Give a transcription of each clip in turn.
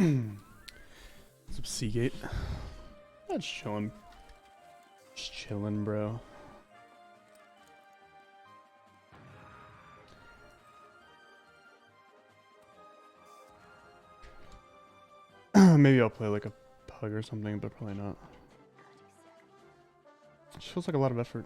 What's up, Seagate? Just chilling. Just chilling, bro. Maybe I'll play like a pug or something, but probably not. It feels like a lot of effort.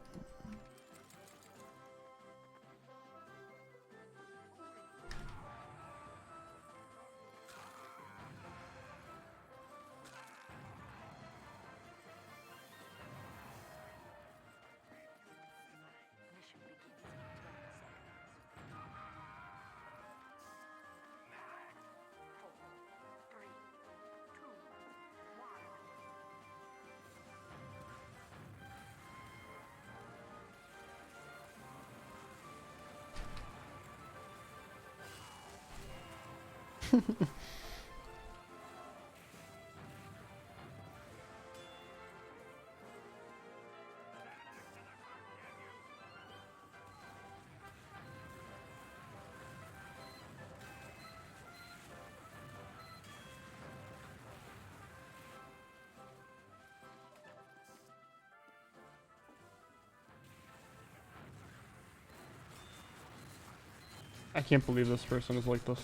I can't believe this person is like this.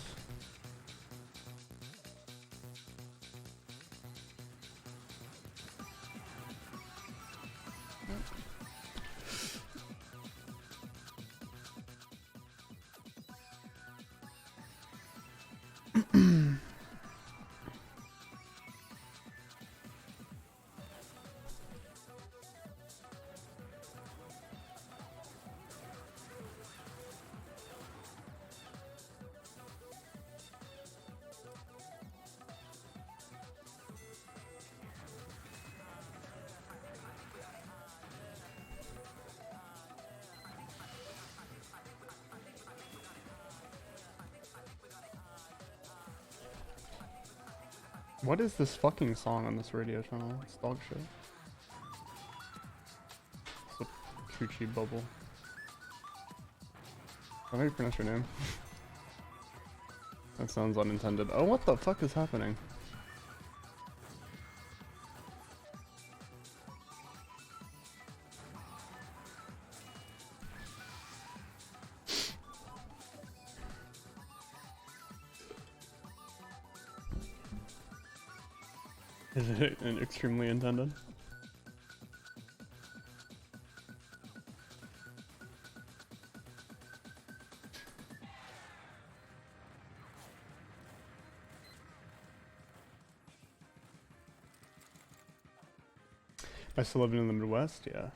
What is this fucking song on this radio channel? It's dog shit. It's a coochie bubble. How do you pronounce your name? That sounds unintended. Oh, what the fuck is happening? Is it extremely intended? I still living in the Midwest? Yeah.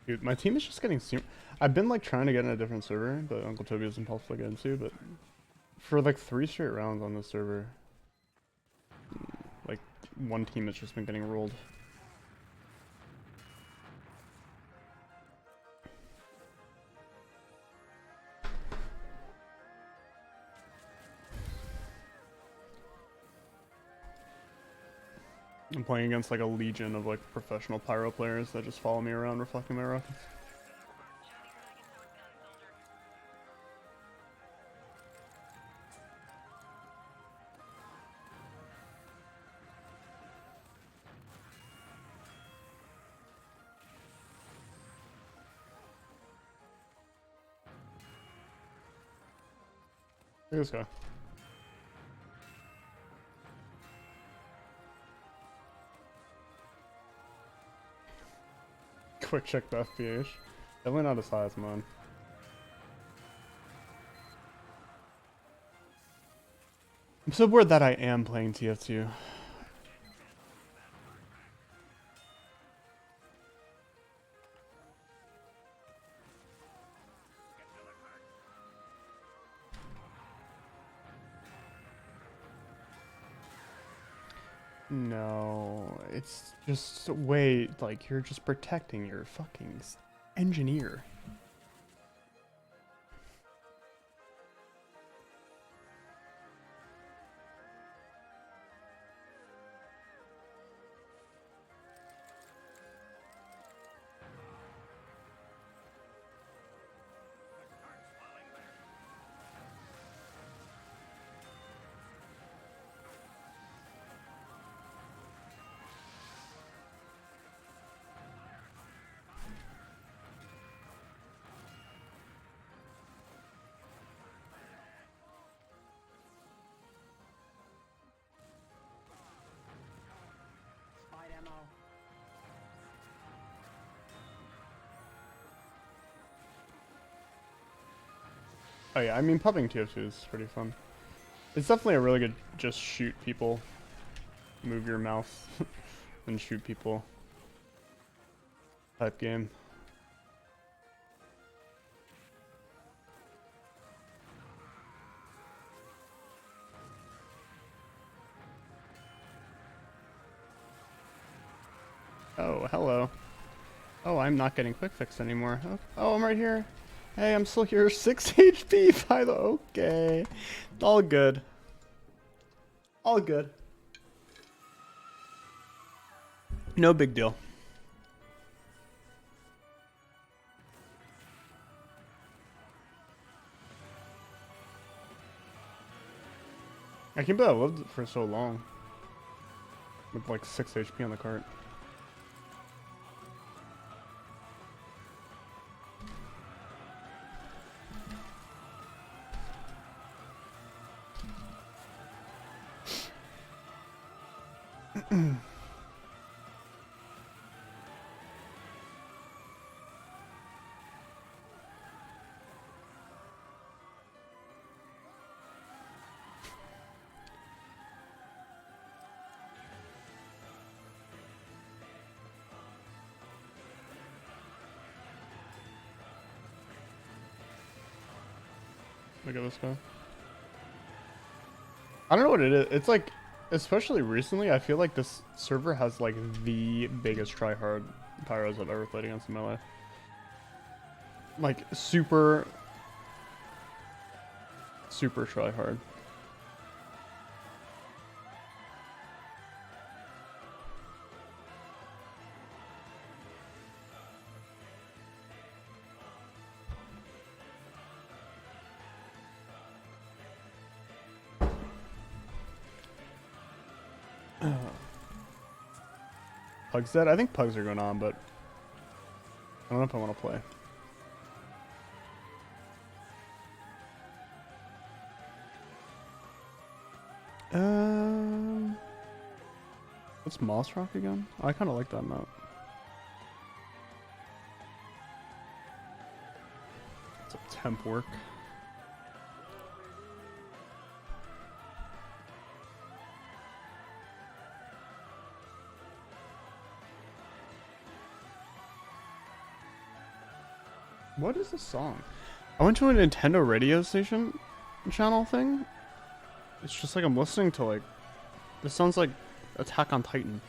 Dude, my team is just getting I've been like trying to get in a different server that Uncle Toby has impulsed to get into, but for like 3 straight rounds on this server, like one team has just been getting rolled. I'm playing against like a legion of like professional pyro players that just follow me around reflecting my rockets. Look at this guy. Quick check the FPH. Definitely not as high as mine. I'm so bored that I am playing TF2. No, it's just wait, like you're just protecting your fucking engineer. Oh yeah, I mean pubbing TF2 is pretty fun. It's definitely a really good just shoot people, move your mouse, and shoot people type game. Oh, hello. Oh, I'm not getting quick fix anymore. Oh, I'm right here. Hey, I'm still here. 6 HP by the... Okay. All good. All good. No big deal. I can't believe I lived it for so long. With like 6 HP on the cart. Look at this guy. I don't know what it is. It's like, especially recently, I feel like this server has like the biggest tryhard pyros I've ever played against in my life. Like super tryhard. Pug's dead? I think pugs are going on, but I don't know if I want to play. What's Moss Rock again? I kind of like that map. It's a temp work. What is this song? I went to a Nintendo radio station channel thing. It's just like I'm listening to like... This sounds like Attack on Titan.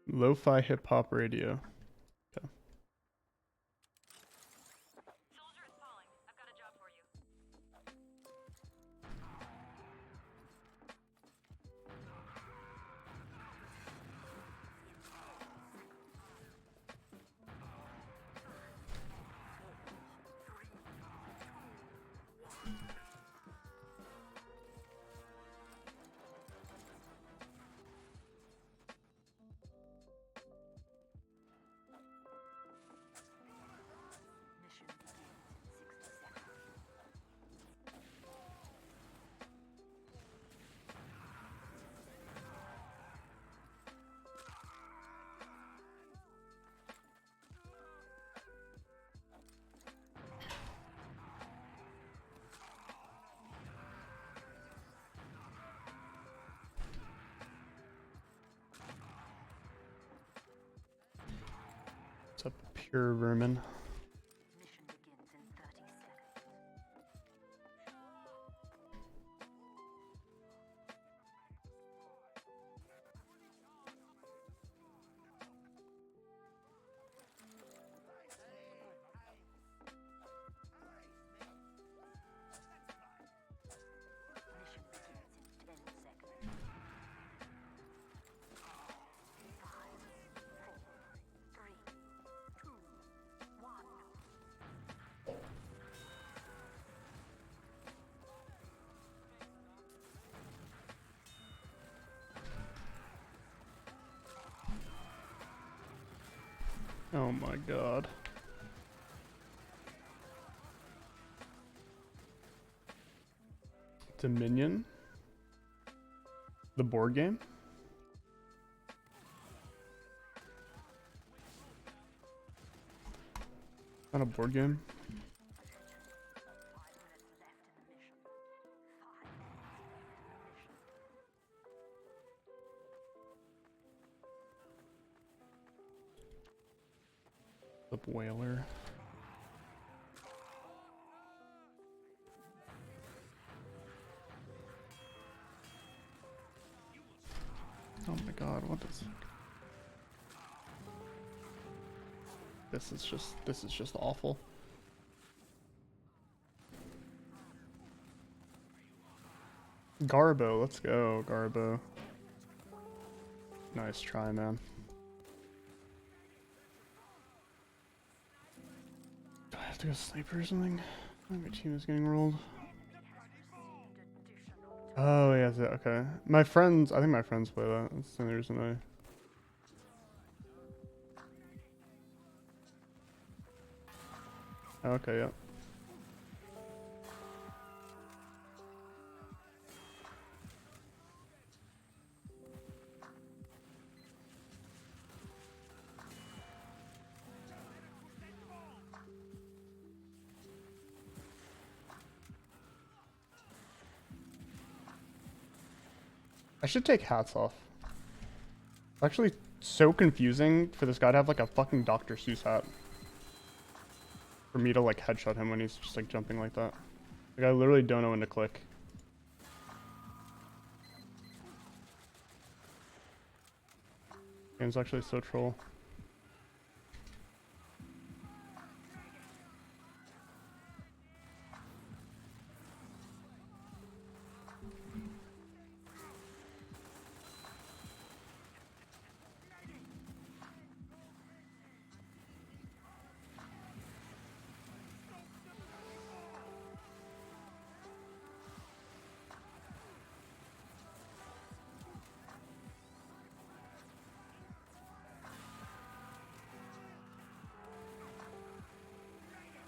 Lo-fi hip-hop radio. Okay. What's up, pure vermin? Oh my god. Dominion? The board game? Not a board game? The whaler. Oh my god, what is this is just awful. Garbo, let's go, Garbo. Nice try, man. Do I have to go sniper or something? My team is getting rolled. Oh, yeah, okay. My friends, I think my friends play that. That's the only reason I... Okay, yeah. I should take hats off. It's actually so confusing for this guy to have like a fucking Dr. Seuss hat. For me to like headshot him when he's just like jumping like that. Like I literally don't know when to click. Game's actually so troll.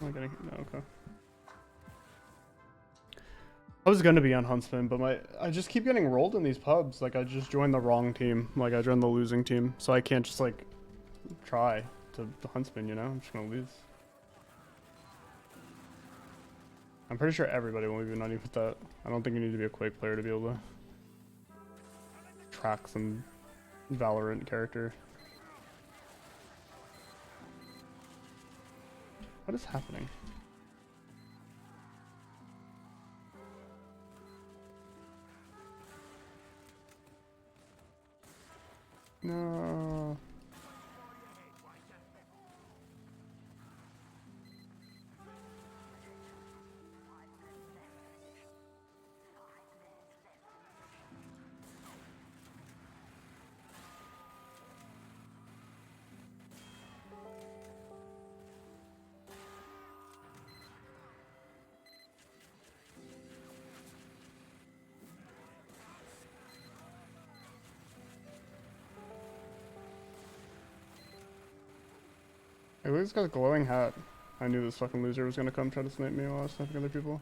Am I getting... No, okay. I was gonna be on Huntsman, but I just keep getting rolled in these pubs. Like I just joined the wrong team. Like I joined the losing team, so I can't just like try to the Huntsman, you know? I'm just gonna lose. I'm pretty sure everybody will even not even with that. I don't think you need to be a Quake player to be able to track some Valorant character. What is happening? No. Hey, Luke's got a glowing hat. I knew this fucking loser was gonna come try to snipe me while I was sniping other people.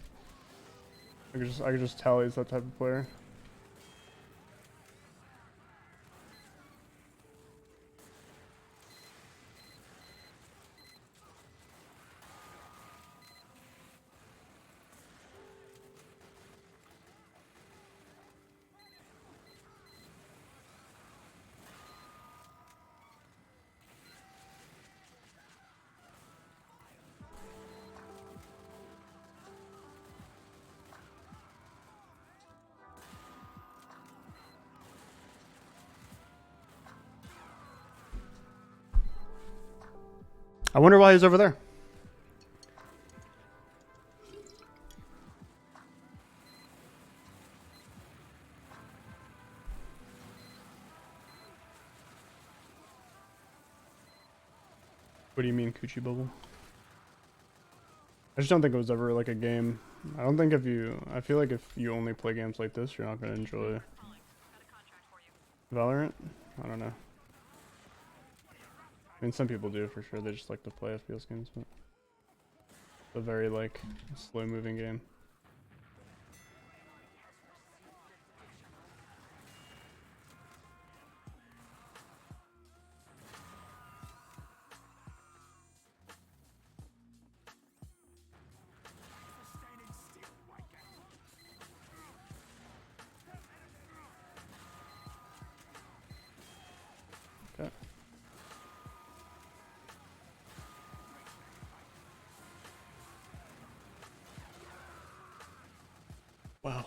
I could just tell he's that type of player. I wonder why he's over there. What do you mean, Coochie Bubble? I just don't think it was ever like a game. I don't think I feel like if you only play games like this, you're not going to enjoy Valorant. I don't know. I mean, some people do for sure. They just like to play FPS games, but it's a very like slow-moving game. Okay. Wow.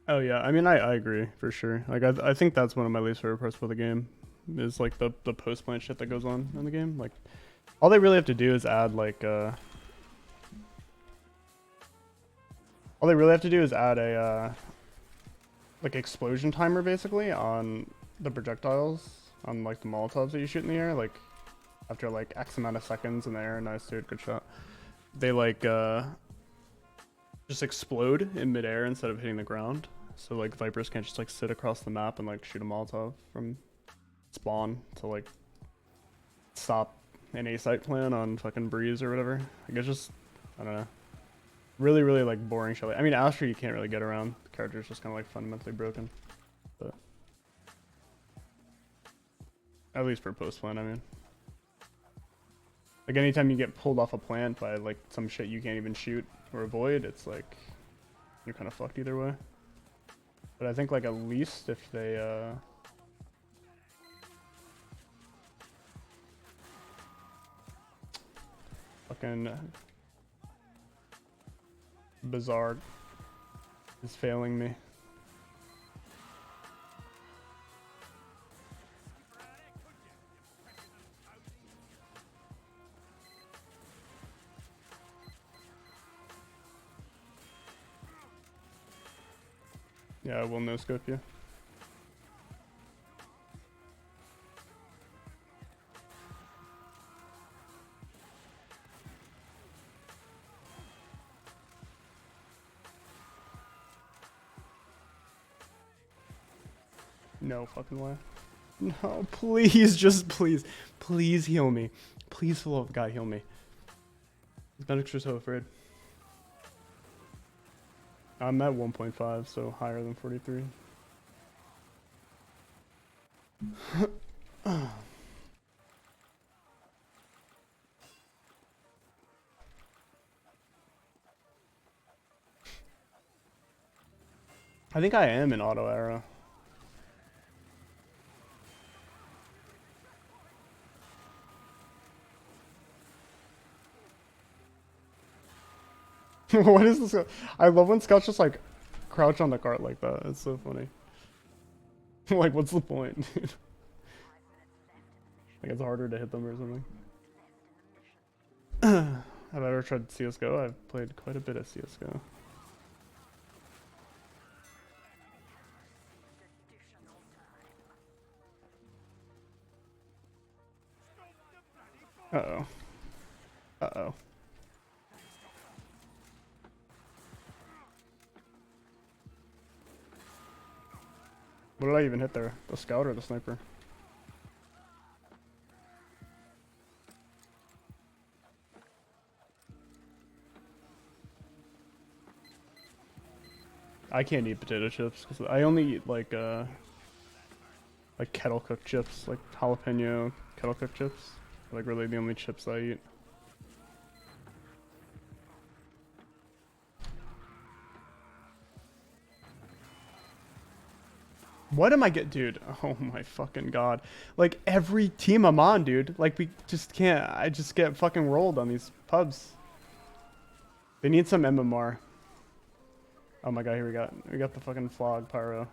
Oh yeah, I mean I agree for sure. Like I think that's one of my least favorite parts of the game is like the post plant shit that goes on in the game. Like all they really have to do is add like all they really have to do is add a like explosion timer basically on the projectiles on like the molotovs that you shoot in the air. Like after like X amount of seconds in the air, nice dude, good shot. They like just explode in midair instead of hitting the ground. So like Vipers can't just like sit across the map and like shoot a Molotov from spawn to like stop an A-site plan on fucking Breeze or whatever. Like it's just, I don't know. Really, really like boring shit. I mean, Astra you can't really get around. The character's just kind of like fundamentally broken. But at least for post plant, I mean. Like anytime you get pulled off a plant by like some shit you can't even shoot or avoid, it's like you're kind of fucked either way. But I think like at least if they fucking Bizarre is failing me. Yeah, I will no scope you. No fucking way. No, please, just please. Please heal me. Please, for the love of God, heal me. Medics are so afraid. I'm at 1.5, so higher than 43. I think I am in auto arrow. What is this? I love when scouts just like crouch on the cart like that. It's so funny. Like, what's the point, dude? Like, it's harder to hit them or something. Have I ever tried CSGO? I've played quite a bit of CSGO. Uh-oh. Uh-oh. What did I even hit there? The scout or the sniper? I can't eat potato chips because I only eat like kettle cooked chips, like jalapeno kettle cooked chips. Like really the only chips I eat. What am I dude? Oh my fucking god! Like every team I'm on, dude. Like we just can't. I just get fucking rolled on these pubs. They need some MMR. Oh my god, here we got the fucking flog pyro.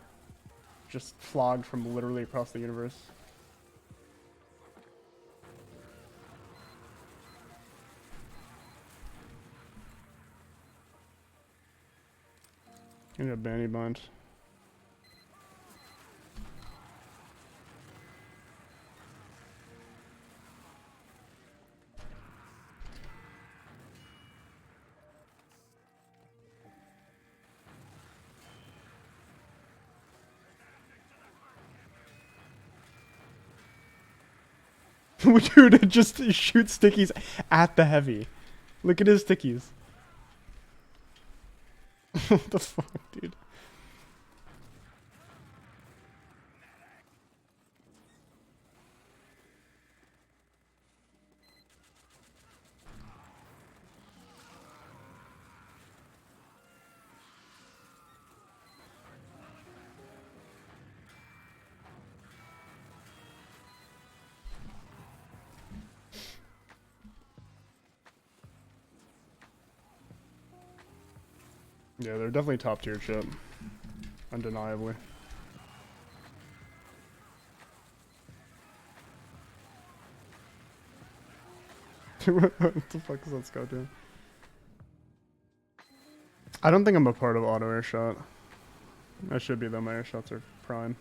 Just flogged from literally across the universe. I need a banny bind. Dude, it just shoots stickies at the heavy. Look at his stickies. What the fuck, dude? Yeah, they're definitely top tier chip. Undeniably. What the fuck is that scout doing? I don't think I'm a part of auto air shot. I should be though, my air shots are prime.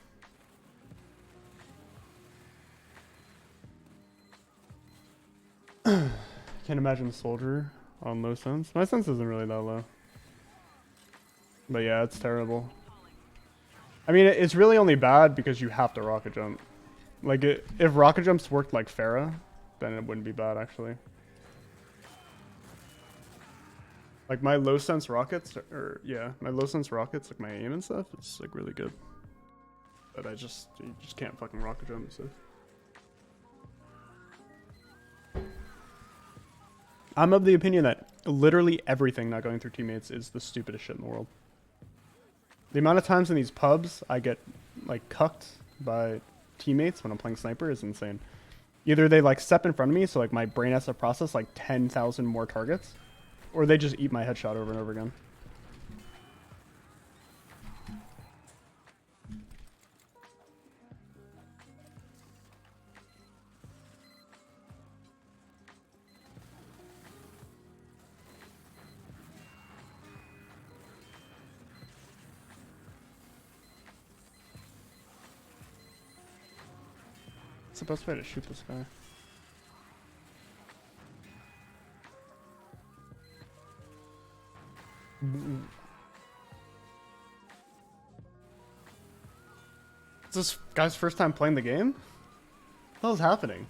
Can't imagine soldier on low sense. My sense isn't really that low. But yeah, it's terrible. I mean, it's really only bad because you have to rocket jump. Like, if rocket jumps worked like Farah, then it wouldn't be bad, actually. Like, my low sense rockets, my low sense rockets, like my aim and stuff, it's like really good. But you just can't fucking rocket jump, so. I'm of the opinion that literally everything not going through teammates is the stupidest shit in the world. The amount of times in these pubs I get like cucked by teammates when I'm playing sniper is insane. Either they like step in front of me, so like my brain has to process like 10,000 more targets, or they just eat my headshot over and over again. What's the best way to shoot this guy? Is this guy's first time playing the game? What the hell's happening?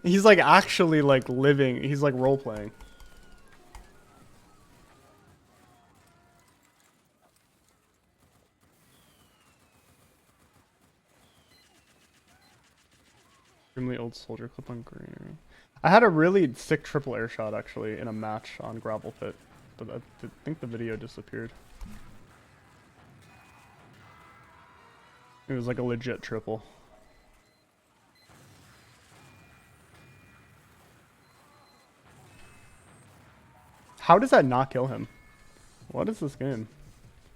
He's like actually like living, he's like role playing. Extremely old soldier clip on greener. I had a really sick triple air shot actually in a match on gravel pit, but I think the video disappeared. It was like a legit triple. How does that not kill him? What is this game?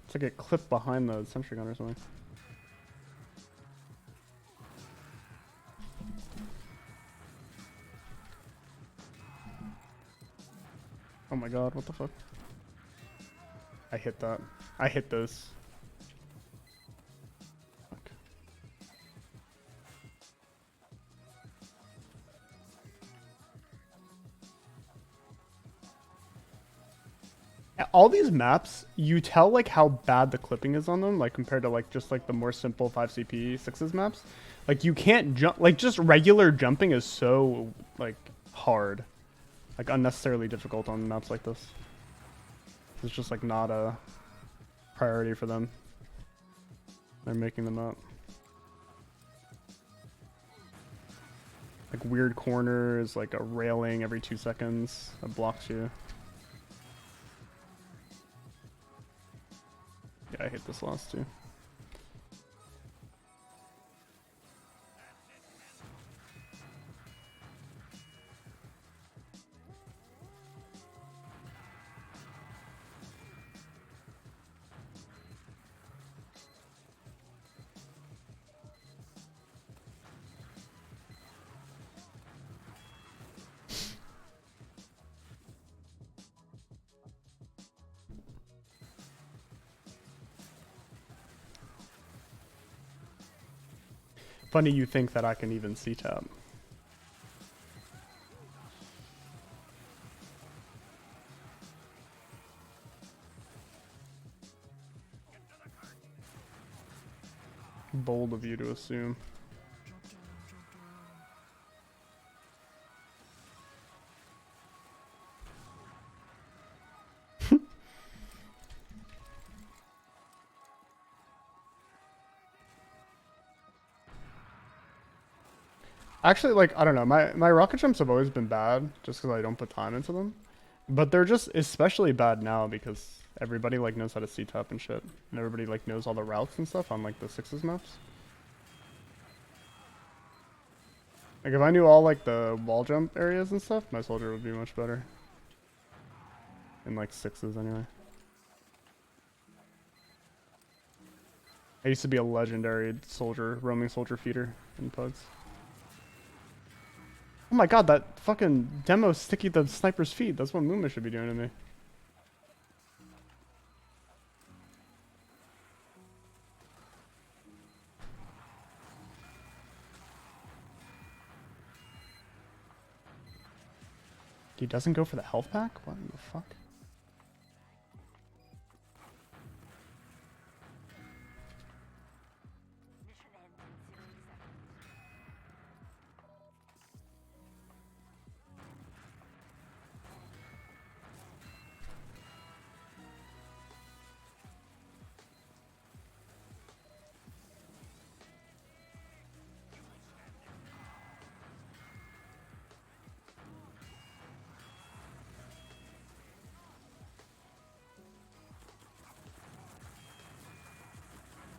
It's like a clip behind the sentry gun or something. Oh my god, what the fuck? I hit that. I hit those. Fuck. All these maps, you tell like how bad the clipping is on them, like compared to like just like the more simple 5CP 6s maps. Like you can't jump, like just regular jumping is so like hard. Like unnecessarily difficult on maps like this. It's just like not a priority for them. They're making them up. Like weird corners, like a railing every 2 seconds that blocks you. Yeah, I hate this loss too. Funny you think that I can even C-tap. Bold of you to assume. Actually, like, I don't know. My rocket jumps have always been bad just because I don't put time into them. But they're just especially bad now because everybody like knows how to C-tap and shit. And everybody like knows all the routes and stuff on like the sixes maps. Like if I knew all like the wall jump areas and stuff, my soldier would be much better. In like sixes anyway. I used to be a legendary soldier, roaming soldier feeder in Pugs. Oh my god, that fucking demo sticky the sniper's feet. That's what Muma should be doing to me. He doesn't go for the health pack? What the fuck?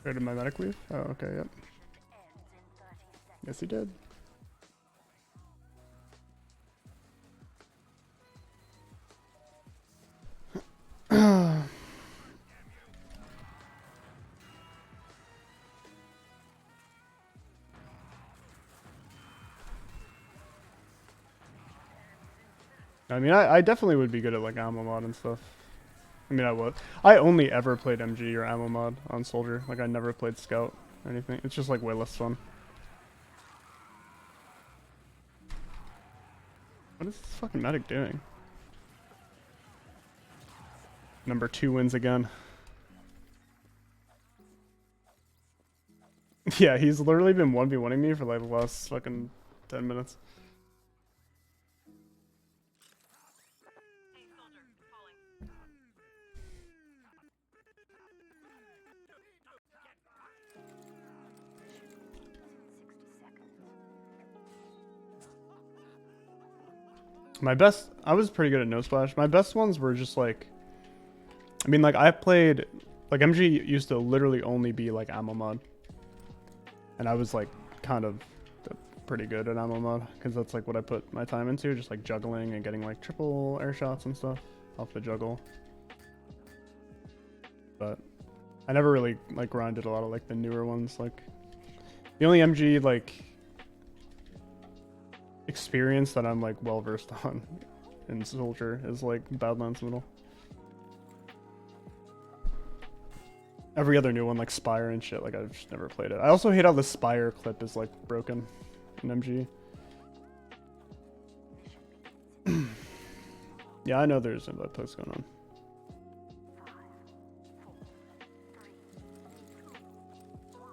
Where did my medic leave? Oh, okay, yep. Yes, he did. I mean, I definitely would be good at like ammo mod and stuff. I mean, I would. I only ever played MG or ammo mod on soldier. Like, I never played scout or anything. It's just like way less fun. What is this fucking medic doing? Number 2 wins again. Yeah, he's literally been 1v1ing me for like the last fucking 10 minutes. My best, I was pretty good at no splash. My best ones were just like, I mean, like I played, like MG used to literally only be like ammo mod. And I was like kind of pretty good at ammo mod because that's like what I put my time into, just like juggling and getting like triple air shots and stuff off the juggle. But I never really like grinded a lot of like the newer ones. Like the only MG like experience that I'm like well versed on in soldier is like Badlands Middle. Every other new one like Spire and shit, like I've just never played it. I also hate how the Spire clip is like broken in MG. Yeah, I know there's invite posts going on.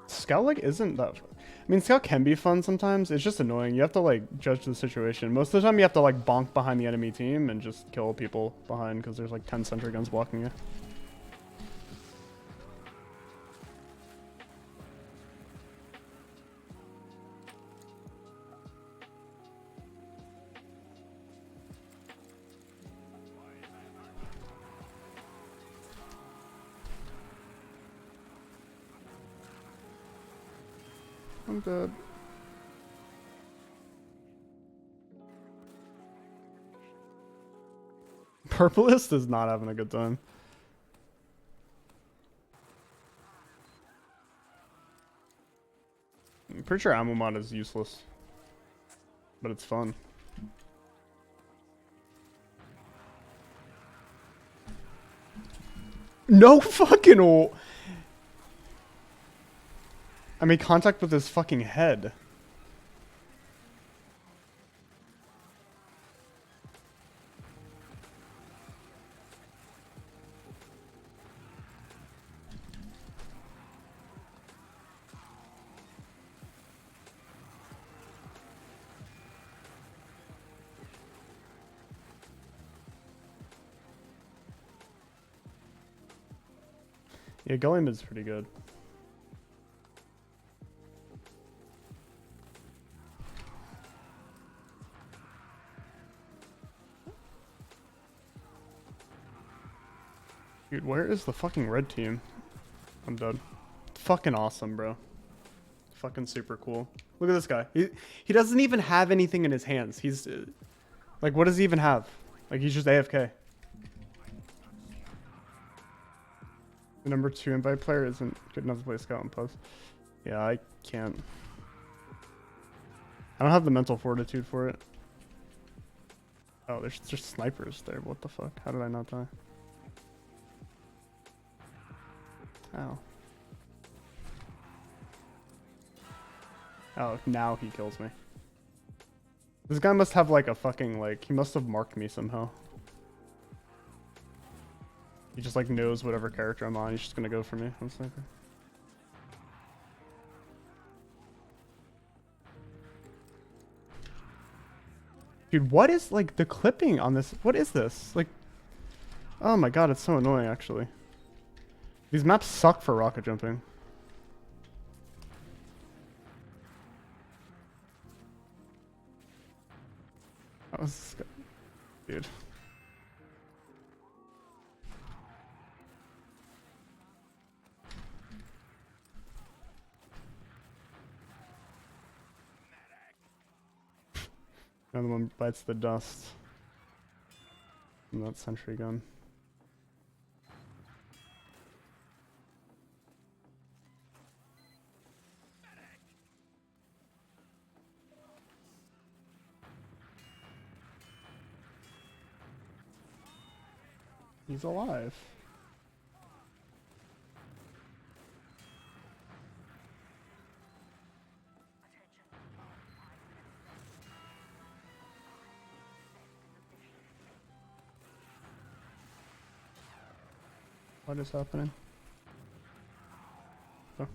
Scout like isn't that fun. I mean, Scout can be fun sometimes. It's just annoying. You have to like judge the situation. Most of the time you have to like bonk behind the enemy team and just kill people behind because there's like 10 sentry guns blocking you. I'm dead. Purplist is not having a good time. I'm pretty sure ammo mod is useless, but it's fun. No fucking. I made contact with his fucking head. Yeah, going mid's pretty good. Dude, where is the fucking red team? I'm done. Fucking awesome, bro. Fucking super cool. Look at this guy. He doesn't even have anything in his hands. He's like, what does he even have? Like, he's just AFK. The number 2 invite player isn't good enough to play scout and post. Yeah, I can't. I don't have the mental fortitude for it. Oh, there's just snipers there. What the fuck? How did I not die? Ow. Oh, now he kills me. This guy must have like a fucking, like, he must have marked me somehow. He just like knows whatever character I'm on. He's just gonna go for me. I'm sniper. Dude, what is like the clipping on this? What is this? Like, oh my god, it's so annoying actually. These maps suck for rocket jumping. That was, dude. Another one bites the dust. And that sentry gun. He's alive. What is happening? Oh.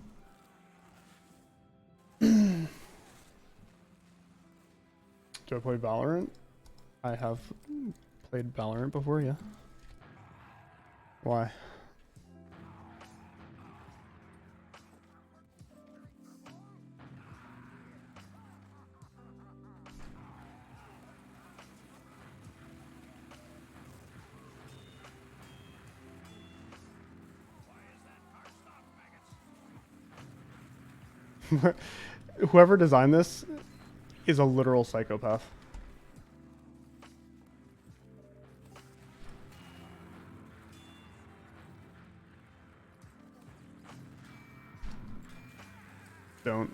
Do I play Valorant? I have played Valorant before, yeah. Why? Whoever designed this is a literal psychopath. Don't.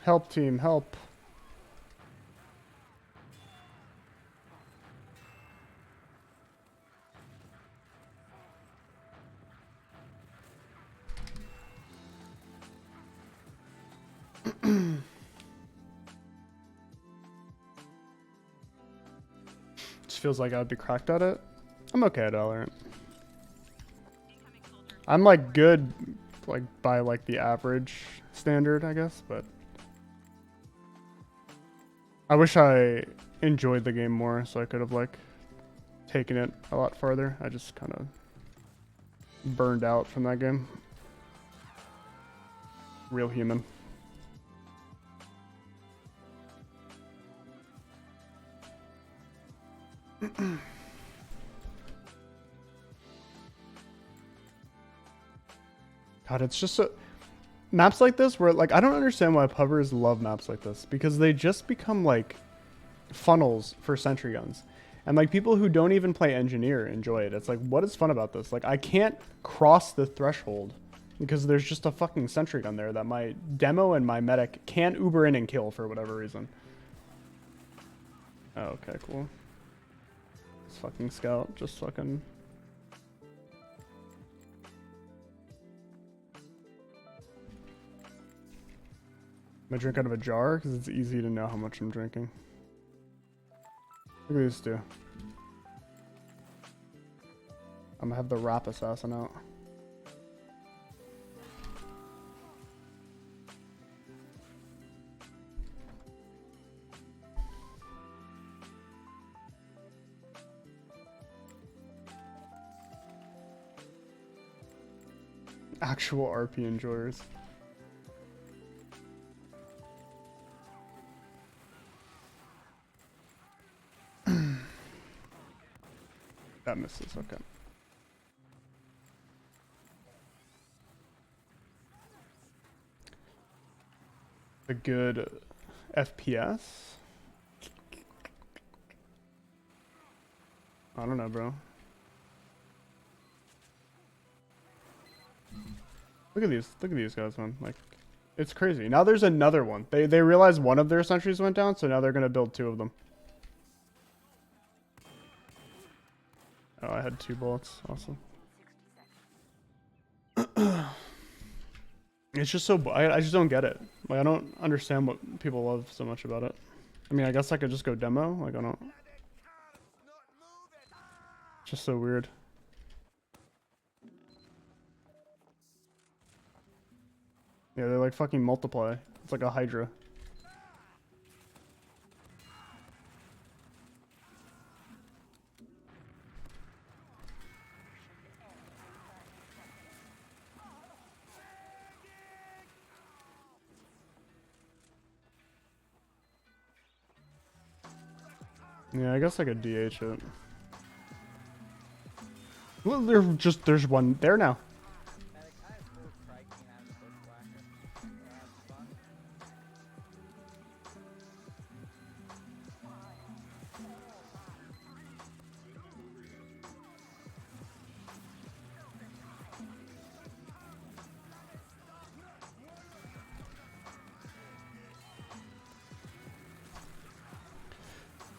Help team, help. Just feels like I'd be cracked at it. I'm okay at Valorant. I'm like good, like by like the average standard, I guess, but I wish I enjoyed the game more so I could have like taken it a lot farther. I just kind of burned out from that game. Real human. God, it's just so maps like this where like I don't understand why pubbers love maps like this because they just become like funnels for sentry guns. And like people who don't even play engineer enjoy it. It's like, what is fun about this? Like I can't cross the threshold because there's just a fucking sentry gun there that my demo and my medic can't Uber in and kill for whatever reason. Oh, okay, cool. This fucking scout just fucking... I drink out of a jar because it's easy to know how much I'm drinking. Look at these two. I'm gonna have the rap assassin out. Actual RP enjoyers. That misses, okay. A good FPS? I don't know, bro. Look at these guys, man. Like, it's crazy. Now there's another one. They realized one of their sentries went down, so now they're gonna build 2 of them. Oh, I had 2 bullets. Awesome. It's just so... I just don't get it. Like, I don't understand what people love so much about it. I mean, I guess I could just go demo. Like, I don't... It's just so weird. Yeah, they like fucking multiply. It's like a Hydra. Yeah, I guess I could DH it. Well, there's one there now.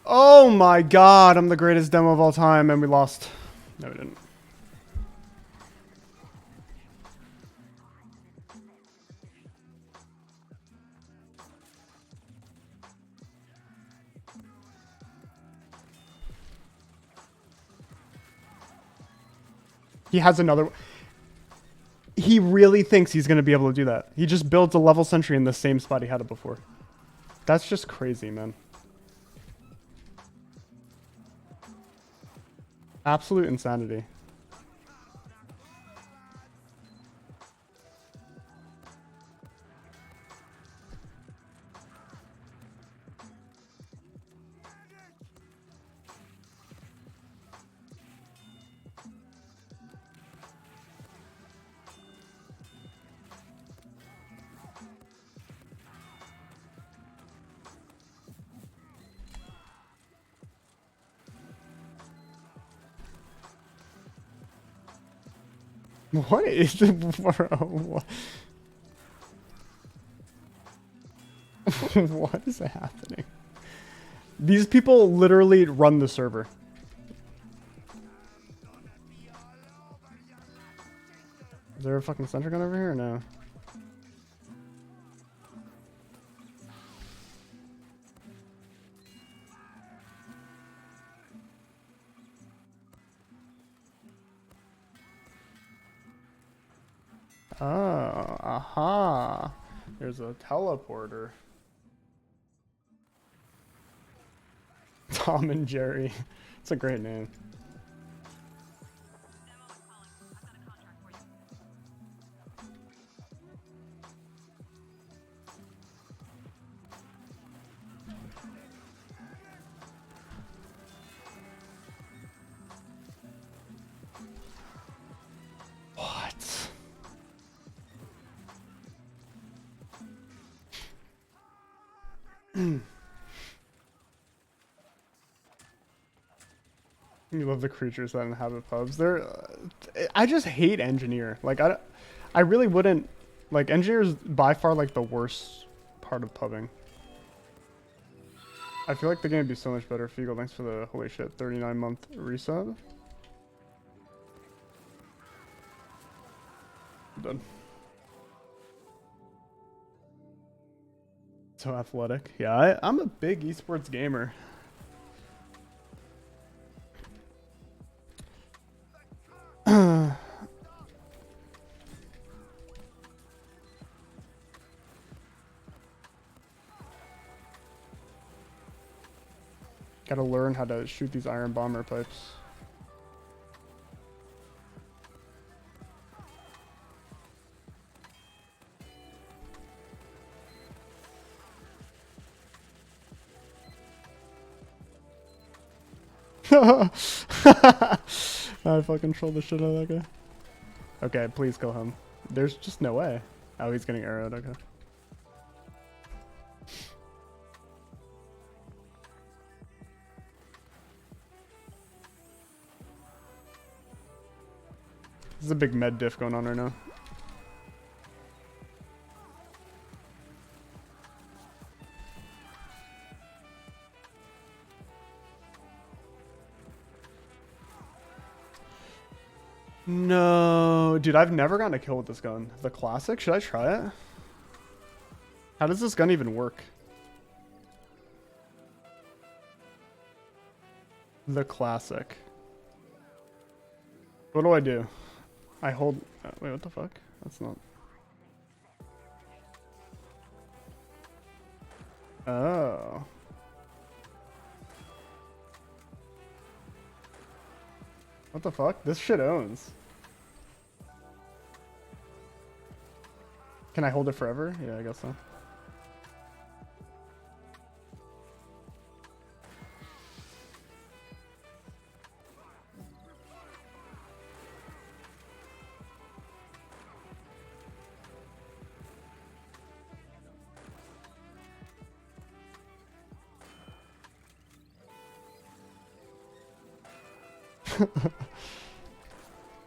Oh my god, I'm the greatest demo of all time, and we lost. No, we didn't. He has another... He really thinks he's going to be able to do that. He just builds a level sentry in the same spot he had it before. That's just crazy, man. Absolute insanity. What is it, bro? What is happening? These people literally run the server. Is there a fucking sentry gun over here or no? Oh, aha. There's a teleporter. Tom and Jerry. It's a great name. What? You love the creatures that inhabit pubs. They're, I just hate engineer. Like I really wouldn't. Like engineer is by far like the worst part of pubbing. I feel like the game would be so much better if Figo. Thanks for the holy shit 39-month resub. Done. So athletic. Yeah, I'm a big esports gamer. Gotta learn how to shoot these iron bomber pipes. I fucking trolled the shit out of that guy. Okay, please go home. There's just no way. Oh, he's getting arrowed. Okay. There's a big med diff going on right now. No, dude, I've never gotten a kill with this gun. The classic? Should I try it? How does this gun even work? The classic. What do I do? I hold... wait, what the fuck? That's not... Oh. What the fuck? This shit owns. Can I hold it forever? Yeah, I guess so.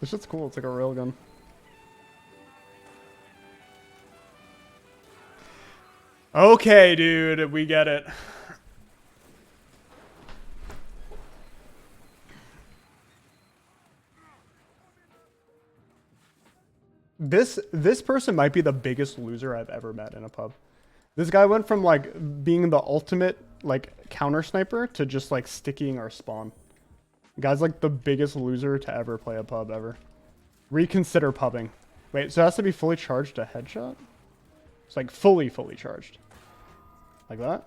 This shit's cool. It's like a railgun. Okay, dude, we get it. This person might be the biggest loser I've ever met in a pub. This guy went from like being the ultimate like counter sniper to just like sticking our spawn. Guy's like the biggest loser to ever play a pub ever. Reconsider pubbing. Wait, so it has to be fully charged to headshot? It's like fully charged. Like that?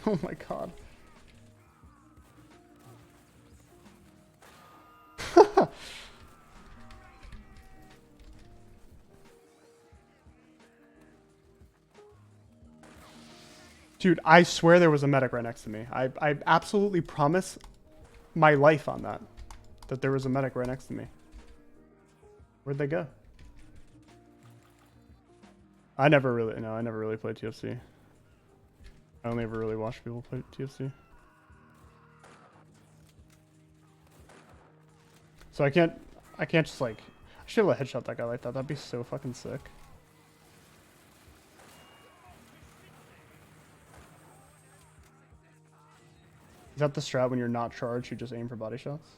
Oh my god. Dude, I swear there was a medic right next to me. I absolutely promise my life on that. That there was a medic right next to me. Where'd they go? I never really played TFC. I only ever really watched people play TFC. So I can't just like, I should have headshot that guy like that. That'd be so fucking sick. Is that the strat when you're not charged, you just aim for body shots?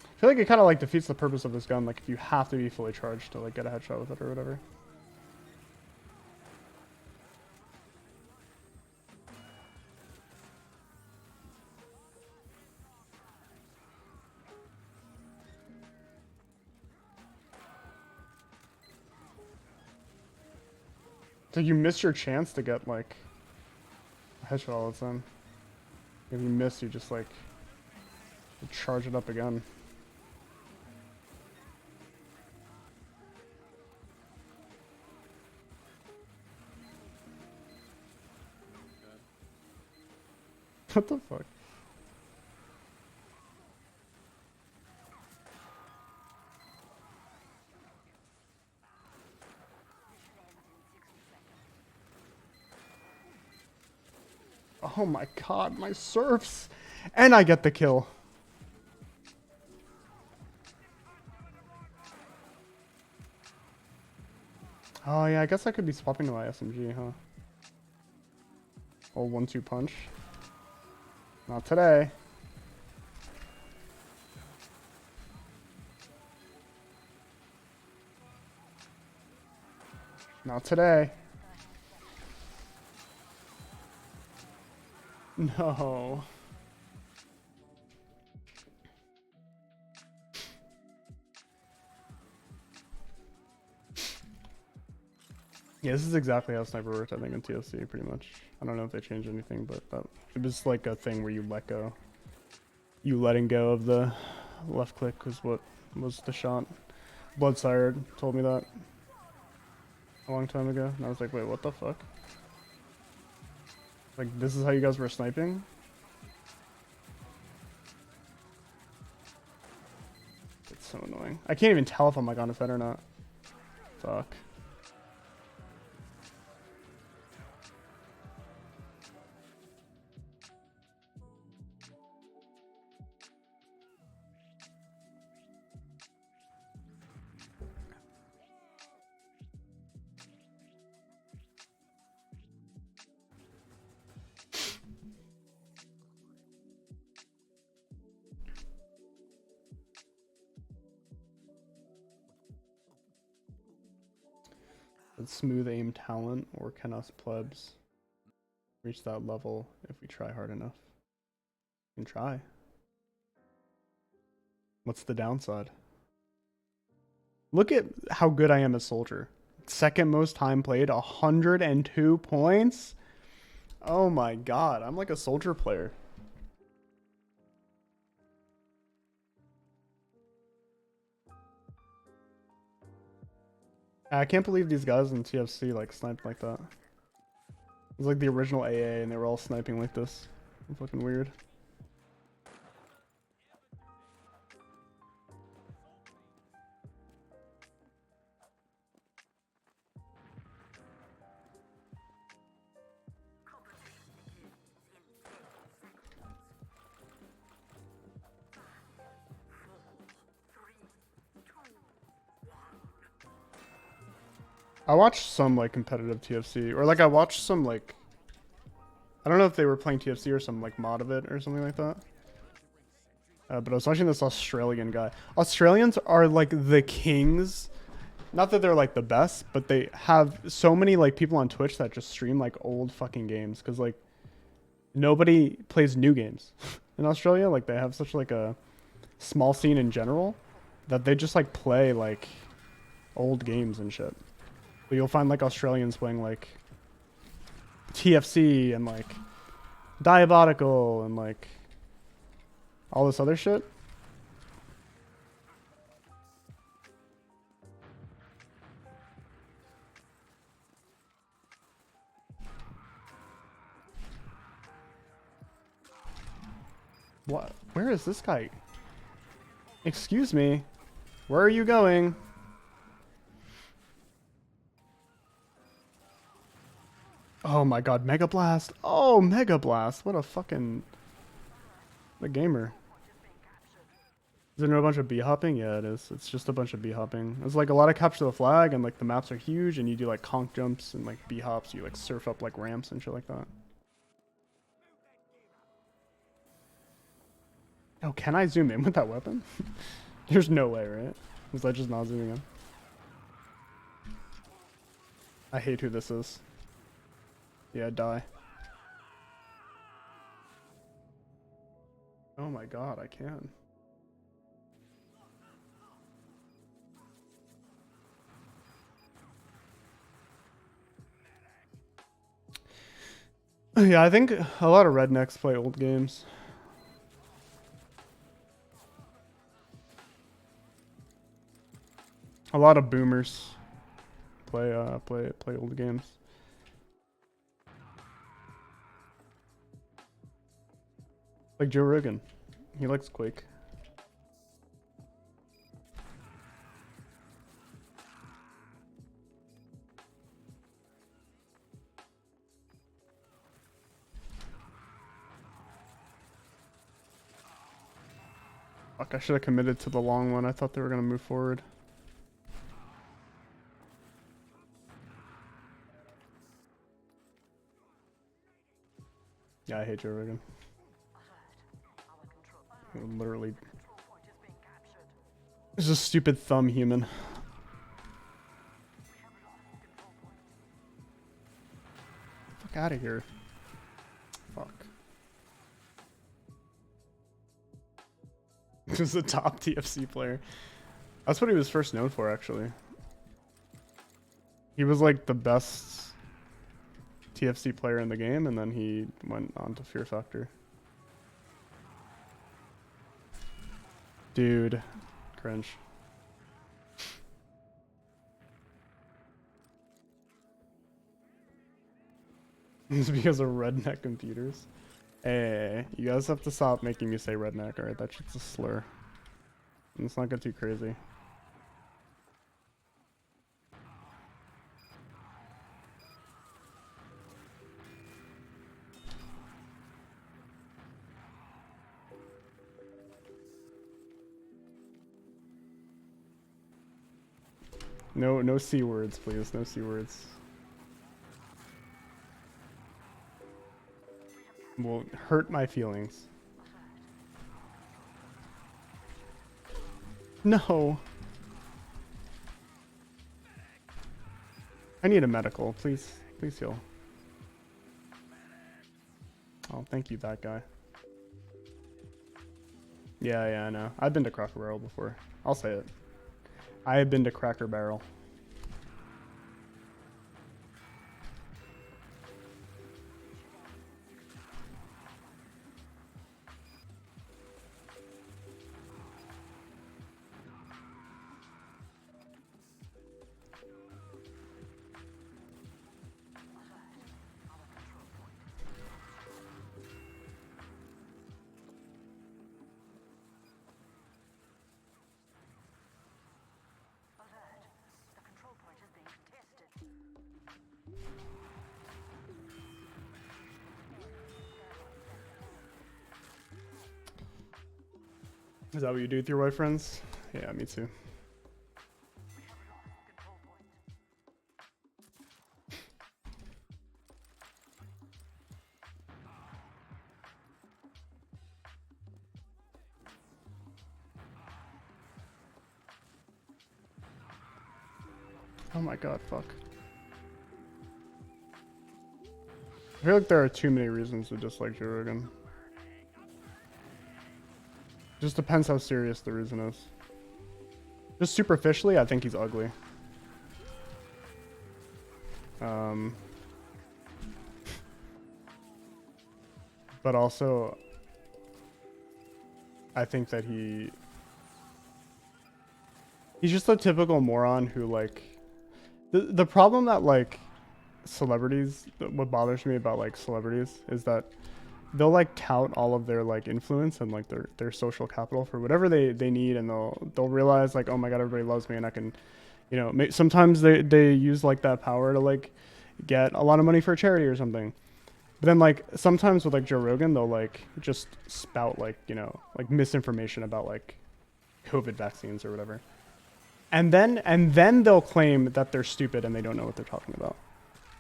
I feel like it kind of like defeats the purpose of this gun, like if you have to be fully charged to like get a headshot with it or whatever. So you missed your chance to get like a headshot all the time. If you miss, you just like charge it up again. What the fuck? Oh my god, my surfs! And I get the kill. Oh yeah, I guess I could be swapping to my SMG, huh? Old 1-2 punch. Not today. Not today. No. Yeah, this is exactly how sniper worked, I think, in TFC, pretty much. I don't know if they changed anything, but it was like a thing where you let go. You letting go of the left click was what was the shot. Bloodsired told me that a long time ago, and I was like, wait, what the fuck? Like, this is how you guys were sniping? It's so annoying. I can't even tell if I'm like on his head or not. Fuck. Smooth aim talent, or can us plebs reach that level if we try hard enough? We can try. What's the downside? Look at how good I am as soldier. Second most time played, 102 points. Oh my god, I'm like a soldier player. I can't believe these guys in TFC like sniped like that. It was like the original AA and they were all sniping like this. Fucking weird. I watched some like competitive TFC, or like I watched some like, I don't know if they were playing TFC or some like mod of it or something like that. But I was watching this Australian guy. Australians are like the kings. Not that they're like the best, but they have so many like people on Twitch that just stream like old fucking games, because like nobody plays new games in Australia. Like they have such like a small scene in general that they just like play like old games and shit. But you'll find like Australians playing like TFC and like Diabolical and like all this other shit. What? Where is this guy? Excuse me. Where are you going? Oh my god, Mega Blast. Oh, Mega Blast. What a fucking... The gamer. Is there no bunch of bee hopping? Yeah, it is. It's just a bunch of bee hopping. It's like a lot of capture the flag, and like the maps are huge, and you do like conch jumps and like bee hops. You like surf up like ramps and shit like that. Oh, can I zoom in with that weapon? There's no way, right? Was that just not zooming in? I hate who this is. Yeah, die. Oh my god, I can. Yeah, I think a lot of rednecks play old games. A lot of boomers play old games. Like Joe Rogan. He likes Quake. Fuck, I should have committed to the long one. I thought they were gonna move forward. Yeah, I hate Joe Rogan. Literally. It's a stupid thumb human. Fuck out of here. Fuck. He's a top TFC player. That's what he was first known for, actually. He was like the best TFC player in the game, and then he went on to Fear Factor. Dude. Cringe. It's because of redneck computers. Hey, you guys have to stop making me say redneck, alright? That shit's a slur. Let's not get too crazy. No C words, please. No C words. Will hurt my feelings. No. I need a medical, please. Please heal. Oh, thank you, that guy. Yeah, I know. I've been to Cracker Barrel before. I'll say it. I have been to Cracker Barrel. Is that what you do with your white friends? Yeah, me too. Oh my god, fuck. I feel like there are too many reasons to dislike Joe Rogan. Just depends how serious the reason is. Just superficially, I think he's ugly. But also, I think that he's just a typical moron who, like, the problem that, like, celebrities, what bothers me about, like, celebrities is that they'll, like, tout all of their, like, influence and, like, their social capital for whatever they need, and they'll realize, like, oh my god, everybody loves me, and I can, you know, sometimes they use, like, that power to, like, get a lot of money for a charity or something. But then, like, sometimes with, like, Joe Rogan, they'll, like, just spout, like, you know, like, misinformation about, like, COVID vaccines or whatever. And then they'll claim that they're stupid and they don't know what they're talking about.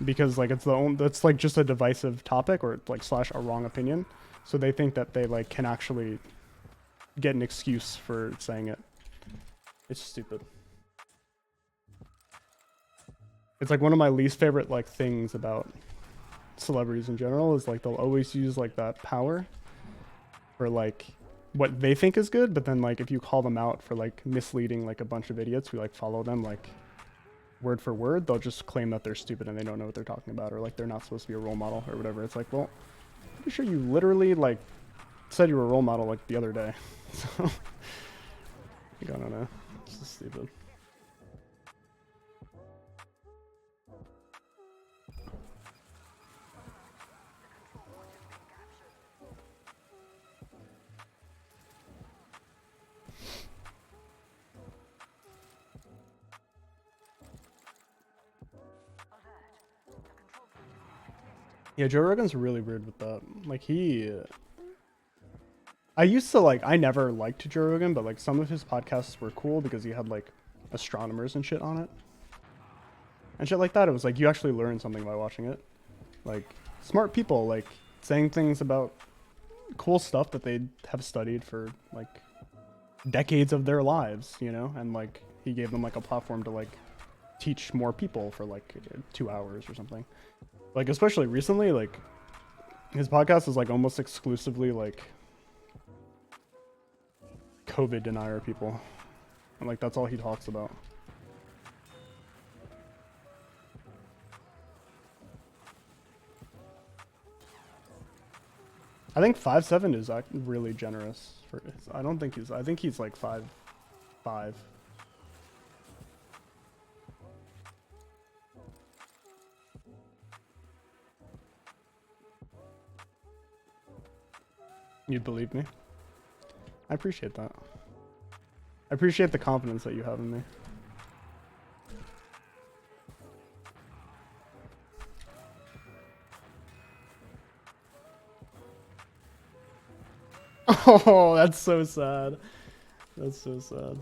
Because, like, it's like just a divisive topic, or like / a wrong opinion. So they think that they, like, can actually get an excuse for saying it. It's stupid. It's like one of my least favorite, like, things about celebrities in general is, like, they'll always use, like, that power for, like, what they think is good, but then, like, if you call them out for, like, misleading, like, a bunch of idiots who, like, follow them, like, word for word, they'll just claim that they're stupid and they don't know what they're talking about, or, like, they're not supposed to be a role model or whatever. It's like, well, I'm pretty sure you literally, like, said you were a role model, like, the other day. So, like, I don't know. It's just stupid. Yeah, Joe Rogan's really weird with that. Like, I used to, like, I never liked Joe Rogan, but, like, some of his podcasts were cool because he had, like, astronomers and shit on it. And shit like that. It was like, you actually learn something by watching it. Like, smart people, like, saying things about cool stuff that they have studied for like decades of their lives, you know, and like he gave them like a platform to like teach more people for like 2 hours or something. Like especially recently, like his podcast is like almost exclusively like COVID denier people, and like that's all he talks about. I think 5'7" is really generous for. I don't think he's. I think he's like 5'5". You believe me? I appreciate that. I appreciate the confidence that you have in me. Oh, that's so sad. That's so sad.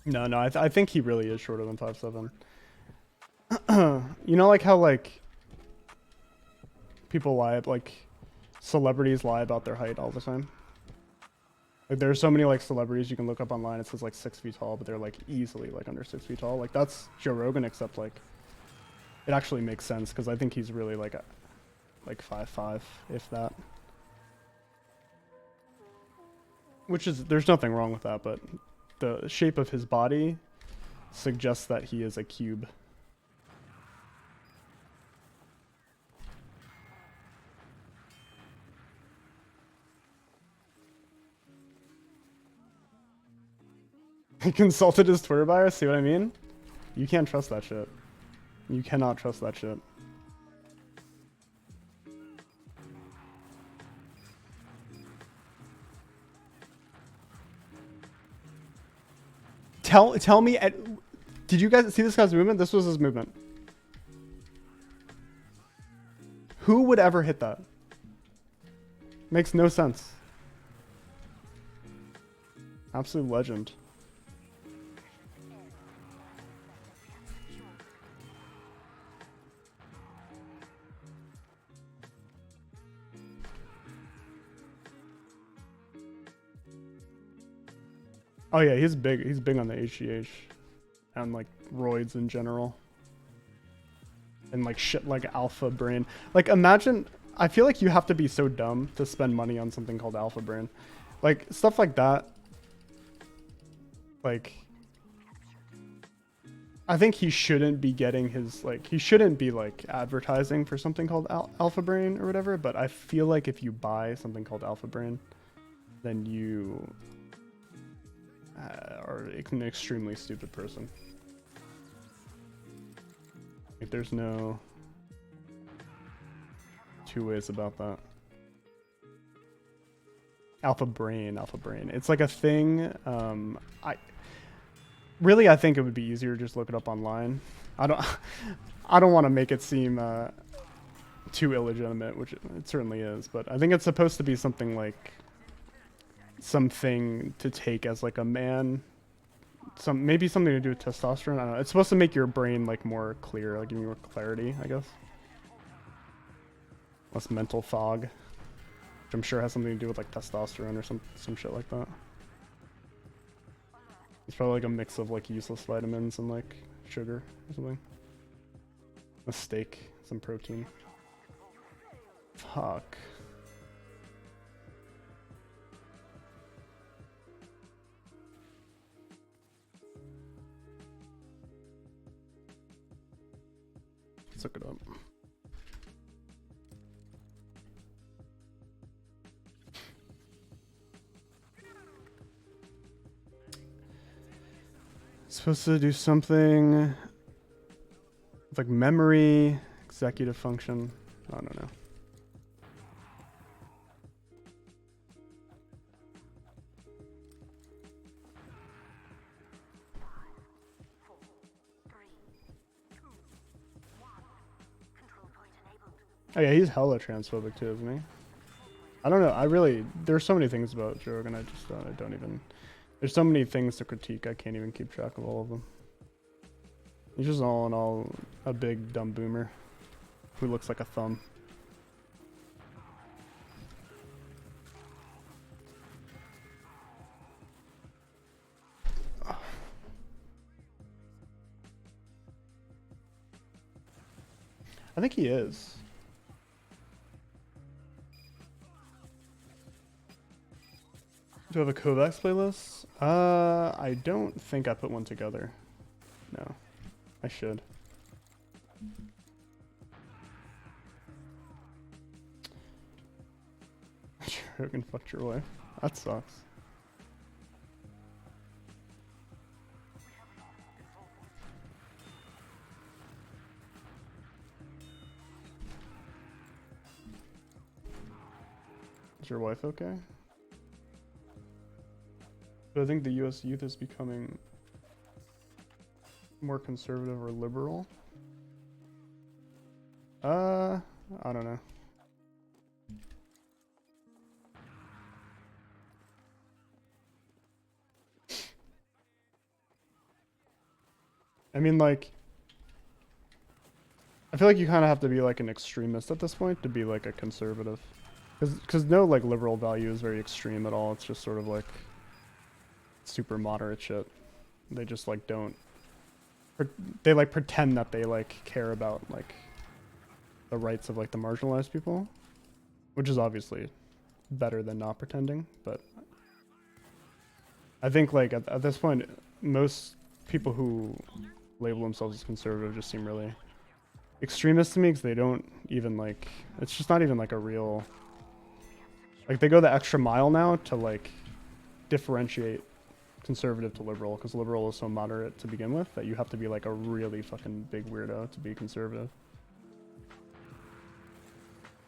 No, I think he really is shorter than 5'7". You know, like how like people lie, like celebrities lie about their height all the time. Like there's so many like celebrities you can look up online. It says like 6 feet tall, but they're like easily like under 6 feet tall. Like that's Joe Rogan, except like it actually makes sense because I think he's really like 5'5", if that. Which is, there's nothing wrong with that, but the shape of his body suggests that he is a cube. He consulted his Twitter bio, see what I mean? You can't trust that shit. You cannot trust that shit. Tell me, did you guys see this guy's movement? This was his movement. Who would ever hit that? Makes no sense. Absolute legend. Oh yeah, he's big. He's big on the HGH and like roids in general. And like shit like alpha brain. Like imagine, I feel like you have to be so dumb to spend money on something called alpha brain. Like stuff like that. Like I think he shouldn't be getting his like, he shouldn't be like advertising for something called alpha brain or whatever, but I feel like if you buy something called alpha brain, then you are an extremely stupid person. Like there's no two ways about that. Alpha brain. It's like a thing. I think it would be easier to just look it up online. I don't want to make it seem too illegitimate, which it certainly is, but I think it's supposed to be something like something to take as like a man, maybe something to do with testosterone. I don't know. It's supposed to make your brain like more clear, like give you more clarity, I guess. Less mental fog, which I'm sure has something to do with like testosterone or some shit like that. It's probably like a mix of like useless vitamins and like sugar or something. A steak, some protein. Fuck. Let's look it up. Supposed to do something with like memory, executive function. I don't know. Oh yeah, he's hella transphobic too, isn't he? I don't know. There's so many things about Joe Rogan. I don't even. There's so many things to critique. I can't even keep track of all of them. He's just all in all a big dumb boomer who looks like a thumb. I think he is. Do I have a Kovacs playlist? I don't think I put one together. No, I should. Hogan fucked your wife. That sucks. Is your wife okay? Do I think the US youth is becoming more conservative or liberal? I don't know. I mean, like, I feel like you kind of have to be like an extremist at this point to be like a conservative. Because no like liberal value is very extreme at all. It's just sort of like super moderate shit. They just like don't, they like pretend that they like care about like the rights of like the marginalized people, which is obviously better than not pretending. But I think like at this point, most people who label themselves as conservative just seem really extremist to me, because they don't even like, it's just not even like a real, like they go the extra mile now to like differentiate conservative to liberal, because liberal is so moderate to begin with that you have to be like a really fucking big weirdo to be conservative.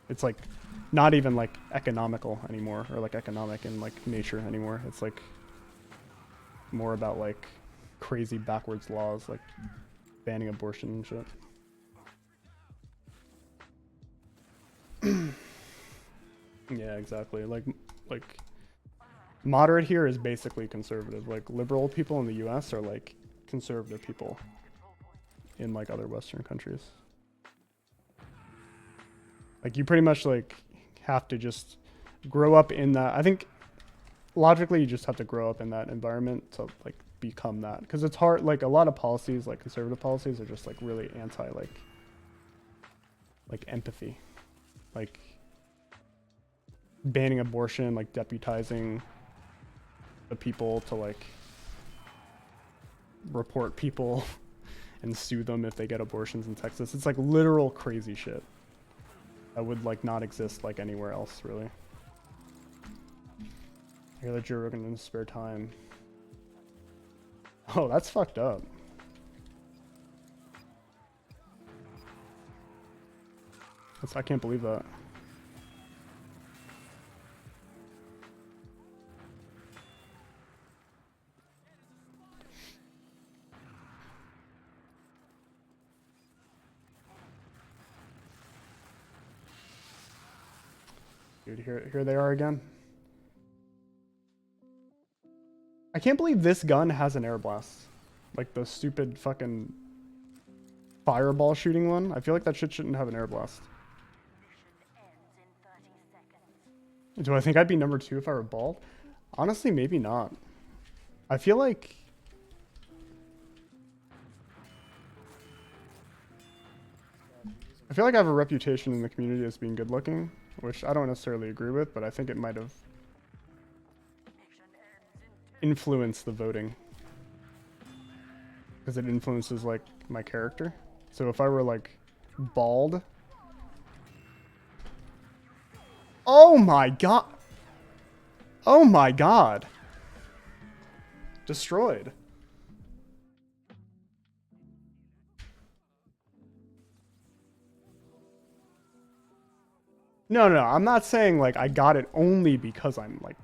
It's like not even like economical anymore, or like economic in like nature anymore. It's like more about like crazy backwards laws, like banning abortion and shit. Yeah, exactly. Like moderate here is basically conservative. Like liberal people in the US are like conservative people in like other Western countries. Like you pretty much like have to just grow up in that. I think logically you just have to grow up in that environment to like become that, because it's hard. Like a lot of policies, like conservative policies, are just like really anti like empathy, like banning abortion, like deputizing the people to like report people and sue them if they get abortions in Texas. It's like literal crazy shit that would like not exist like anywhere else, really. I hear that Joe Rogan in his spare time. Oh, that's fucked up. I can't believe that. Dude, here they are again. I can't believe this gun has an air blast. Like the stupid fucking fireball shooting one. I feel like that shit shouldn't have an air blast. Do I think I'd be number 2 if I were bald? Honestly, maybe not. I feel like I have a reputation in the community as being good looking, which I don't necessarily agree with, but I think it might have influenced the voting, because it influences like my character. So if I were like bald, oh my god, oh my god, destroyed. No, I'm not saying like I got it only because I'm like,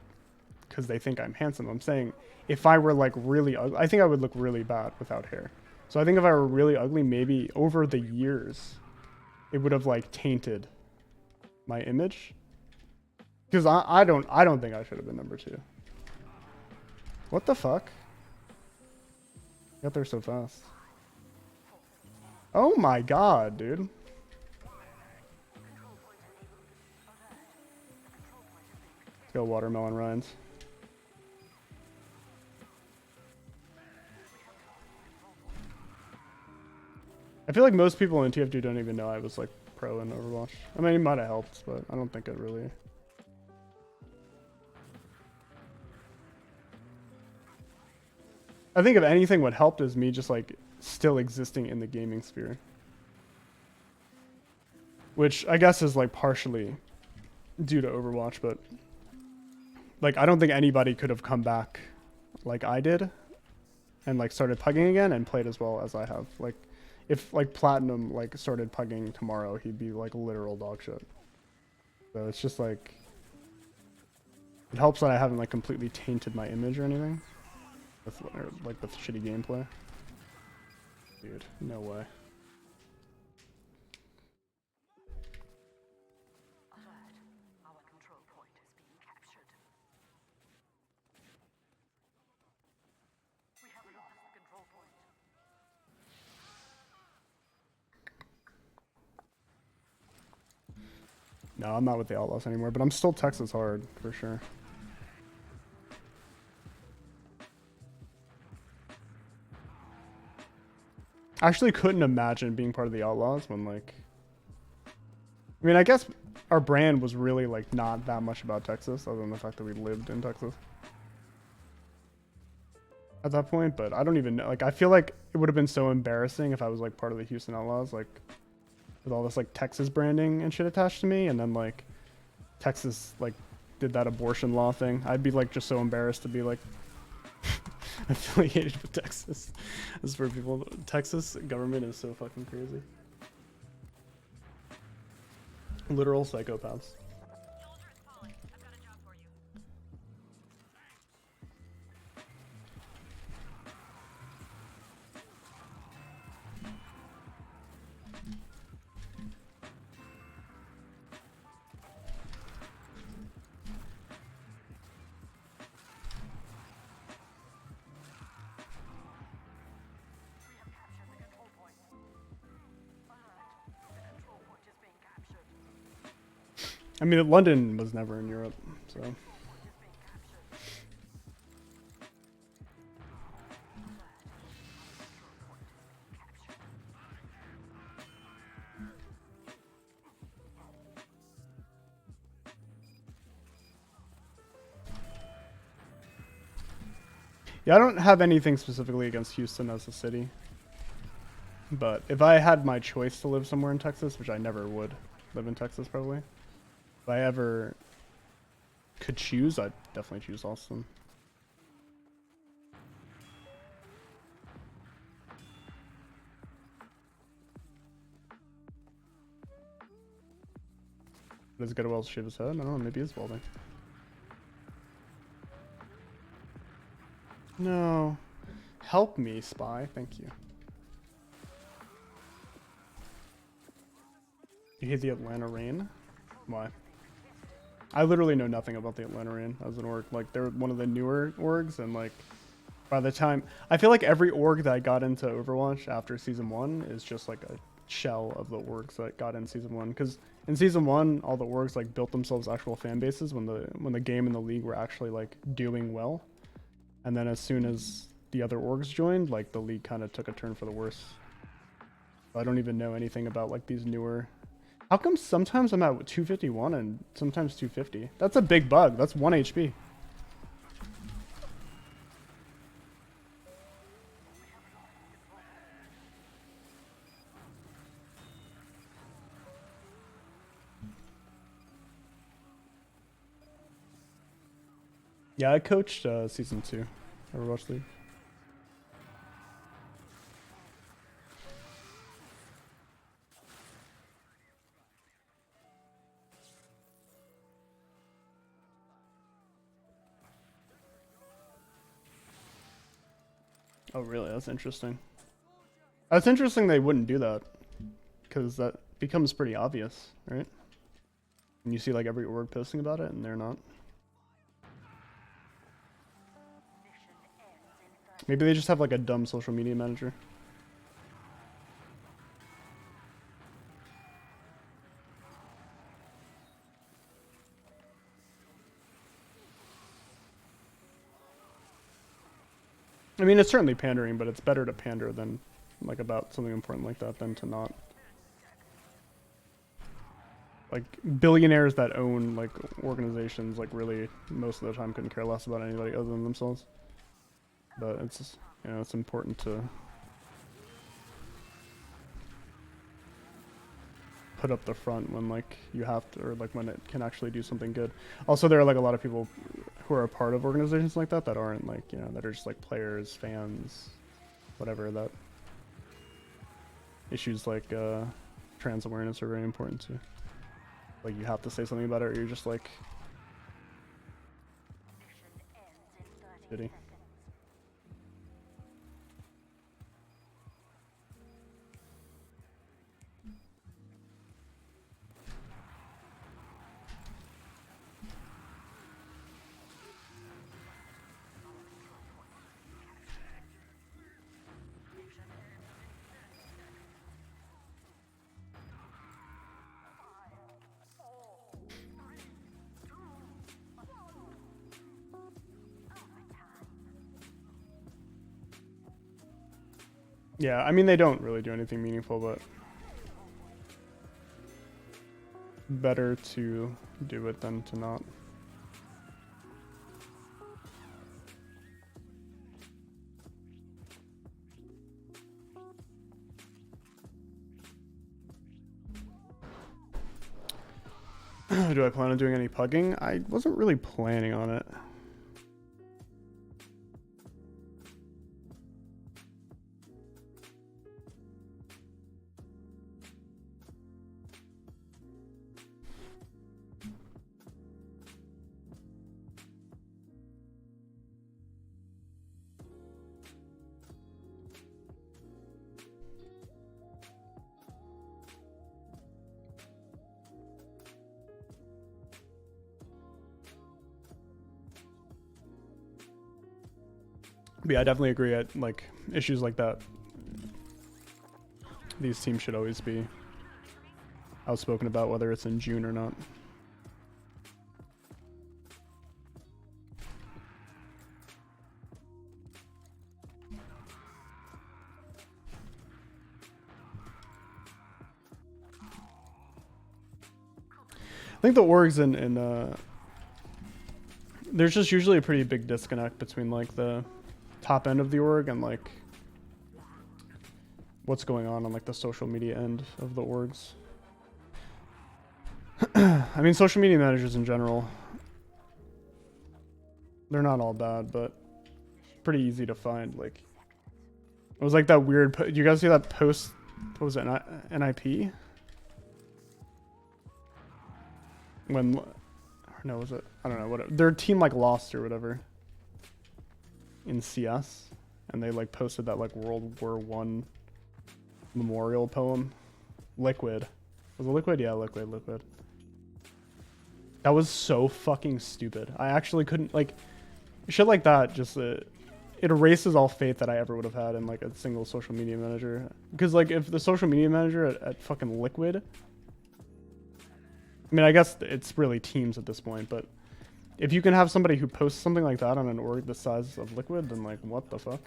because they think I'm handsome. I'm saying if I were like really ugly, I think I would look really bad without hair. So I think if I were really ugly, maybe over the years, it would have like tainted my image. Because I don't think I should have been number 2. What the fuck? Got there so fast. Oh my god, dude. Let's go watermelon rinds. I feel like most people in TF2 don't even know I was like pro in Overwatch. I mean, it might have helped, but I don't think it really. I think if anything, what helped is me just like still existing in the gaming sphere. Which I guess is like partially due to Overwatch, but like I don't think anybody could have come back like I did and like started pugging again and played as well as I have. Like if like Platinum like started pugging tomorrow, he'd be like literal dog shit. So it's just like it helps that I haven't like completely tainted my image or anything with like with shitty gameplay. Dude, no way. No, I'm not with the Outlaws anymore, but I'm still Texas hard, for sure. I actually couldn't imagine being part of the Outlaws when, like... I mean, I guess our brand was really, like, not that much about Texas, other than the fact that we lived in Texas at that point, but I don't even know. Like, I feel like it would have been so embarrassing if I was, like, part of the Houston Outlaws, like, with all this, like, Texas branding and shit attached to me, and then, like, Texas, like, did that abortion law thing. I'd be, like, just so embarrassed to be, like, affiliated with Texas. As for people, Texas government is so fucking crazy. Literal psychopaths. I mean, London was never in Europe, so. Yeah, I don't have anything specifically against Houston as a city. But if I had my choice to live somewhere in Texas, which I never would live in Texas probably, if I ever could choose, I'd definitely choose Austin. Does it get a well shave his head? I don't know, maybe it's Wobbling. No. Help me, Spy. Thank you. You hate the Atlanta Rain? Why? I literally know nothing about the Atlanta Rain as an org. Like, they're one of the newer orgs, and like, by the time... I feel like every org that I got into Overwatch after Season 1 is just like a shell of the orgs that got in Season 1. Because in Season 1, all the orgs like built themselves actual fan bases when the game and the league were actually like doing well. And then as soon as the other orgs joined, like the league kind of took a turn for the worse. So I don't even know anything about like these newer... How come sometimes I'm at 251 and sometimes 250? That's a big bug. That's 1 HP. Yeah, I coached Season 2 Overwatch League. Oh, really? That's interesting. That's interesting they wouldn't do that, because that becomes pretty obvious, right? And you see like every org posting about it, and they're not. Maybe they just have like a dumb social media manager. I mean, it's certainly pandering, but it's better to pander than like about something important like that than to not. Like billionaires that own like organizations, like really most of the time couldn't care less about anybody other than themselves. But it's just, you know, it's important to put up the front when like you have to, or like when it can actually do something good. Also, there are like a lot of people who are a part of organizations like that that aren't like, you know, that are just like players, fans, whatever. That issues like trans awareness are very important too. Like you have to say something about it, or you're just like shitty. Yeah, I mean, they don't really do anything meaningful, but better to do it than to not. Do I plan on doing any pugging? I wasn't really planning on it. But yeah, I definitely agree at like issues like that. These teams should always be outspoken about whether it's in June or not. I think the orgs in there's just usually a pretty big disconnect between like the top end of the org and like what's going on like the social media end of the orgs. I mean, social media managers in general, they're not all bad, but pretty easy to find. Like, it was like that weird. You guys see that post? What was it? NIP? When? No, was it? I don't know. What their team like lost or whatever in CS, and they like posted that like World War I memorial poem. Liquid. Was it Liquid? Yeah, Liquid. That was so fucking stupid. I actually couldn't, like, shit like that just, it erases all faith that I ever would have had in, like, a single social media manager. Because, like, if the social media manager at fucking Liquid, I mean, I guess it's really teams at this point, but if you can have somebody who posts something like that on an org the size of Liquid, then, like, what the fuck?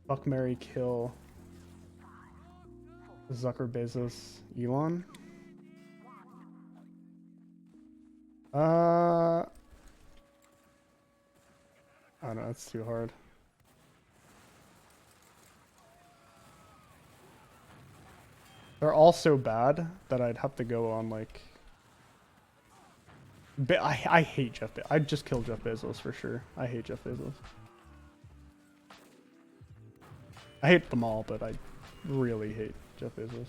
Fuck, marry, kill. Zucker, Bezos, Elon. I don't know, that's too hard. They're all so bad that I'd have to go on like. I hate Jeff Bezos. I'd just kill Jeff Bezos for sure. I hate Jeff Bezos. I hate them all, but I really hate Jeff Bezos.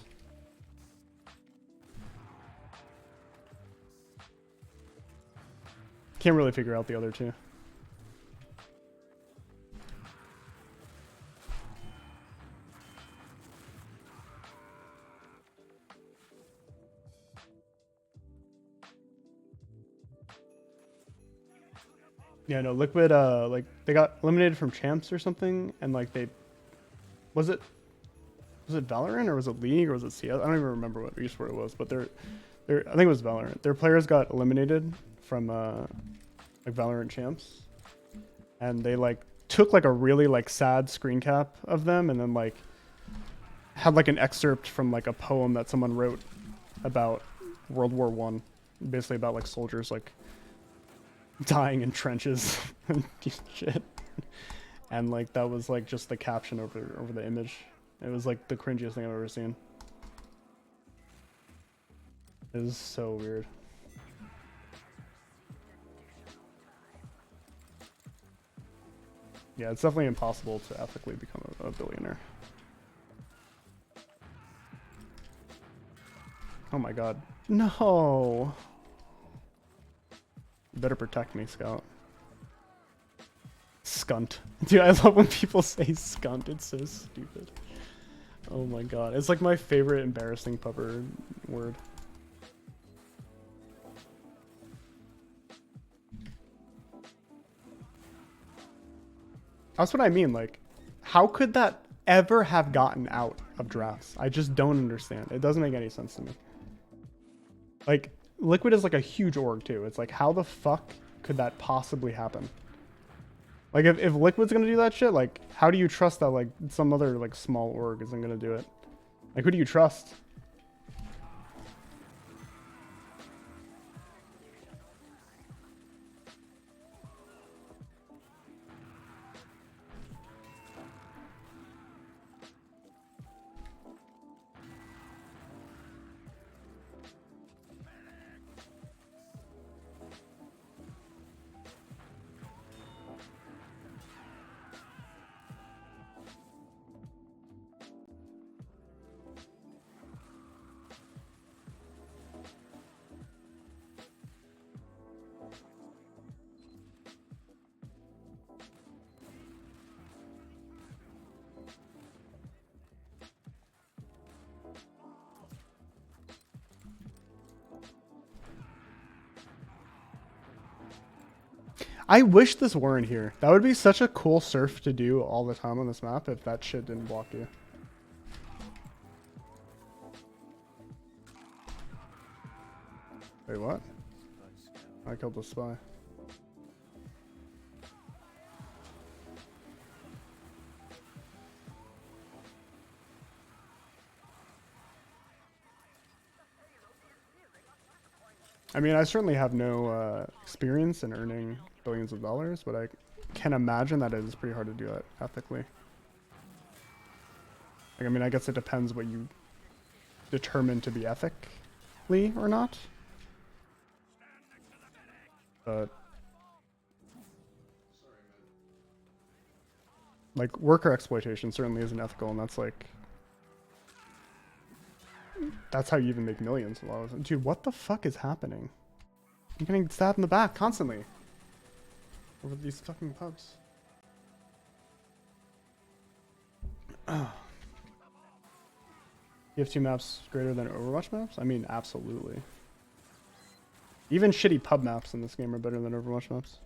Can't really figure out the other two. Yeah, no, Liquid, like, they got eliminated from Champs or something, and, like, they... Was it Valorant, or was it League, or was it CS? I don't even remember what esport it was, but I think it was Valorant. Their players got eliminated from like Valorant champs, and they like took like a really like sad screen cap of them, and then like had like an excerpt from like a poem that someone wrote about World War One, basically about like soldiers like dying in trenches and shit. And like that was like just the caption over the image. It was like the cringiest thing I've ever seen. It was so weird. Yeah, it's definitely impossible to ethically become a billionaire. Oh my god. No! You better protect me, Scout. Skunt. Dude, I love when people say skunt. It's so stupid. Oh my god. It's like my favorite embarrassing pupper word. That's what I mean. Like, how could that ever have gotten out of drafts? I just don't understand. It doesn't make any sense to me. Like, Liquid is like a huge org too. It's like, how the fuck could that possibly happen? Like, if Liquid's gonna do that shit, like, how do you trust that like some other like small org isn't gonna do it? Like, who do you trust? I wish this weren't here. That would be such a cool surf to do all the time on this map if that shit didn't block you. Wait, what? I killed the spy. I mean, I certainly have no experience in earning billions of dollars, but I can imagine that it is pretty hard to do it ethically. Like, I mean, I guess it depends what you determine to be ethically or not. But like, worker exploitation certainly isn't ethical, and that's like, that's how you even make millions. A lot of them. Dude, what the fuck is happening? I'm getting stabbed in the back constantly over these fucking pubs. TF2 maps greater than Overwatch maps? I mean, absolutely. Even shitty pub maps in this game are better than Overwatch maps.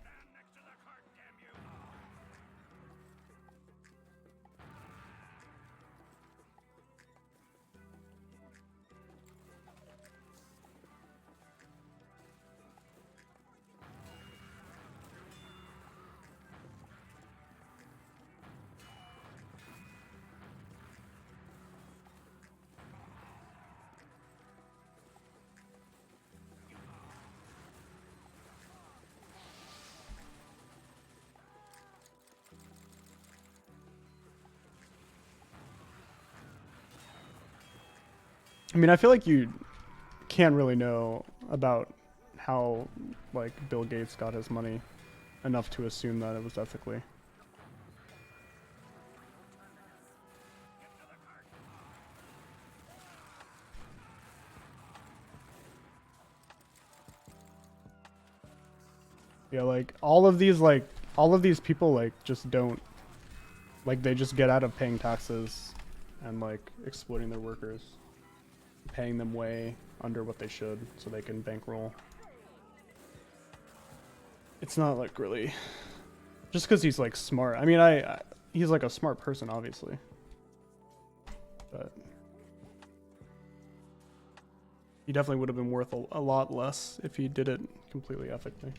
I mean, I feel like you can't really know about how, like, Bill Gates got his money enough to assume that it was ethically. Yeah, like, all of these people, like, just don't, like, they just get out of paying taxes and, like, exploiting their workers. Paying them way under what they should so they can bankroll. It's not like really just because he's like smart. I mean, he's like a smart person, obviously, but he definitely would have been worth a lot less if he did it completely ethically.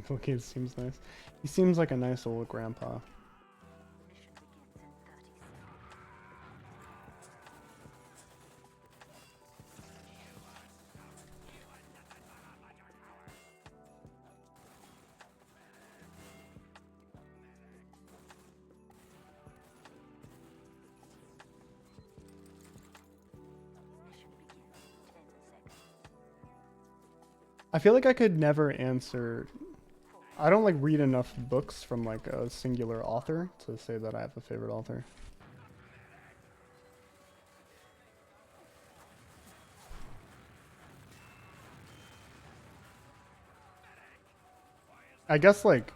Okay, it seems nice. He seems like a nice old grandpa. I feel like I could never answer. I don't like read enough books from like a singular author to say that I have a favorite author. I guess like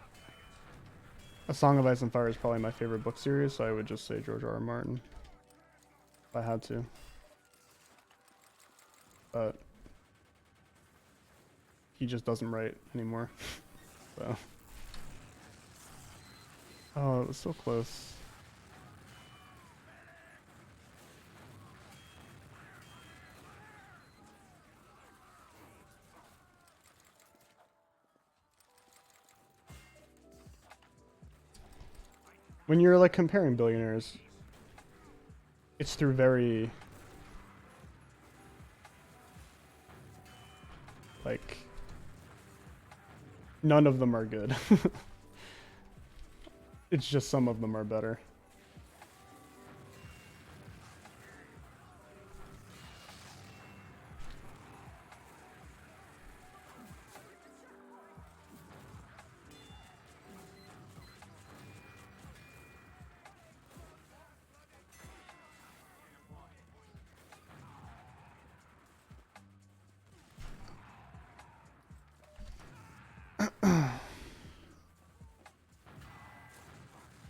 A Song of Ice and Fire is probably my favorite book series, so I would just say George R.R. Martin if I had to. But he just doesn't write anymore. So. Oh, it was so close. When you're like comparing billionaires, it's through very like none of them are good. It's just some of them are better.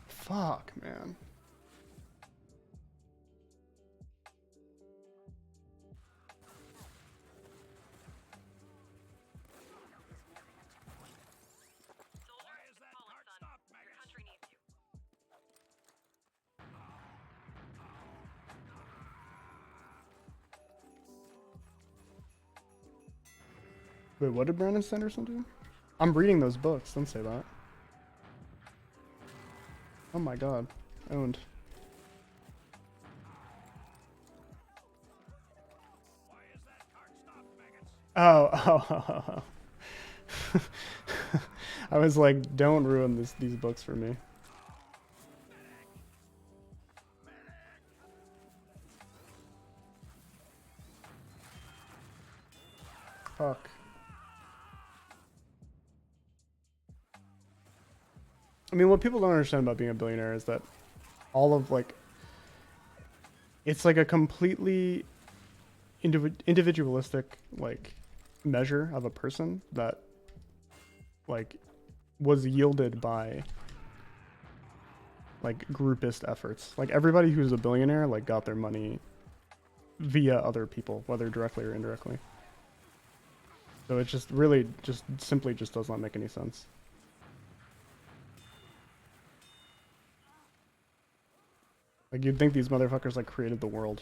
Fuck, man. Wait, what did Brandon Sanderson do? I'm reading those books, don't say that. Oh my god. Owned. Oh. I was like, don't ruin these books for me. Fuck. I mean, what people don't understand about being a billionaire is that all of like, it's like a completely individualistic like measure of a person that like was yielded by like groupist efforts. Like everybody who's a billionaire like got their money via other people, whether directly or indirectly. So it just really just simply just does not make any sense. Like you'd think these motherfuckers like created the world.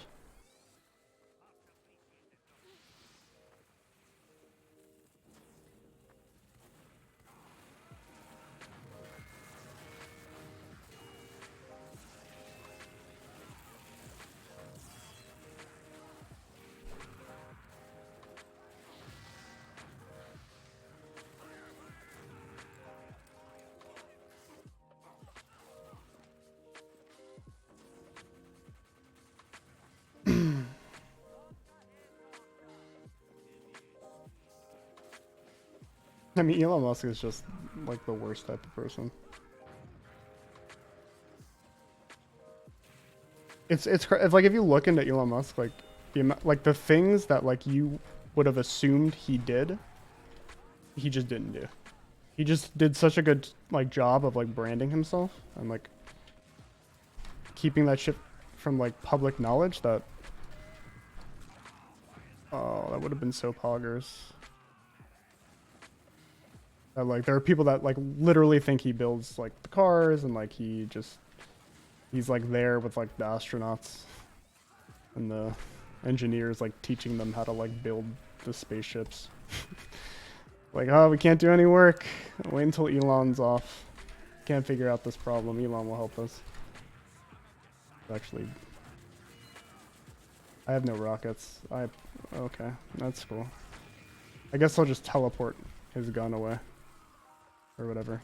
I mean, Elon Musk is just like the worst type of person. It's like if you look into Elon Musk, like like the things that like you would have assumed he did, he just didn't do. He just did such a good like job of like branding himself and like keeping that shit from like public knowledge that oh, that would have been so poggers. That like there are people that like literally think he builds like the cars and like he's like there with like the astronauts and the engineers like teaching them how to like build the spaceships. Like, oh, we can't do any work. Wait until Elon's off. Can't figure out this problem. Elon will help us. Actually, I have no rockets. Okay, that's cool. I guess I'll just teleport his gun away. Or whatever.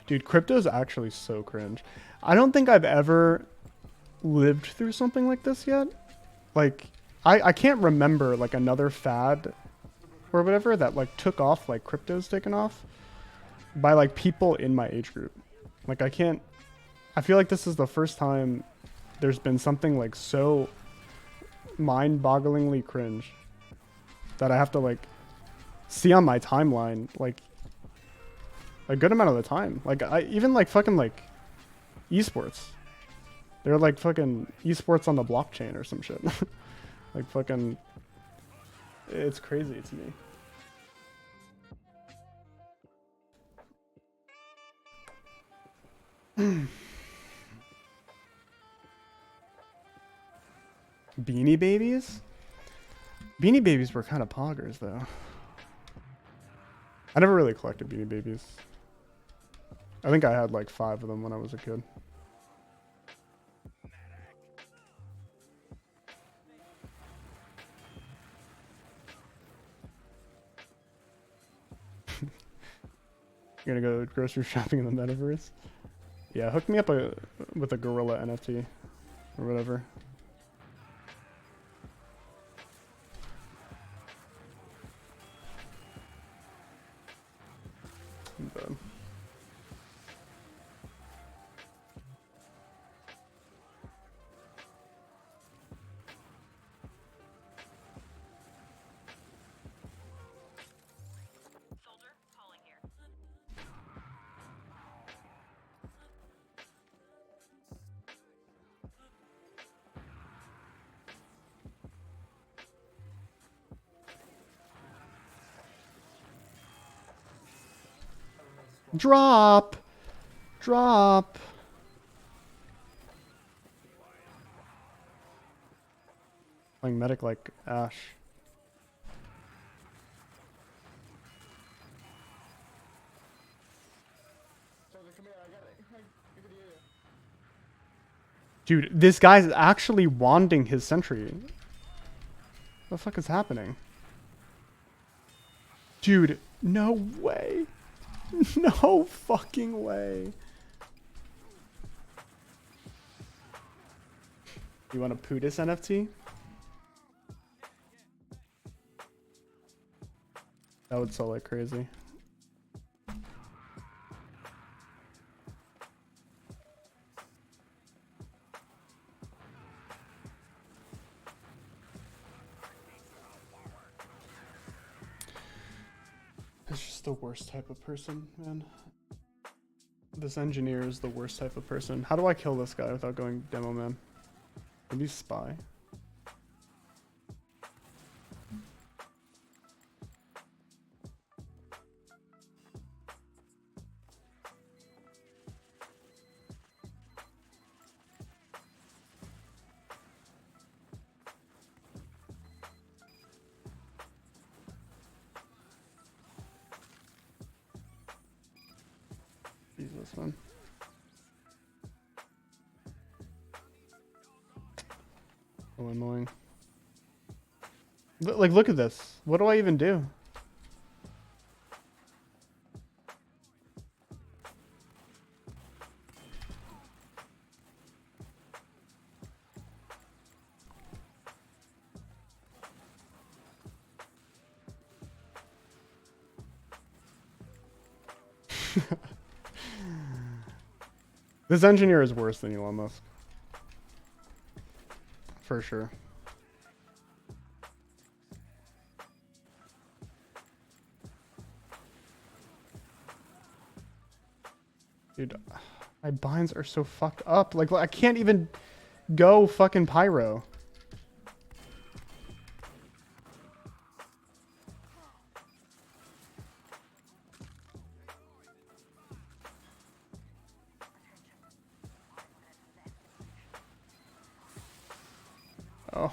Dude, crypto's actually so cringe. I don't think I've ever lived through something like this yet. Like, I can't remember like another fad or whatever that like took off like crypto's taken off by like people in my age group. Like I feel like this is the first time there's been something like so mind-bogglingly cringe that I have to like see on my timeline like a good amount of the time. Like I even like fucking like esports. They're like fucking esports on the blockchain or some shit. Like fucking it's crazy to me. Beanie Babies? Beanie Babies were kind of poggers though. I never really collected Beanie Babies. I think I had like 5 of them when I was a kid. You're gonna go grocery shopping in the metaverse? Yeah, hook me up with a gorilla NFT or whatever. I'm done. Drop! Drop! Playing medic like Ash. Dude, this guy's actually wanding his sentry. What the fuck is happening? Dude, no way. No fucking way. You want to poo this NFT? That would sell like crazy. It's just the worst type of person, man. This engineer is the worst type of person. How do I kill this guy without going demo man? Maybe spy? this one. So annoying. Like, look at this. What do I even do? This engineer is worse than Elon Musk. For sure. Dude, my binds are so fucked up. Like, I can't even go fucking pyro.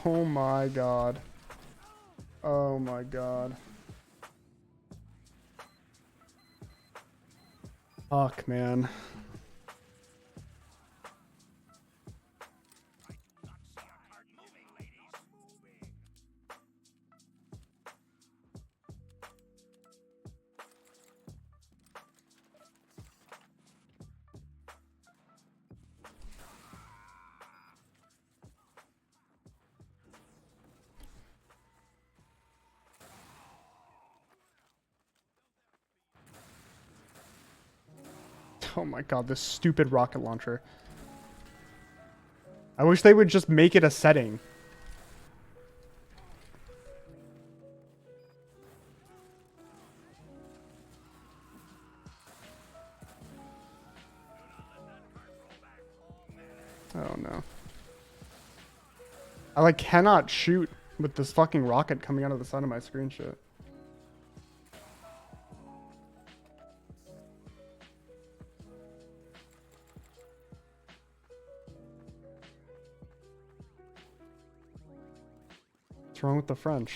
Oh my god. Oh my god. Fuck, man. Oh my god, this stupid rocket launcher. I wish they would just make it a setting. Oh no. I like cannot shoot with this fucking rocket coming out of the side of my screen shit. What's wrong with the French?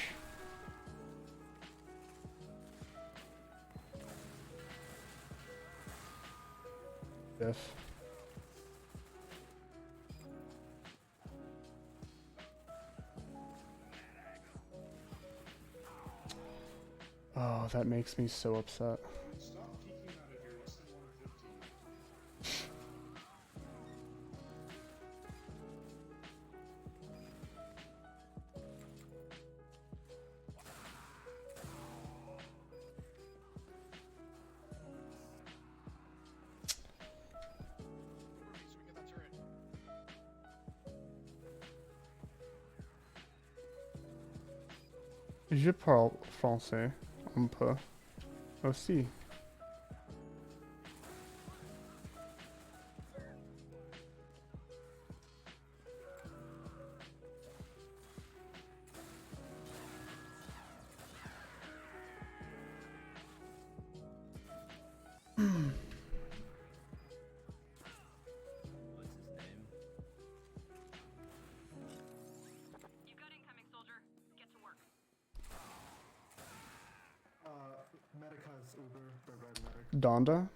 Diff. Oh, that makes me so upset. Je parle français un peu aussi. Donda?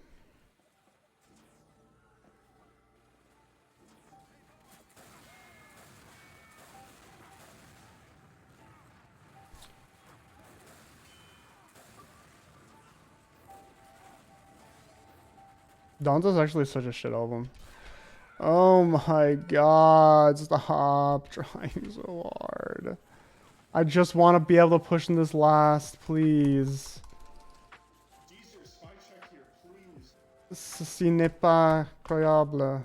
Donda's actually such a shit album. Oh my god, stop trying so hard. I just want to be able to push in this last, please. Ceci n'est pas croyable.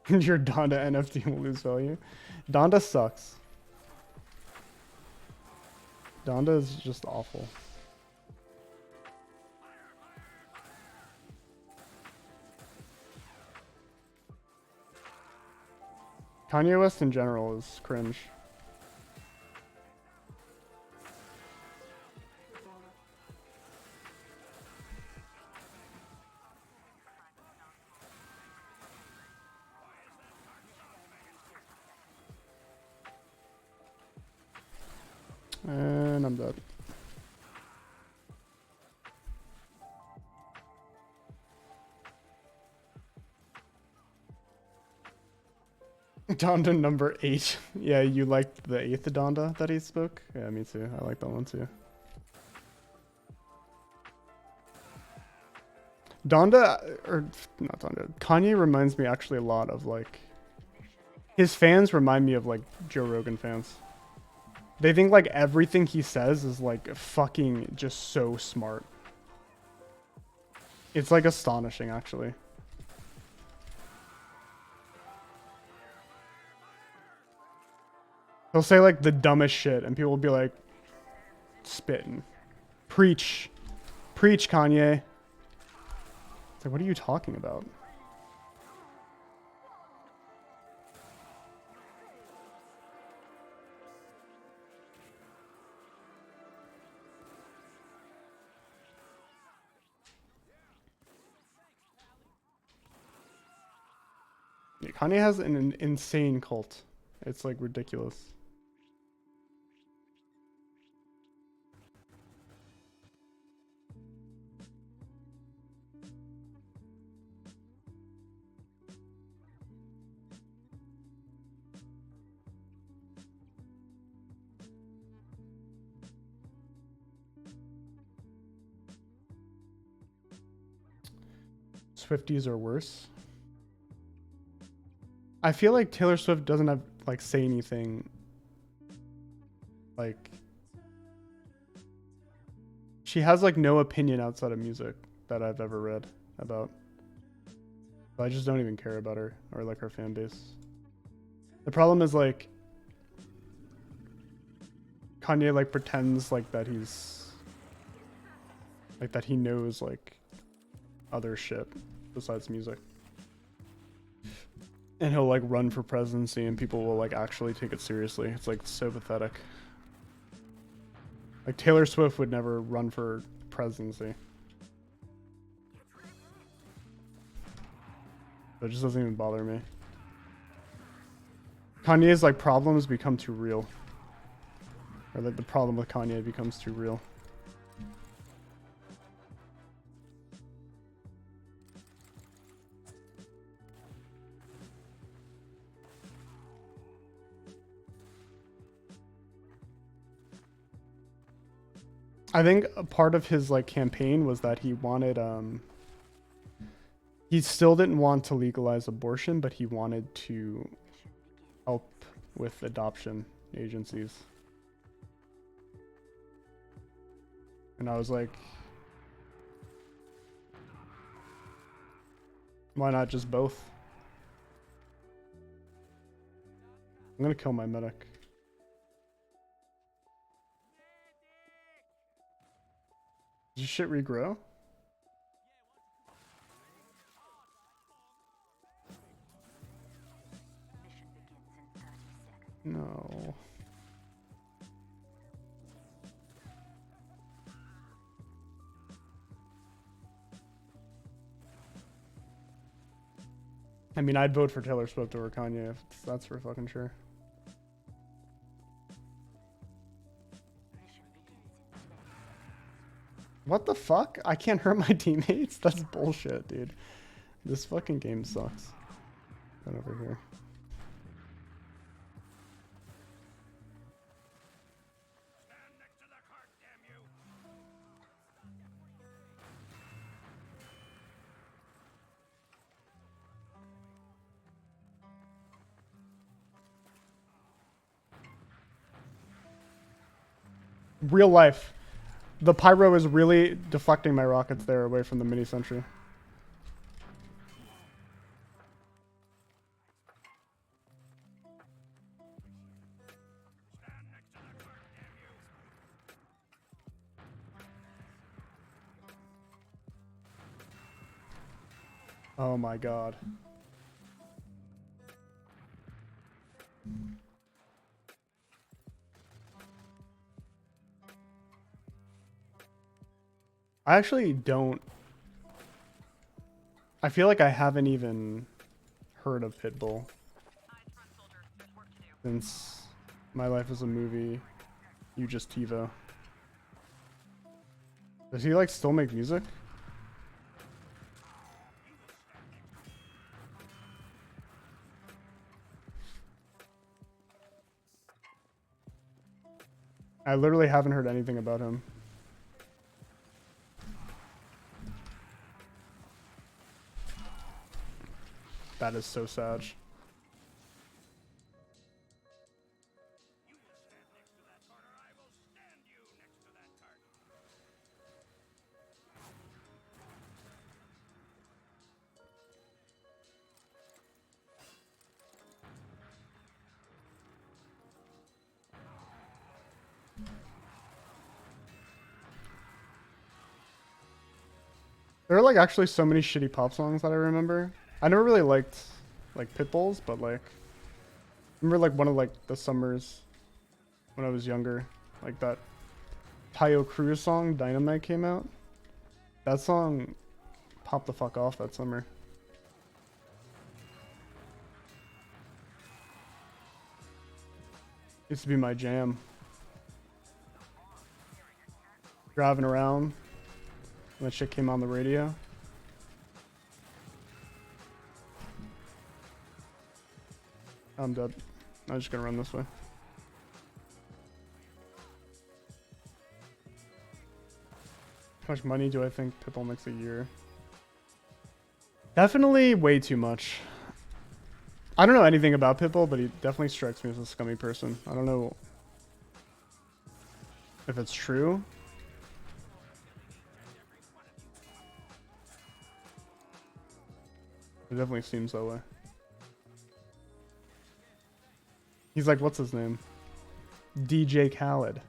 Your Donda NFT will lose value. Donda sucks. Donda is just awful. Kanye West in general is cringe. And I'm dead. Donda number 8. Yeah, you liked the 8th Donda that he spoke? Yeah, me too. I like that one too. Donda, or not Donda, Kanye reminds me actually a lot of like, his fans remind me of like Joe Rogan fans. They think like everything he says is like fucking just so smart. It's like astonishing actually. He'll say like the dumbest shit and people will be like spitting. Preach. Preach, Kanye. It's like, what are you talking about? Yeah, Kanye has an insane cult. It's like ridiculous. Swifties are worse. I feel like Taylor Swift doesn't have like say anything like she has like no opinion outside of music that I've ever read about. So I just don't even care about her or like her fan base. The problem is like Kanye like pretends like that he's like that he knows like other shit besides music. And he'll like run for presidency and people will like actually take it seriously. It's like so pathetic. Like Taylor Swift would never run for presidency. It just doesn't even bother me. Kanye's like problems become too real. Or like the problem with Kanye becomes too real. I think a part of his like campaign was that he wanted he still didn't want to legalize abortion, but he wanted to help with adoption agencies. And I was like, why not just both? I'm gonna kill my medic. Does your shit regrow? No. I mean, I'd vote for Taylor Swift over Kanye, if that's for fucking sure. What the fuck? I can't hurt my teammates? That's bullshit, dude. This fucking game sucks. Right over here. Real life. The pyro is really deflecting my rockets there away from the mini sentry. Oh my god. I actually don't. I feel like I haven't even heard of Pitbull since My Life is a Movie You just TiVo. Does he like still make music? I literally haven't heard anything about him. That is so sad. There are like actually so many shitty pop songs that I remember. I never really liked like Pitbull's, but like I remember like one of like the summers when I was younger, like that Tayo Cruz song Dynamite came out. That song popped the fuck off that summer. Used to be my jam. Driving around when that shit came on the radio. I'm dead. I'm just gonna run this way. How much money do I think Pitbull makes a year? Definitely way too much. I don't know anything about Pitbull, but he definitely strikes me as a scummy person. I don't know if it's true. It definitely seems that way. He's like, what's his name? DJ Khaled.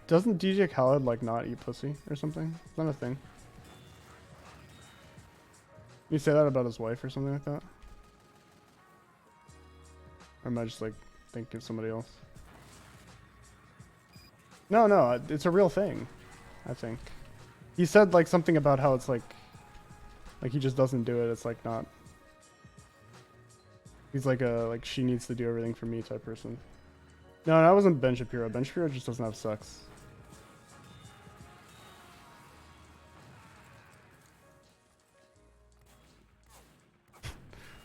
Doesn't DJ Khaled like not eat pussy or something? Is that a thing? You say that about his wife or something like that? Or am I just like thinking of somebody else? No, it's a real thing, I think. He said like something about how it's like he just doesn't do it. It's like not. He's like a she needs to do everything for me type person. No, that wasn't Ben Shapiro. Ben Shapiro just doesn't have sex.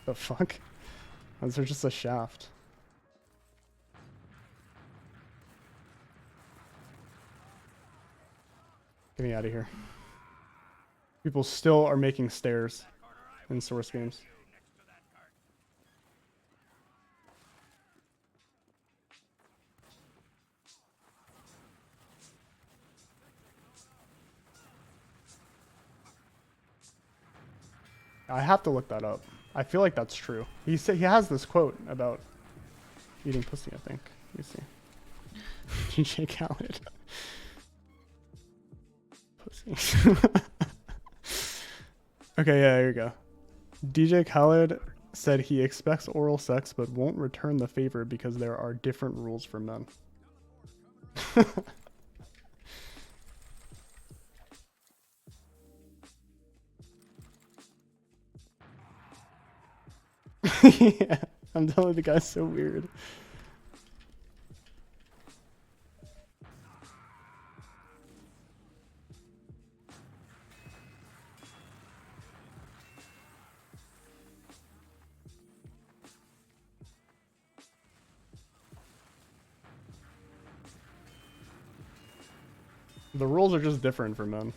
The fuck? Is there just a shaft? Get me out of here. People still are making stairs in Source games. I have to look that up. I feel like that's true. He said he has this quote about eating pussy, I think. Let me see. DJ Khaled. Pussy. Okay, yeah, here you go. DJ Khaled said he expects oral sex but won't return the favor because there are different rules for men. Yeah, I'm telling you, the guy's so weird. The rules are just different for men.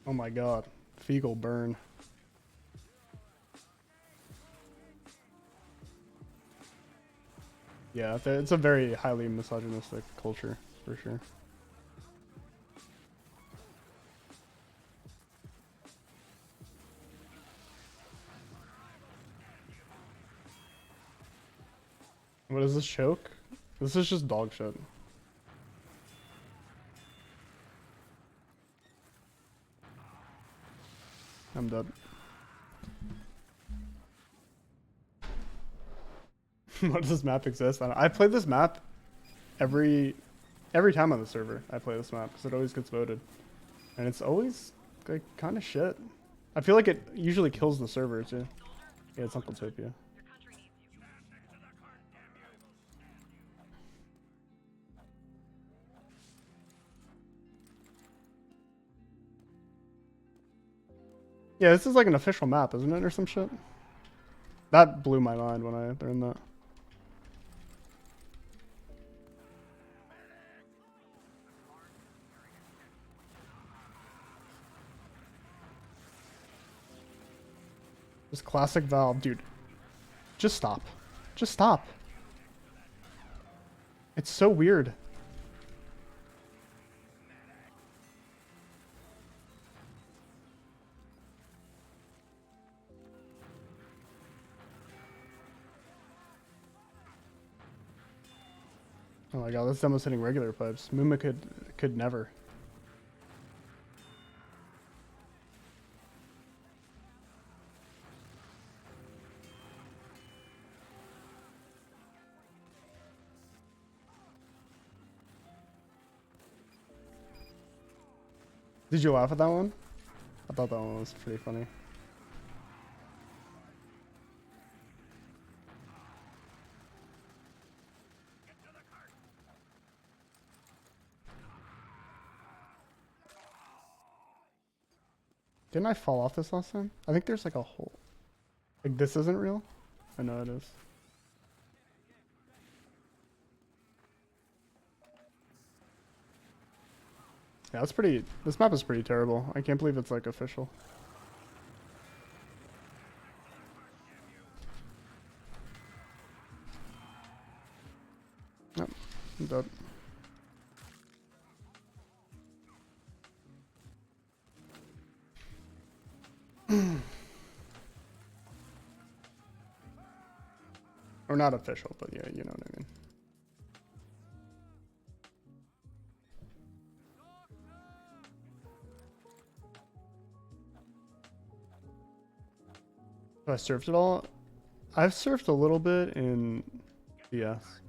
Oh my god. Fecal burn. Yeah, it's a very highly misogynistic culture, for sure. What is this choke? This is just dog shit. I'm dead. Why does this map exist? I play this map every time on the server. I play this map because it always gets voted, and it's always like kind of shit. I feel like it usually kills the server too. Yeah, it's Uncle Topia. Yeah, this is like an official map, isn't it, or some shit? That blew my mind when I learned that. This classic Valve, dude. Just stop. Just stop. It's so weird. Oh my god, this demo's hitting regular pipes. Muma could never. Did you laugh at that one? I thought that one was pretty funny. Didn't I fall off this last time? I think there's like a hole. Like this isn't real? I know it is. Yeah, that's pretty. This map is pretty terrible. I can't believe it's like official. Nope, I'm dead. Or not official, but yeah, you know what I mean. Have I surfed at all? I've surfed a little bit in CS.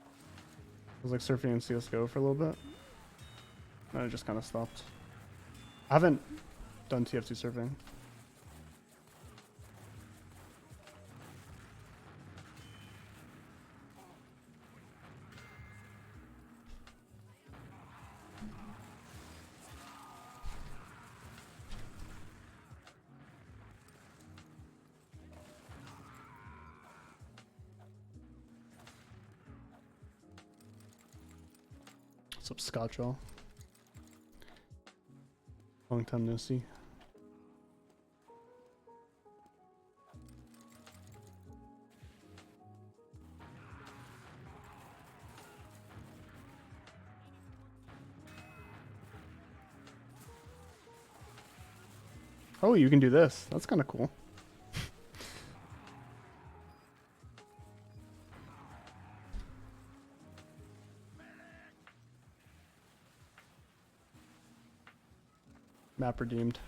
I was like surfing in CSGO for a little bit. And I just kind of stopped. I haven't done TF2 surfing. What's up, Scotchwell? Long time no see. Oh, you can do this. That's kind of cool. Map redeemed.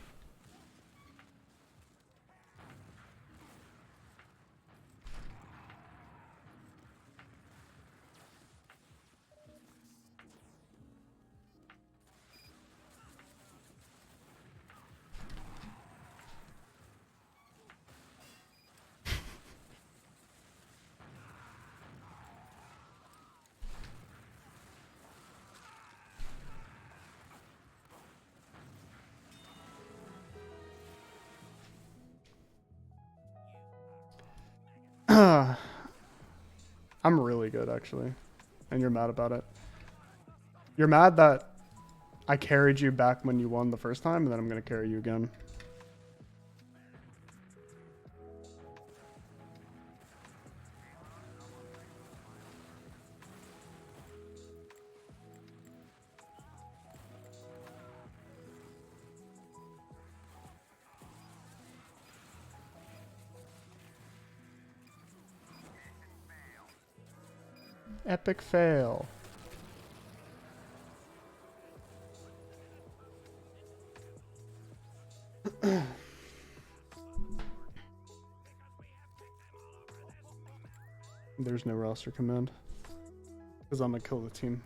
I'm really good, actually. And you're mad about it. You're mad that I carried you back when you won the first time, and then I'm going to carry you again. Epic fail. There's no roster command. Because I'm gonna kill the team.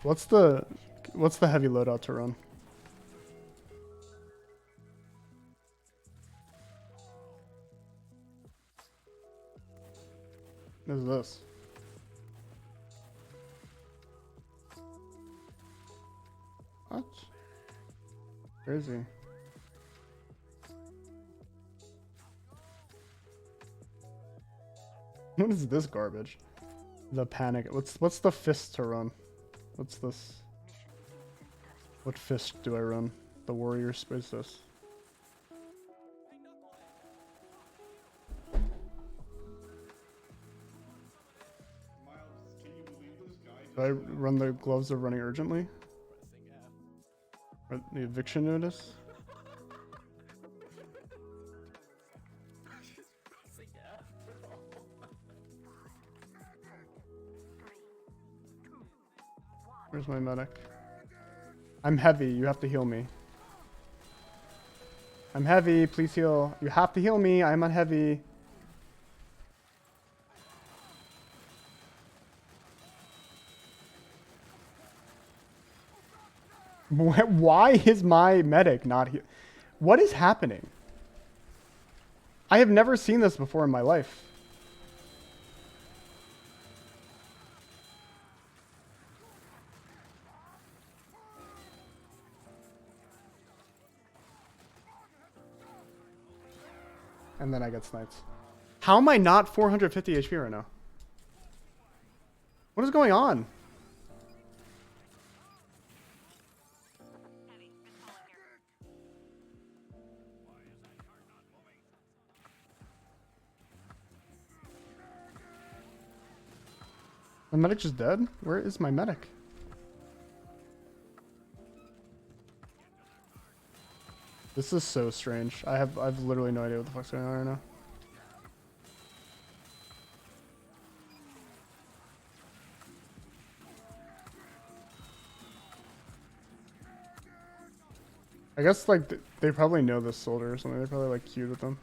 What's the heavy loadout to run? What is this? What? Crazy. What is this garbage? The panic. What's the fist to run? What's this? What fist do I run? The warrior space this. Do I run the gloves of running urgently? Or the eviction notice? Where's my medic? I'm heavy, you have to heal me. I'm heavy, please heal. You have to heal me, I'm on heavy. Why is my medic not here? What is happening? I have never seen this before in my life. And then I get sniped. How am I not 450 HP right now? What is going on? My medic just dead? Where is my medic? This is so strange. I've literally no idea what the fuck's going on right now. I guess like they probably know this soldier or something. They're probably like queued with them.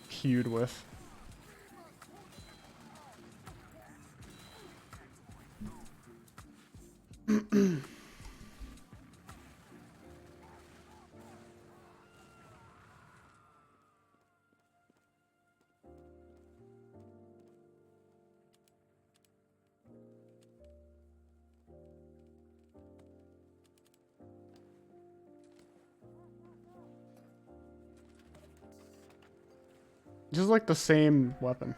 Queued with. Just like the same weapon.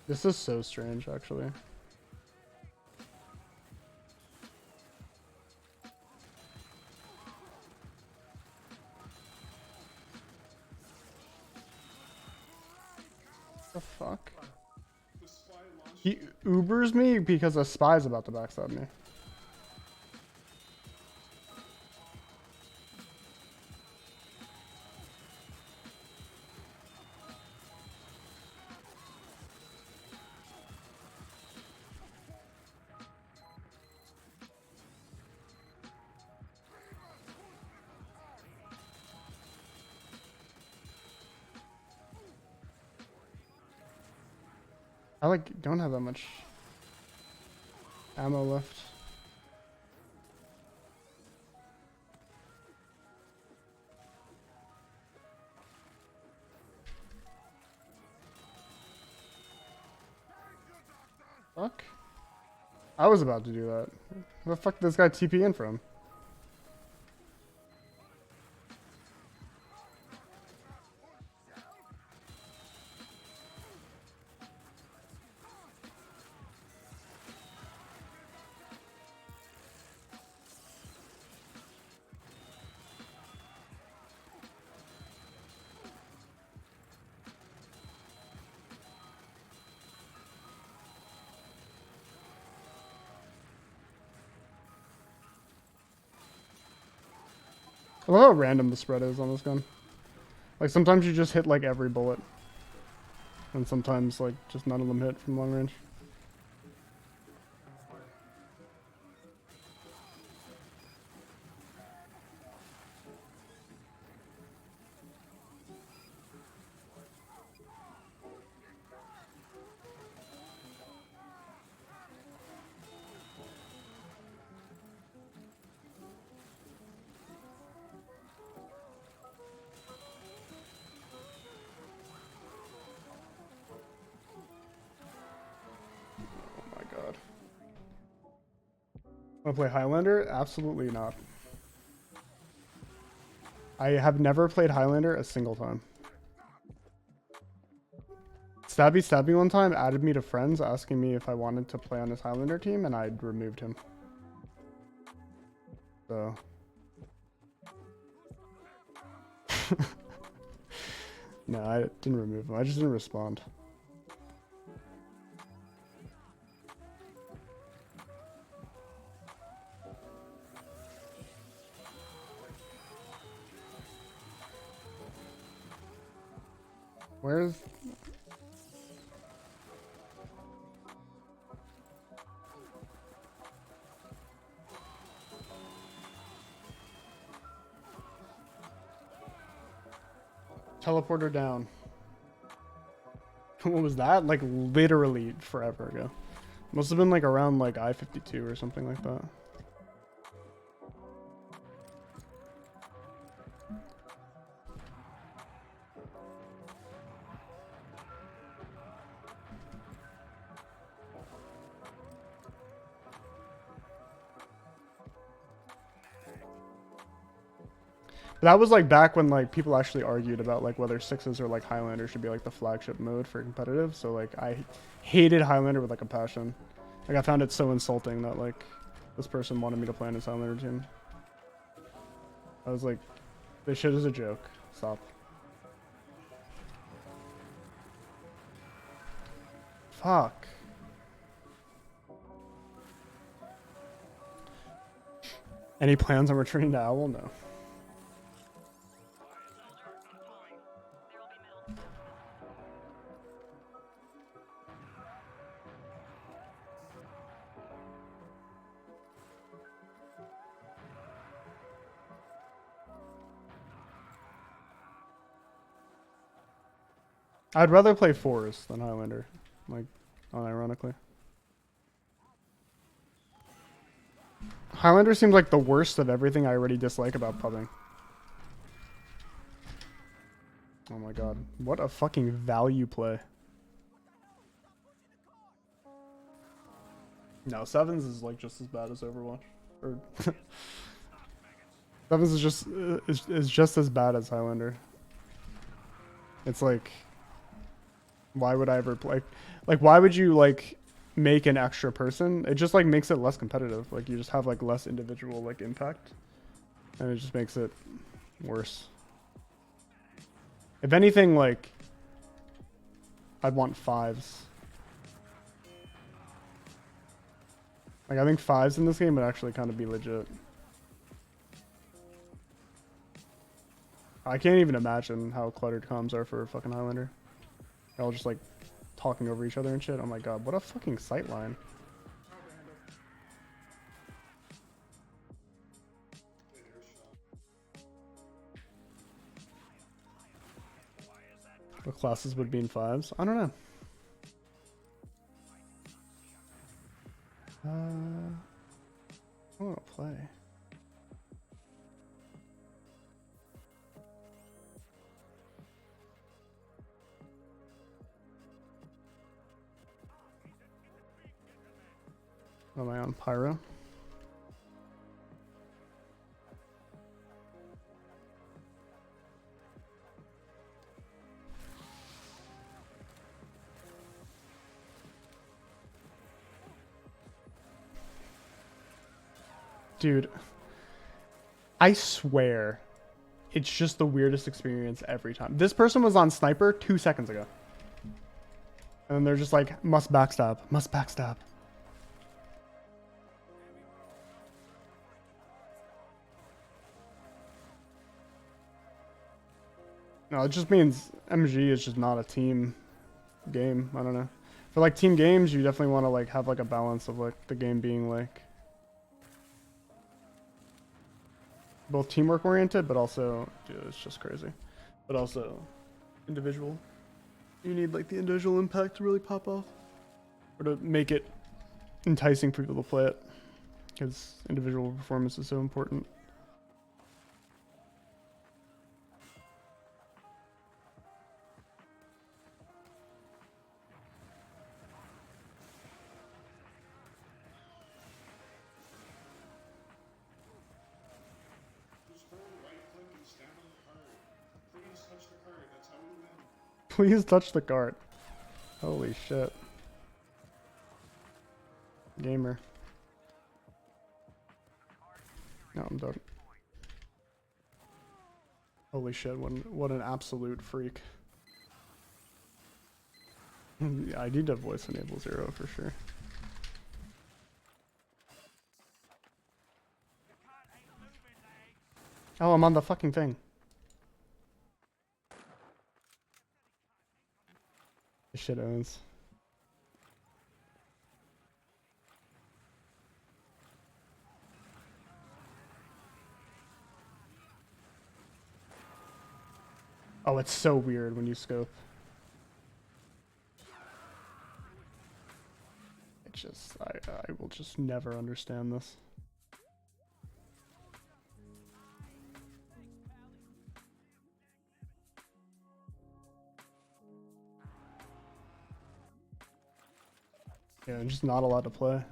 This is so strange, actually. The fuck? He Ubers me because a spy's about to backstab me. I like don't have that much ammo left. Fuck. I was about to do that. Where the fuck did this guy TP in from? I love how random the spread is on this gun. Like sometimes you just hit like every bullet. And sometimes like just none of them hit from long range. Want to play Highlander? Absolutely not. I have never played Highlander a single time. Stabby one time added me to friends asking me if I wanted to play on his Highlander team, and I removed him. So. No, I didn't remove him. I just didn't respond. Where's... Teleporter down. What was that? Like literally forever ago. Must have been like around like I-52 or something like that. That was like back when like people actually argued about like whether sixes or like Highlander should be like the flagship mode for competitive. So like I hated Highlander with like a passion. Like I found it so insulting that like this person wanted me to play on his Highlander team. I was like, this shit is a joke. Stop. Fuck. Any plans on returning to Owl? No. I'd rather play Forest than Highlander, like, unironically. Highlander seems like the worst of everything I already dislike about pubbing. Oh my god, what a fucking value play. No, Sevens is like just as bad as Overwatch. Or Sevens is just as bad as Highlander. It's like, why would I ever play? Like, why would you like make an extra person? It just like makes it less competitive. Like you just have like less individual like impact, and it just makes it worse. If anything, like I'd want fives. Like I think fives in this game would actually kind of be legit. I can't even imagine how cluttered comms are for a fucking Highlander. They're all just like talking over each other and shit. Oh my god, what a fucking sightline. What classes would be in fives? I don't know. I want to play. Am I on Pyro? Dude, I swear, it's just the weirdest experience every time. This person was on Sniper 2 seconds ago. And then they're just like, must backstab, must backstab. No, it just means MG is just not a team game. I don't know. For like team games, you definitely want to like have like a balance of like the game being like both teamwork oriented, but also, dude, it's just crazy. But also individual. You need like the individual impact to really pop off, or to make it enticing for people to play it, because individual performance is so important. Please touch the cart. Holy shit. Gamer. No, I'm done. Holy shit, what an absolute freak. Yeah, I need to voice enable 0 for sure. Oh, I'm on the fucking thing. This shit owns. Oh, it's so weird when you scope. It just, I will just never understand this. Yeah, I'm just not allowed to play.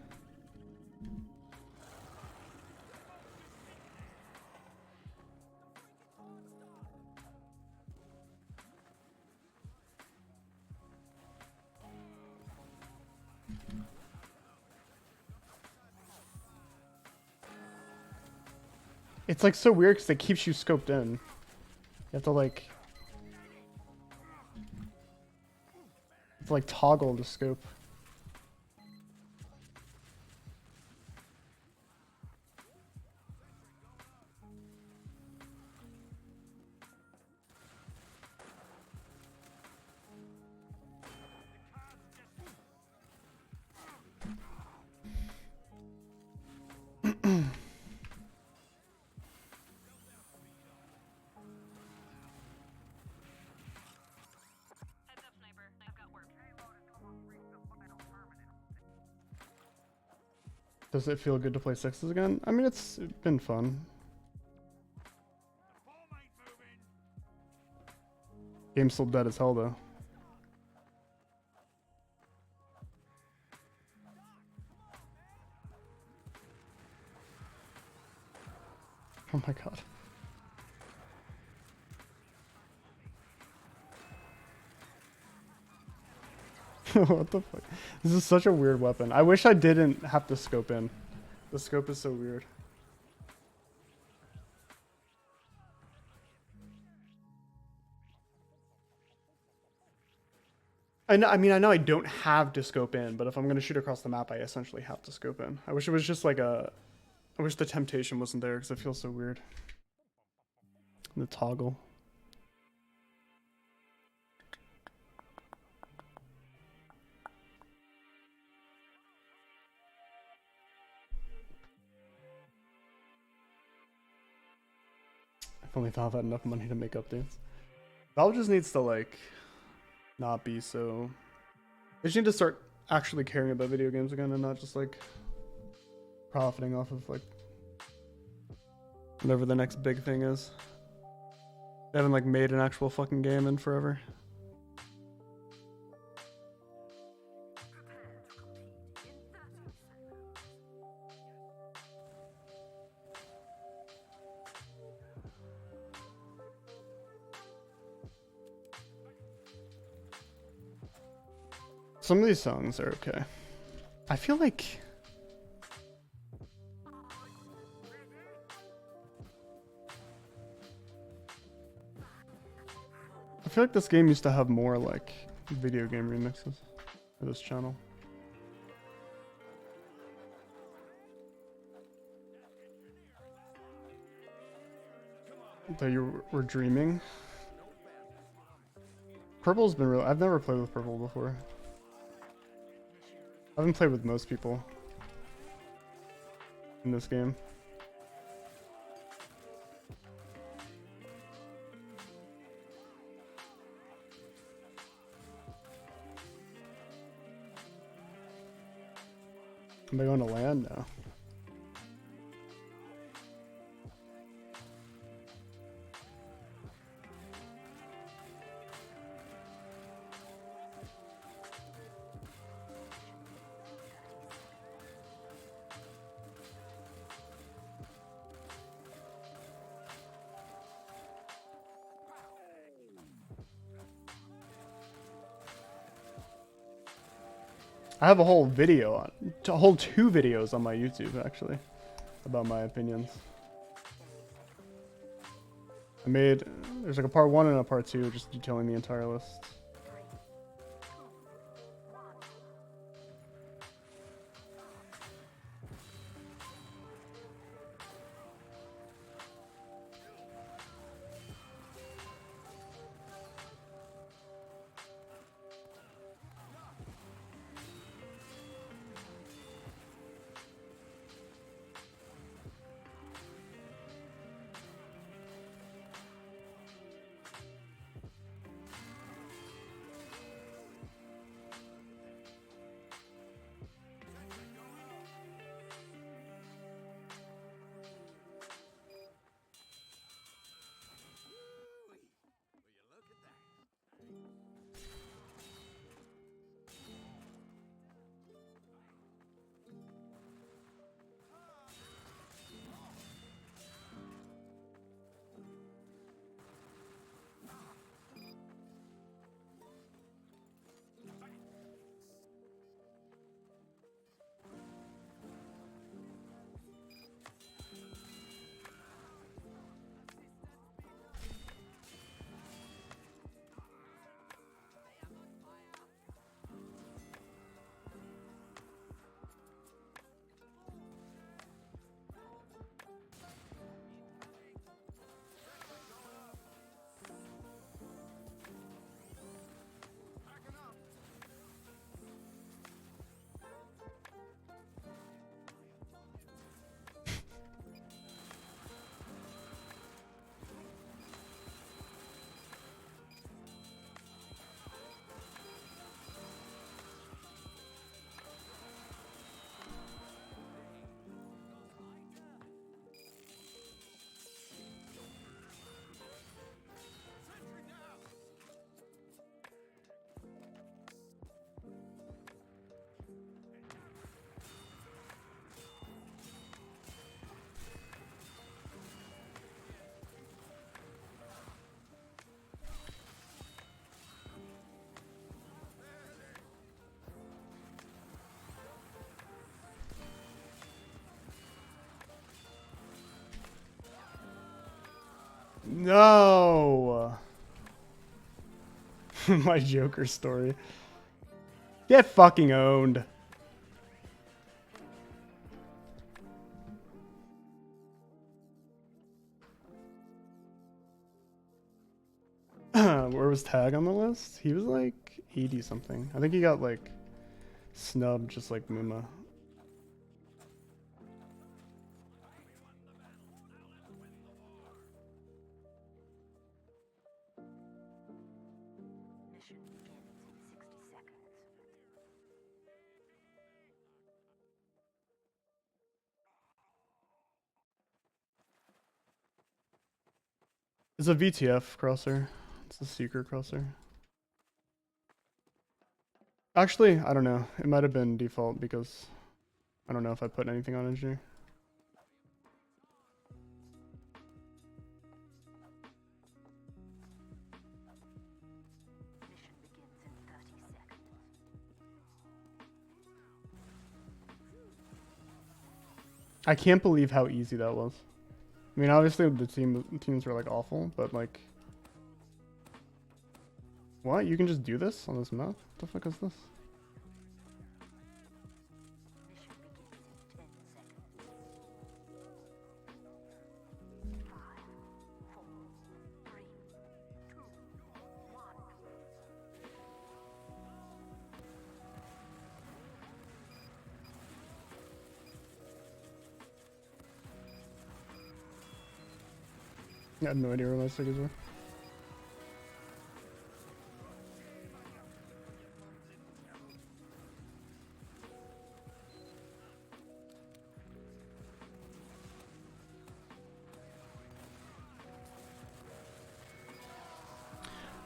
It's like so weird because it keeps you scoped in. You have to like toggle the scope. Does it feel good to play sixes again? I mean, it's been fun. Game's still dead as hell though. Oh my god. What the fuck? This is such a weird weapon. I wish I didn't have to scope in. The scope is so weird. I know I don't have to scope in, but if I'm gonna shoot across the map, I essentially have to scope in. I wish it was just like a... I wish the temptation wasn't there because it feels so weird. The toggle. If only Valve had enough money to make updates. Valve just needs to like not be so... They just need to start actually caring about video games again and not just like profiting off of like whatever the next big thing is. They haven't like made an actual fucking game in forever. Some of these songs are okay. I feel like... I feel like this game used to have more like video game remixes for this channel. That you were dreaming. Purple's been real. I've never played with purple before. I haven't played with most people in this game. Am I going to land now? I have a whole video on, a whole 2 videos on my YouTube actually, about my opinions. There's like a part 1 and a part 2 just detailing the entire list. No! My Joker story. Get fucking owned. Where was Tag on the list? He was like 80 something. I think he got like snubbed just like Muma. It's a VTF crosser. It's a secret crosser. Actually, I don't know. It might have been default because I don't know if I put anything on engineer. I can't believe how easy that was. I mean, obviously the teams were like awful, but like, what? You can just do this on this map? What the fuck is this? I had no idea where my stickers were.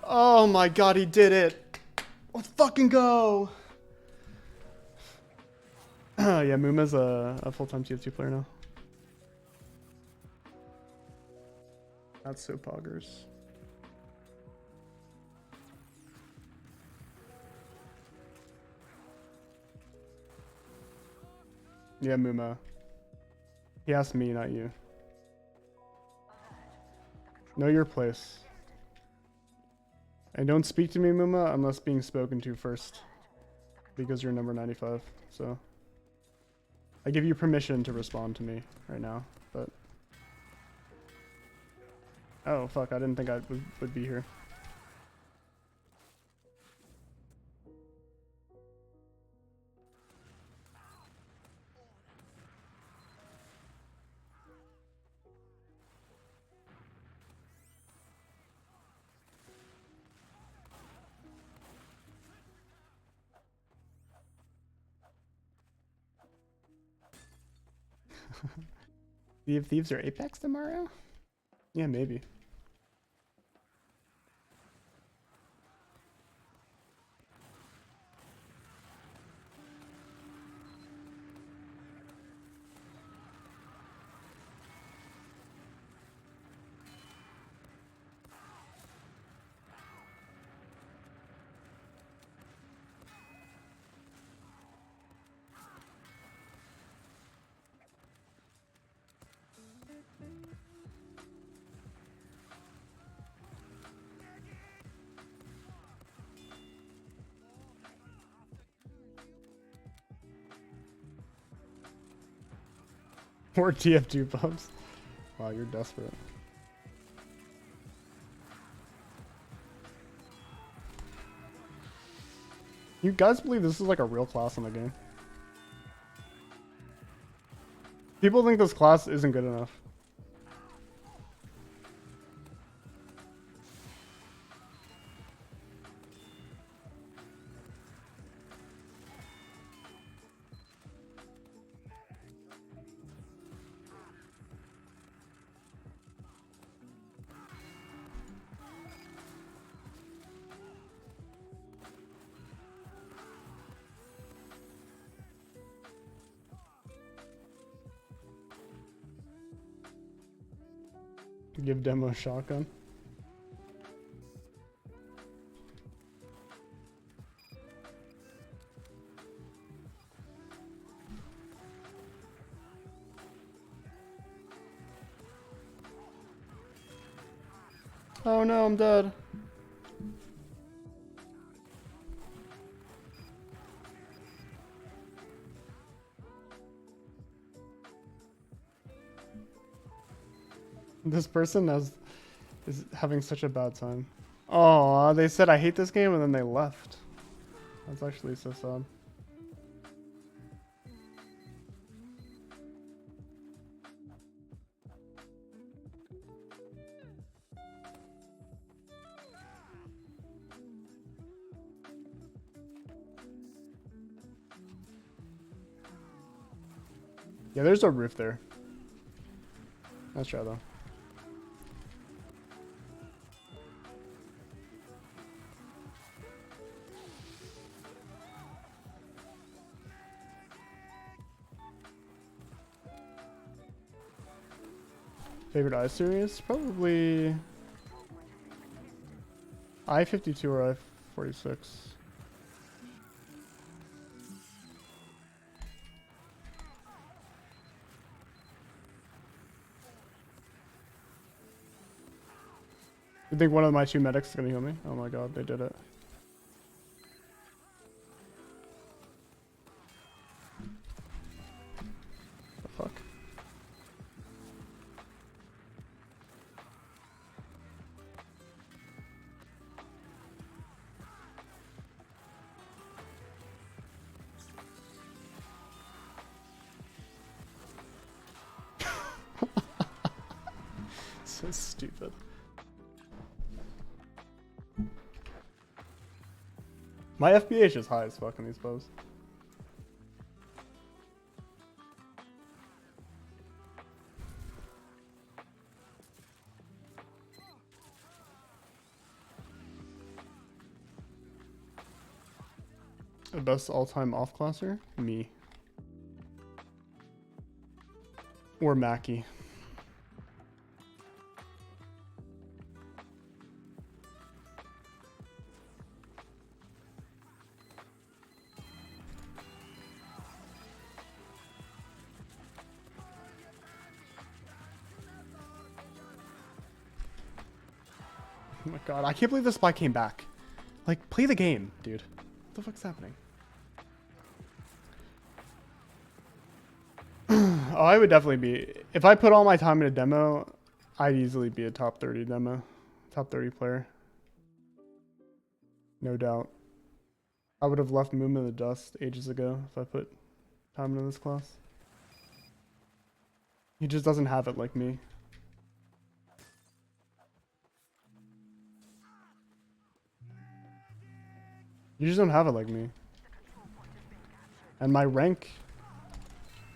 Oh my god, he did it! Let's fucking go! Yeah, Muma's a full-time TF2 player now. That's so poggers. Yeah, Muma. He asked me, not you. Know your place. And don't speak to me, Muma, unless being spoken to first. Because you're number 95, so. I give you permission to respond to me right now, but. Oh, fuck, I didn't think I would be here. Sea of Thieves or Apex tomorrow? Yeah, maybe. More TF2 pubs. Wow, you're desperate. You guys believe this is like a real class in the game? People think this class isn't good enough. Give demo a shotgun. Oh no, I'm dead. This person is having such a bad time. Oh, they said I hate this game and then they left. That's actually so sad. Yeah, there's a roof there. Let's try though. Favorite I series? Probably I-52 or I-46. You think one of my two medics is gonna heal me? Oh my god, they did it. The fuck? So So stupid. My FBH is high as fuck in these bows. The best all-time off-classer? Me. Or Mackie. Oh my god, I can't believe this spy came back. Like, play the game, dude. What the fuck's happening? Oh, I would definitely be... If I put all my time in a demo, I'd easily be a top 30 demo. Top 30 player. No doubt. I would have left Moom in the dust ages ago if I put time into this class. He just doesn't have it like me. You just don't have it like me. And my rank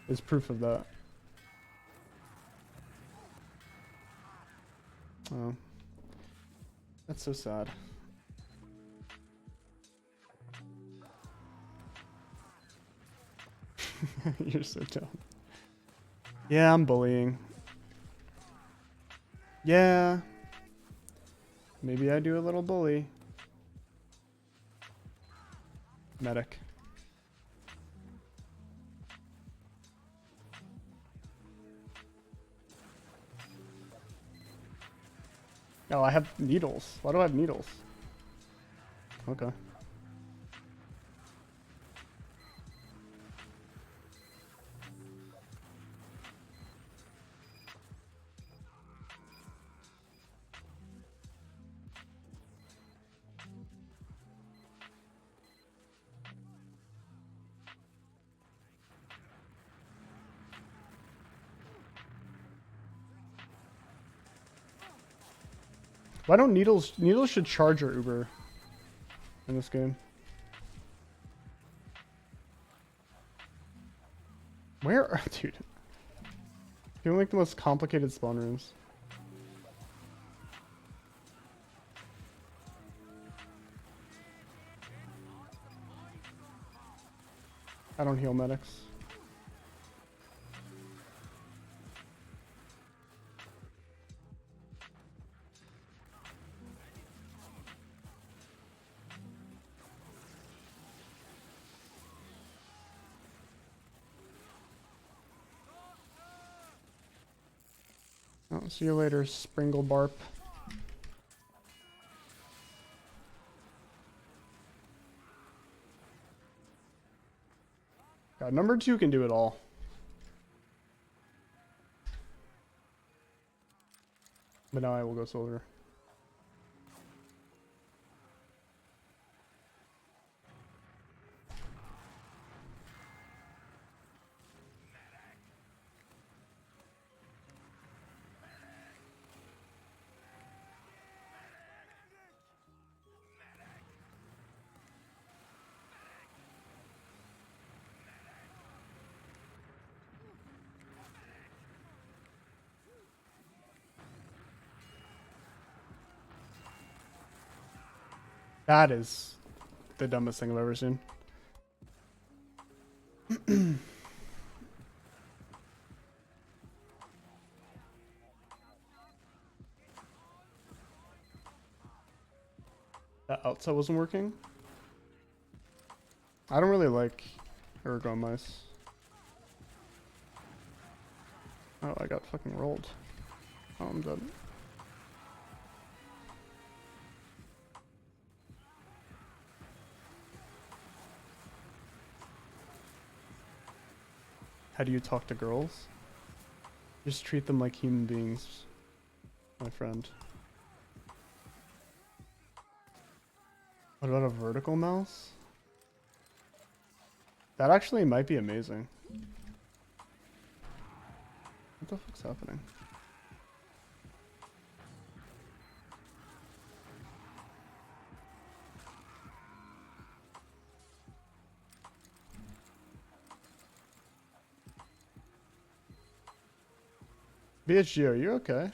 is proof of that. Oh. That's so sad. You're so dumb. Yeah, I'm bullying. Yeah. Maybe I do a little bully. Medic. Oh, I have needles. Why do I have needles? Okay. Why don't needles should charge your Uber in this game? Where are, dude? Doing like the most complicated spawn rooms. I don't heal medics. Oh, see you later, Springle Barp. God, number 2 can do it all. But now I will go soldier. That is the dumbest thing I've ever seen. That outside wasn't working. I don't really like ergo mice. Oh, I got fucking rolled. Oh, I'm dead. How do you talk to girls? Just treat them like human beings, my friend. What about a vertical mouse? That actually might be amazing. What the fuck's happening? BHG, are you okay?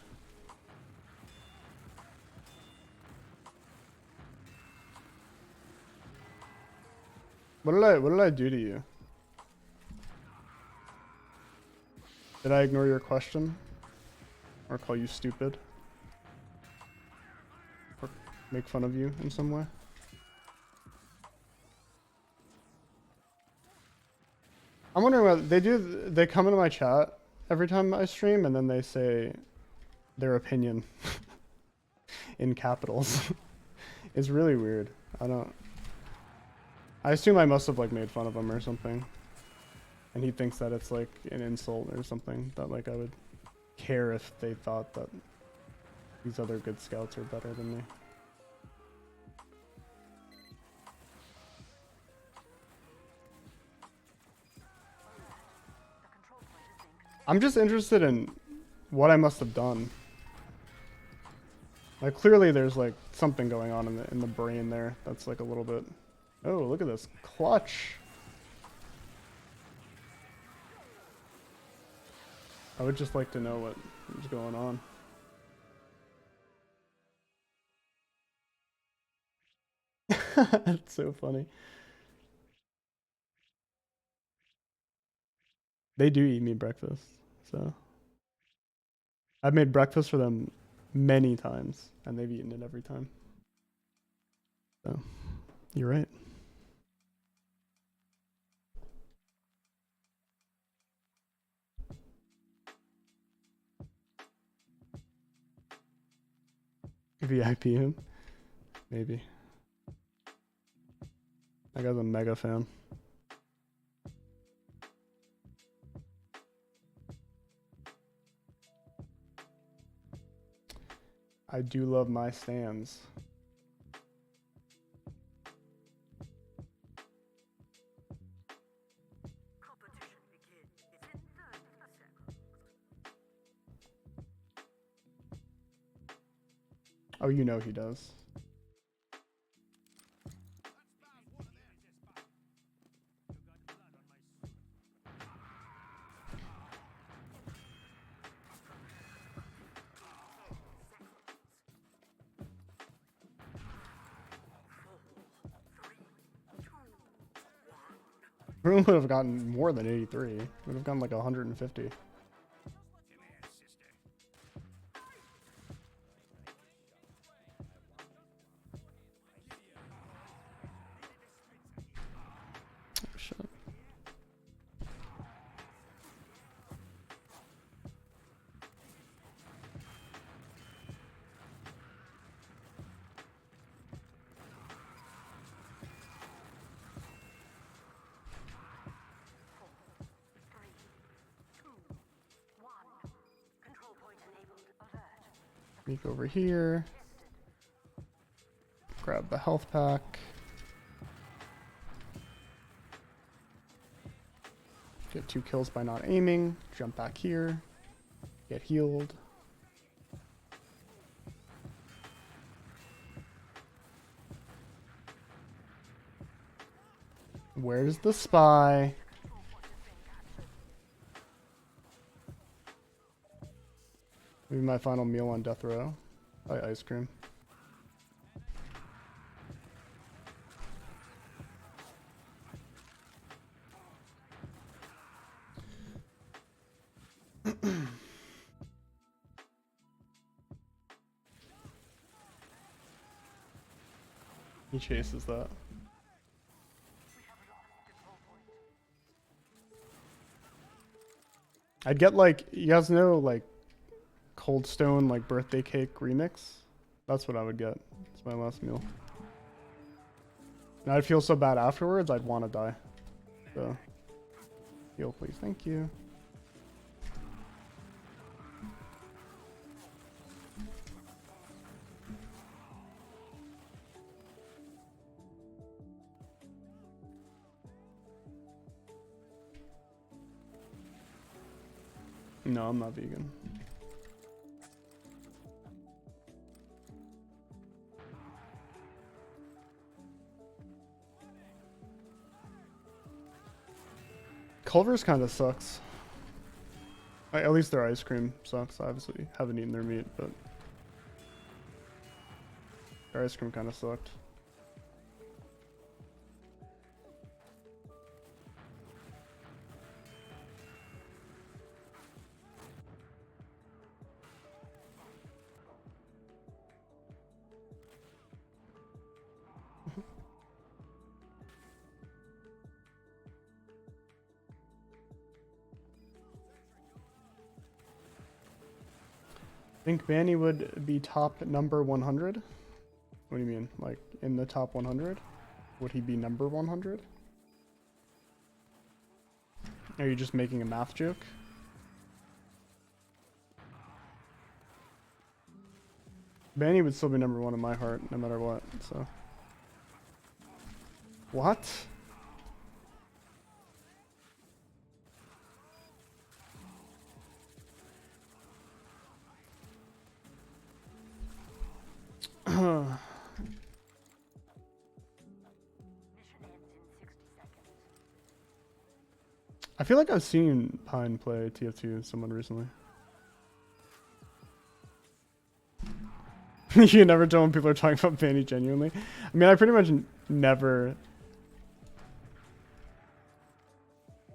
What did I do to you? Did I ignore your question? Or call you stupid? Or make fun of you in some way? I'm wondering what they come into my chat every time I stream and then they say their opinion in capitals. It's really weird. I assume I must have like made fun of him or something. And he thinks that it's like an insult or something, that like I would care if they thought that these other good scouts are better than me. I'm just interested in what I must have done. Like clearly there's like something going on in the brain there that's like a little bit. Oh, look at this clutch. I would just like to know what was going on. That's so funny. They do eat me breakfast, so I've made breakfast for them many times, and they've eaten it every time. So, you're right. VIP him? Maybe. That guy's a mega fan. I do love my stands. Oh, you know he does. Room would have gotten more than 83. Would have gotten like 150. Oh, shit. Sneak over here. Grab the health pack. Get 2 kills by not aiming. Jump back here. Get healed. Where's the spy? Maybe my final meal on death row. Buy ice cream. He chases that. I'd get like, you guys know like Cold Stone like birthday cake remix? That's what I would get. It's my last meal. And I'd feel so bad afterwards, I'd want to die. So, heal please, thank you. No, I'm not vegan. Culver's kind of sucks. At least their ice cream sucks. I obviously haven't eaten their meat, but their ice cream kind of sucked. Think Banny would be top number 100? What do you mean? Like in the top 100? Would he be number 100? Are you just making a math joke? Banny would still be number 1 in my heart, no matter what, so. What? I feel like I've seen Pine play TF2 with someone recently. You never tell when people are talking about Banny genuinely. I mean, I pretty much never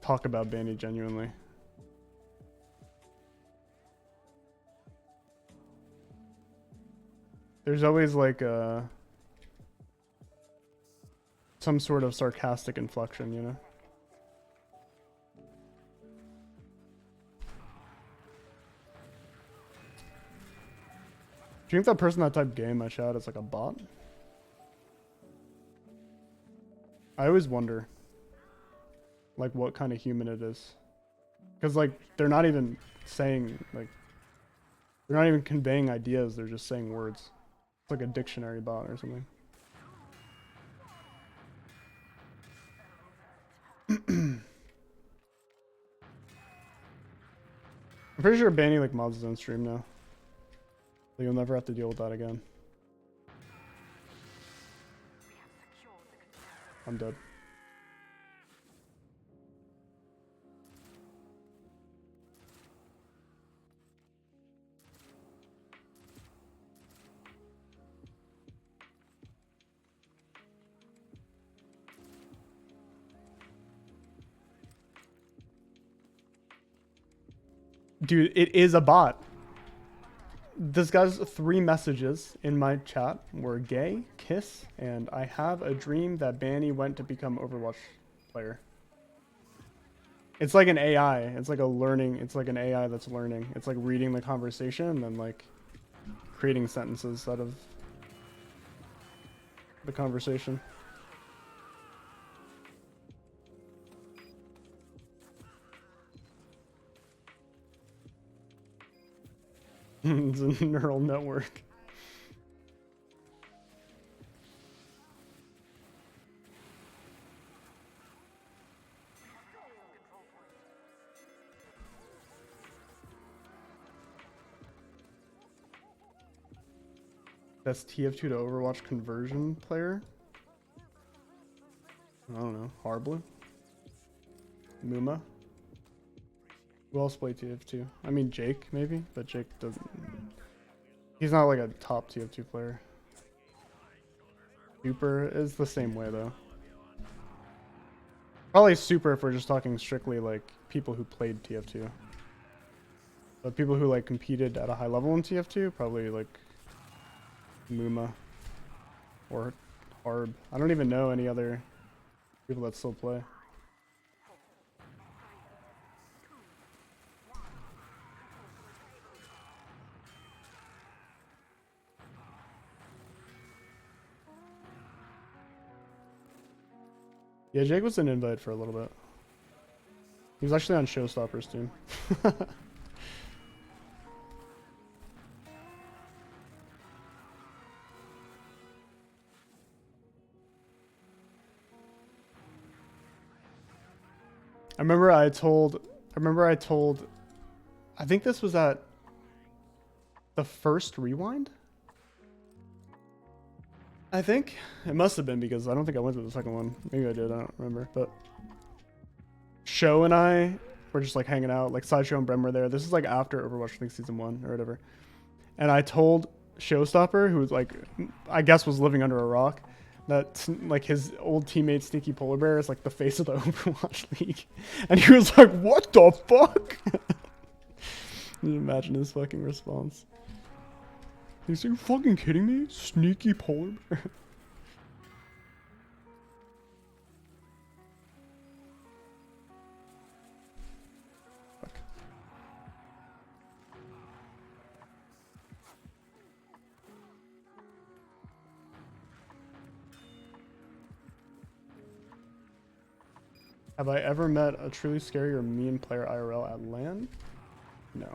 talk about Banny genuinely. There's always like some sort of sarcastic inflection, you know? Do you think that person that typed gay in my chat is like a bot? I always wonder, like, what kind of human it is. Because, like, they're not even saying, like, they're not even conveying ideas, they're just saying words. It's like a dictionary bot or something. I'm pretty sure Banny, like, mods his own stream now. So you'll never have to deal with that again. I'm dead. Dude, it is a bot. This guy's 3 messages in my chat were gay, kiss, and I have a dream that Banny went to become Overwatch player. It's like an AI. It's like a learning. It's like an AI that's learning. It's like reading the conversation and then like creating sentences out of the conversation. It's a neural network. That's TF2 to Overwatch conversion player? I don't know. Harblue? Muma? Who else play TF2? I mean Jake, maybe? But Jake doesn't... He's not like a top TF2 player. Super is the same way though. Probably Super if we're just talking strictly like people who played TF2. But people who like competed at a high level in TF2, probably like Muma or Harb. I don't even know any other people that still play. Yeah, Jake was an invite for a little bit. He was actually on Showstoppers team. I remember I told, I think this was at the first rewind. I think it must have been because I don't think I went to the second one. Maybe I did. I don't remember. But Show and I We're just like hanging out. Like Sideshow and Brem were there. This is like after Overwatch, I think season 1 or whatever. And I told Showstopper, who was like, I guess was living under a rock, that like his old teammate Sneaky Polar Bear is like the face of the Overwatch League. And he was like, what the fuck? Can you imagine his fucking response? He's like, you fucking kidding me? Sneaky Polar Bear? Have I ever met a truly scary or mean player IRL at LAN? No.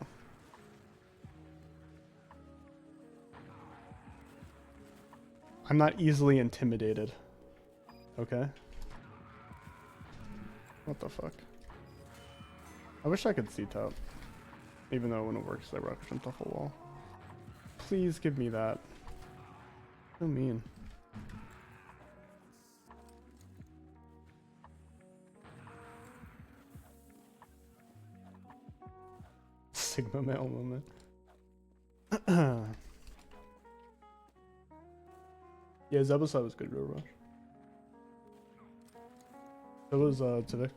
I'm not easily intimidated. Okay. What the fuck? I wish I could see top. Even though when it works, I rock jumped off a wall. Please give me that. So mean. Sigma male moment. Yeah, Zebasai was good to Overwatch. So was Tivik.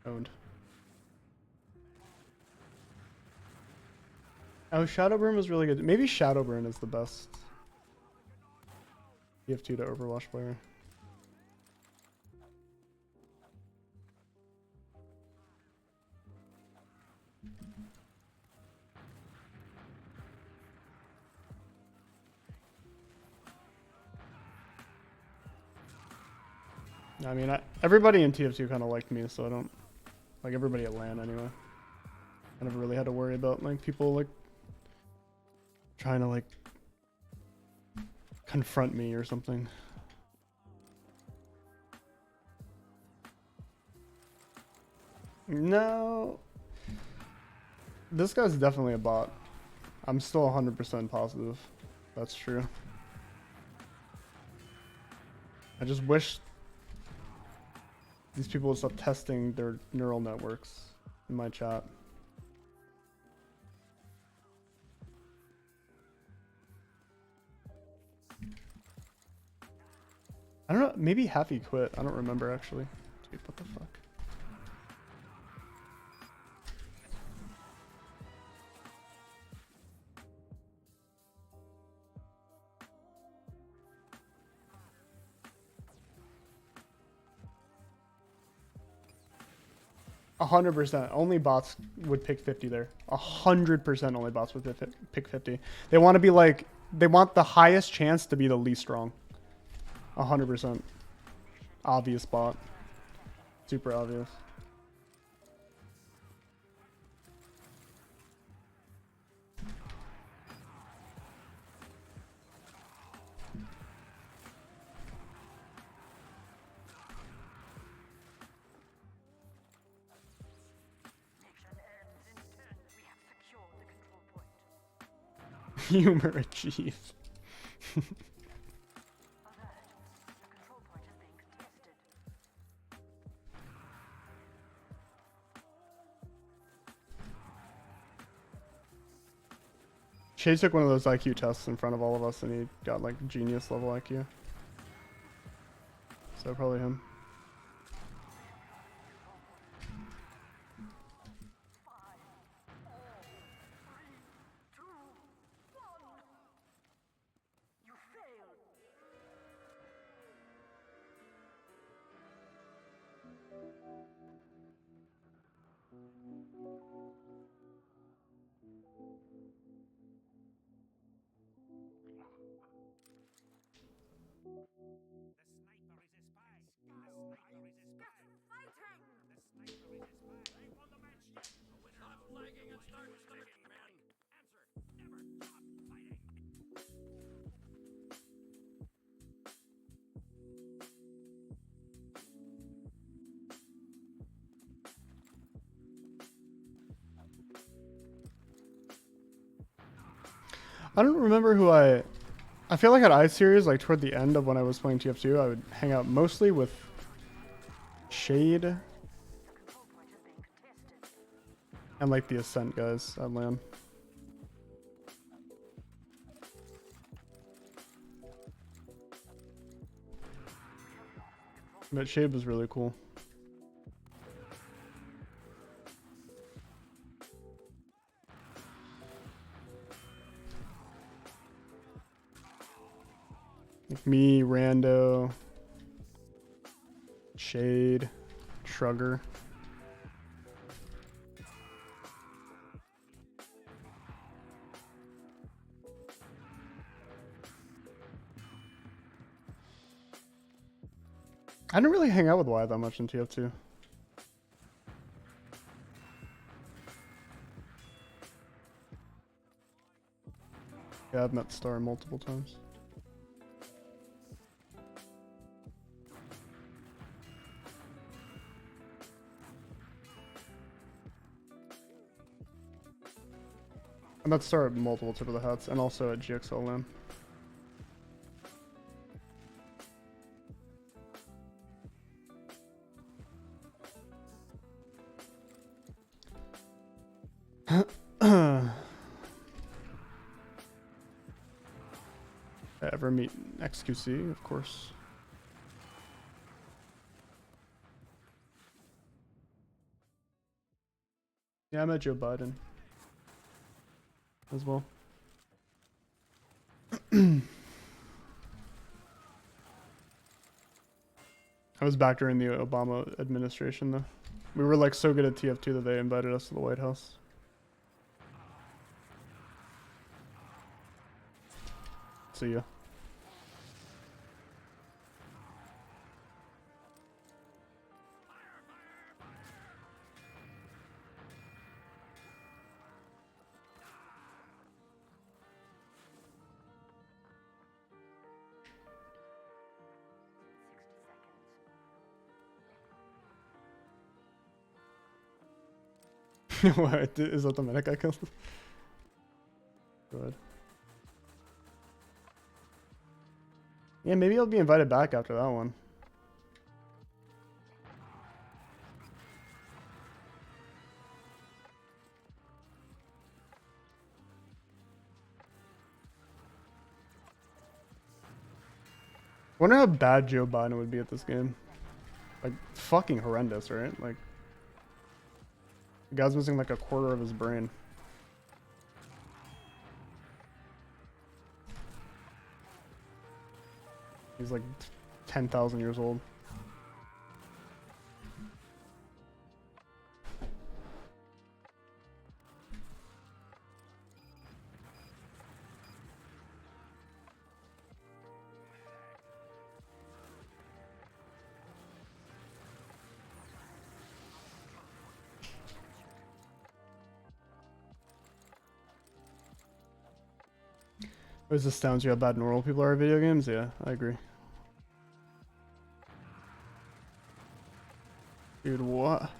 Owned. Oh, Shadowburn was really good. Maybe Shadowburn is the best TF2 to Overwatch player. I mean, everybody in TF2 kind of liked me, so I don't like everybody at LAN anyway. I never really had to worry about like people like trying to like confront me or something. No, this guy's definitely a bot. I'm still 100% positive that's true. I just wish these people would stop testing their neural networks in my chat. I don't know, maybe Happy quit. I don't remember actually. Dude, what the fuck? %. Only bots would pick 50 there. 100% only bots would pick 50. They want to be like, they want the highest chance to be the least strong. 100%. Obvious bot. Super obvious. Humor achieved. Chase took one of those IQ tests in front of all of us and he got like genius level IQ. So probably him. I don't remember who I feel like at iSeries, like toward the end of when I was playing TF2, I would hang out mostly with Shade and like the Ascent guys at LAN. But Shade was really cool. Like me, Rando, Shade, Shrugger. I didn't really hang out with Wyatt that much in TF2. Yeah, I've met Star multiple times. I met Star at multiple Tip of the Hats and also at GXL LAN. Ever meet XQC, of course. Yeah, I met Joe Biden as well. I was back during the Obama administration though. We were like so good at TF2 that they invited us to the White House. See ya. What? Is that the medic I killed? Good. Yeah, maybe I'll be invited back after that one. Wonder how bad Joe Biden would be at this game. Like, fucking horrendous, right? Like, the guy's missing like a quarter of his brain. He's like 10,000 years old. It just astounds you how bad normal people are at video games? Yeah, I agree. Dude, what?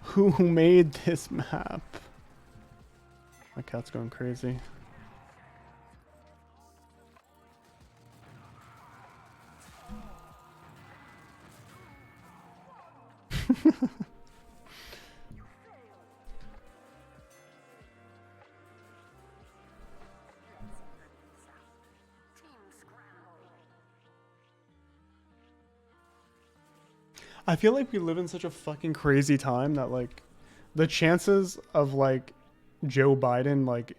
Who made this map? My cat's going crazy. I feel like we live in such a fucking crazy time that like the chances of like Joe Biden like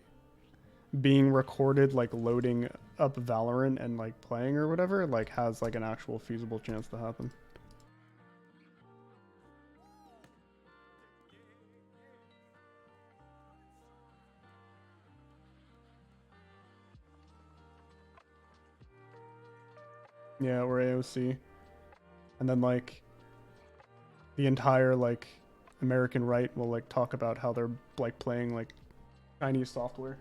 being recorded like loading up Valorant and like playing or whatever like has like an actual feasible chance to happen. Yeah, or AOC. And then like the entire like American right will like talk about how they're like playing like Chinese software.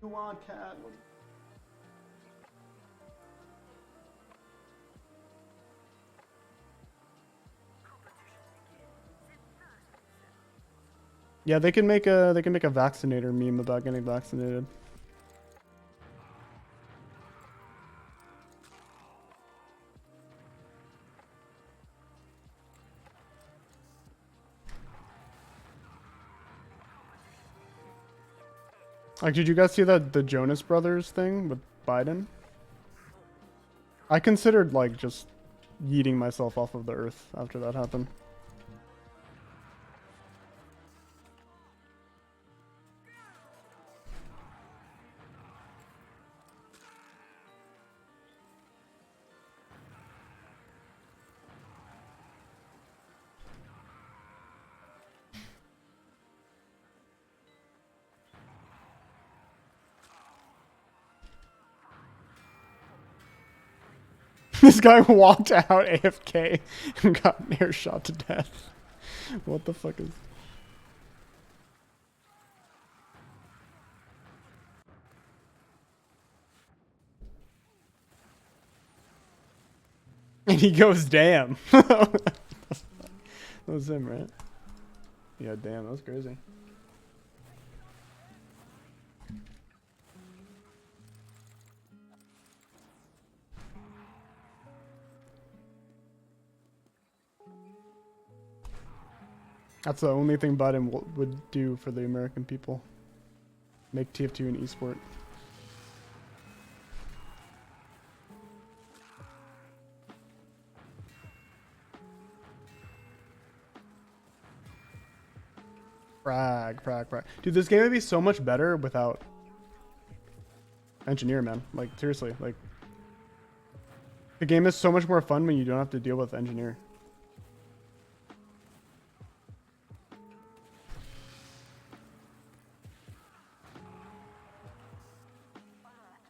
You want cat? Yeah, they can make a vaccinator meme about getting vaccinated. Like, did you guys see that the Jonas Brothers thing with Biden? I considered like just yeeting myself off of the earth after that happened. This guy walked out AFK and got air shot to death. What the fuck is... And he goes, damn. That was him, right? Yeah, damn, that was crazy. That's the only thing Biden would do for the American people. Make TF2 an esport. Frag. Dude, this game would be so much better without engineer, man. Like, seriously, like, the game is so much more fun when you don't have to deal with engineer.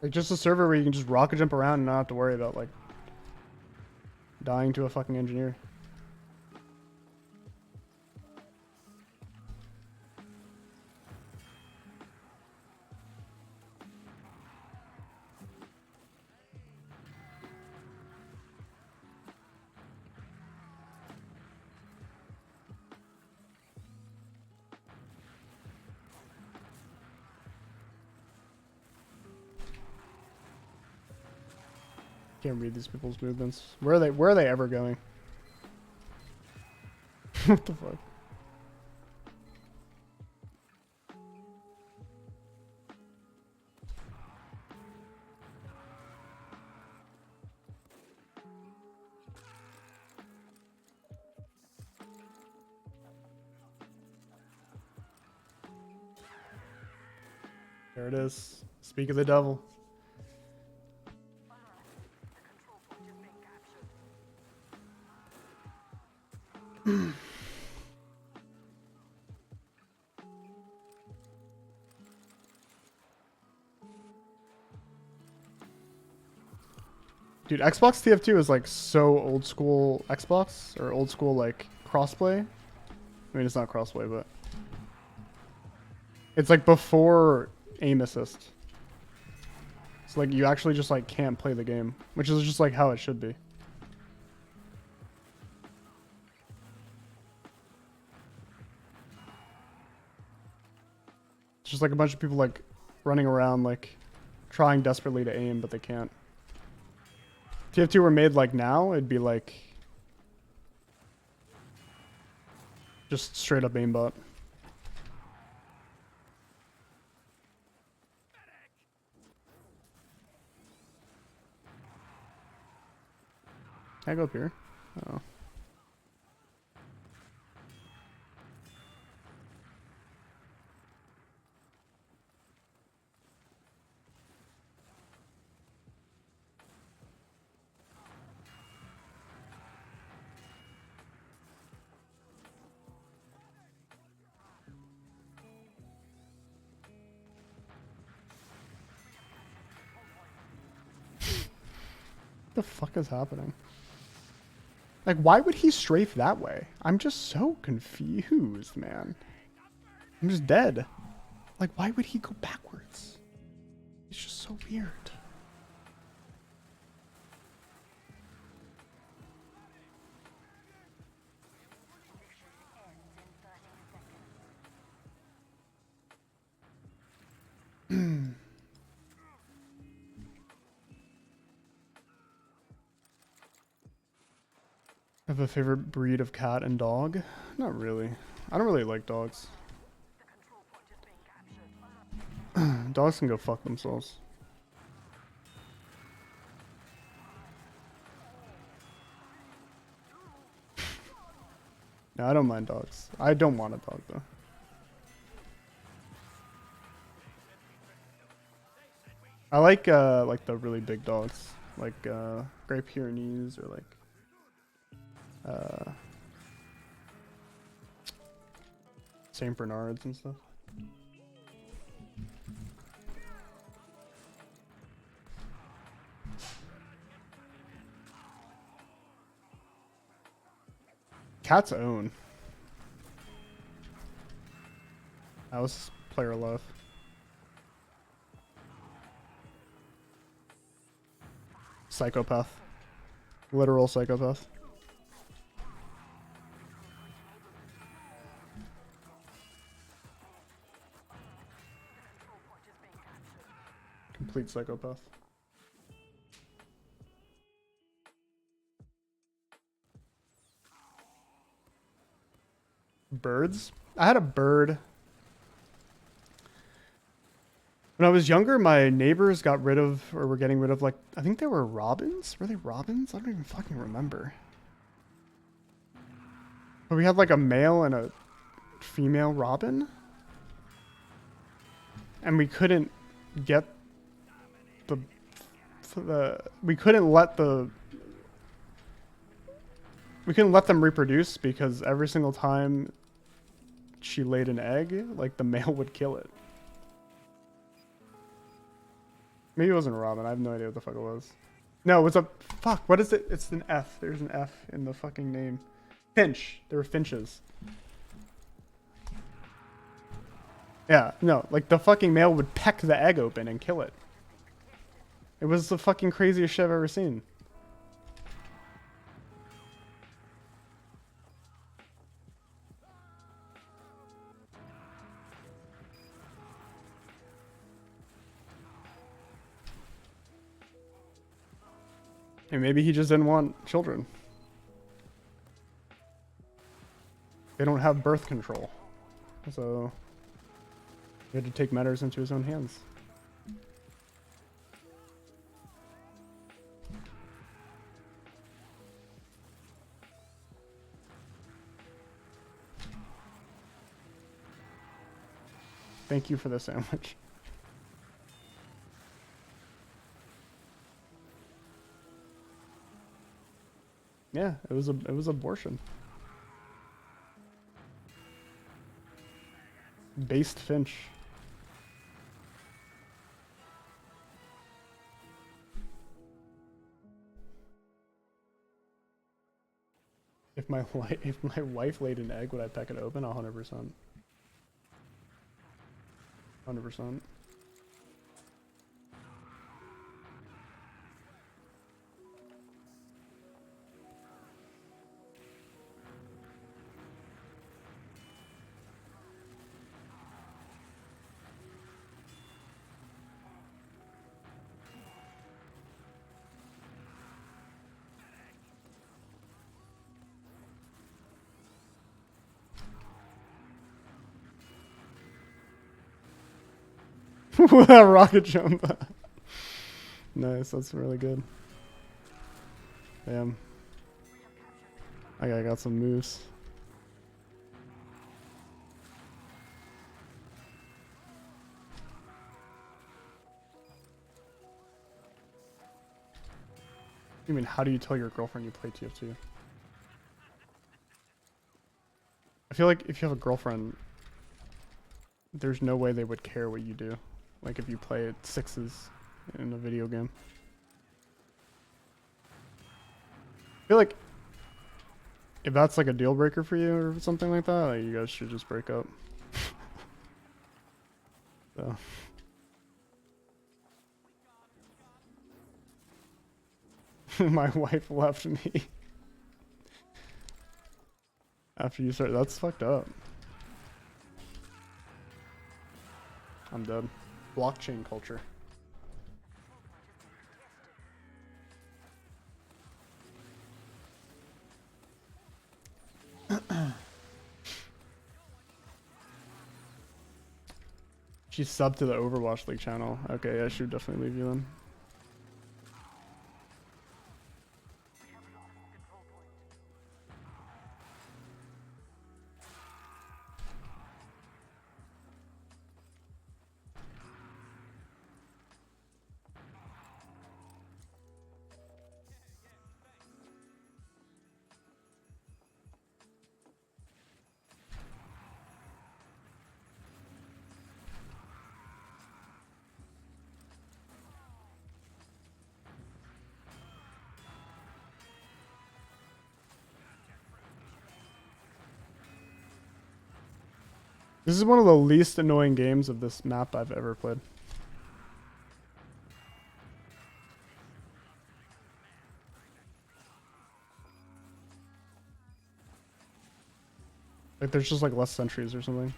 Like, just a server where you can just rocket jump around and not have to worry about, like, dying to a fucking engineer. Can't read these people's movements. Where are they ever going? What the fuck? There it is. Speak of the devil. Dude, Xbox TF2 is like so old school Xbox, or old school like crossplay. I mean, it's not crossplay, but it's like before aim assist. So like you actually just like can't play the game, which is just like how it should be. It's just like a bunch of people like running around like trying desperately to aim, but they can't. TF2 were made like now, it'd be like just straight up aimbot. Can I go up here? Oh. What the fuck is happening? Like, why would he strafe that way? I'm just so confused, man. I'm just dead. Like, why would he go backwards? It's just so weird. have a favorite breed of cat and dog? Not really. I don't really like dogs. Dogs can go fuck themselves. No, I don't mind dogs. I don't want a dog though. I like the really big dogs, like Great Pyrenees or like Saint Bernards and stuff. Cat's own. That was player love. Psychopath. Literal psychopath. Complete psychopath. Birds? I had a bird. When I was younger, my neighbors got rid of, or were getting rid of, like, I think they were robins? Were they robins? I don't even fucking remember. But we had like a male and a female robin. And we couldn't get we couldn't let them reproduce because every single time she laid an egg, like the male would kill it. Maybe it wasn't a robin. I have no idea what the fuck it was. No, it was a... Fuck, what is it? It's an F. There's an F in the fucking name. Finch. They were finches. Yeah, no. Like, the fucking male would peck the egg open and kill it. It was the fucking craziest shit I've ever seen. And maybe he just didn't want children. They don't have birth control. So he had to take matters into his own hands. Thank you for the sandwich. Yeah, it was abortion. Based finch. If my wife laid an egg, would I peck it open? 100%. 100%. Rocket jump. Nice, that's really good. Damn. I got some moves. You mean, how do you tell your girlfriend you play TF2? I feel like if you have a girlfriend, there's no way they would care what you do. Like if you play at sixes in a video game. I feel like if that's like a deal breaker for you or something like that, like you guys should just break up. So. My wife left me. After you start, that's fucked up. I'm dead. Blockchain culture. She's subbed to the Overwatch League channel. Okay, yeah, she would definitely leave you then. This is one of the least annoying games of this map I've ever played. Like there's just like less sentries or something.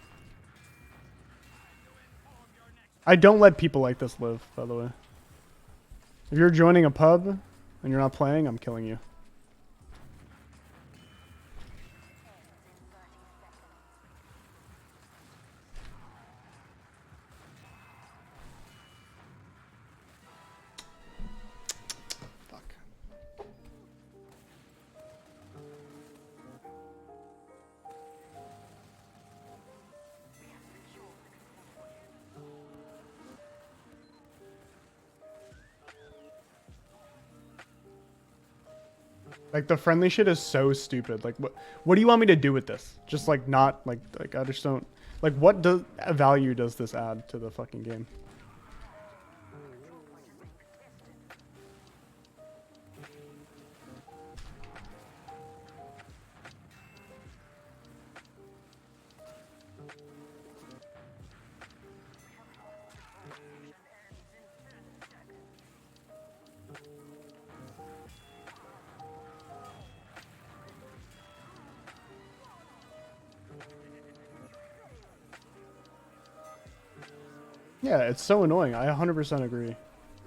I don't let people like this live, by the way. If you're joining a pub and you're not playing, I'm killing you. Like the friendly shit is so stupid. Like what do you want me to do with this? Just like not like I just don't like what value does this add to the fucking game? Yeah, it's so annoying. I 100% agree.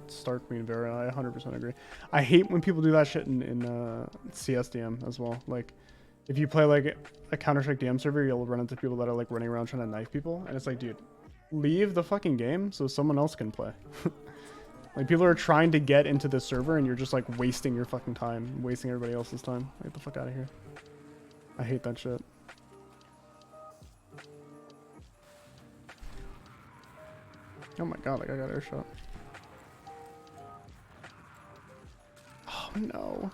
Stark Queen Vera, I 100% agree. I hate when people do that shit in CSDM as well. Like, if you play like a Counter-Strike DM server, you'll run into people that are like running around trying to knife people, and it's like, dude, leave the fucking game so someone else can play. Like, people are trying to get into this server, and you're just like wasting your fucking time, wasting everybody else's time. Get the fuck out of here. I hate that shit. Oh my god, like I got air shot. Oh no.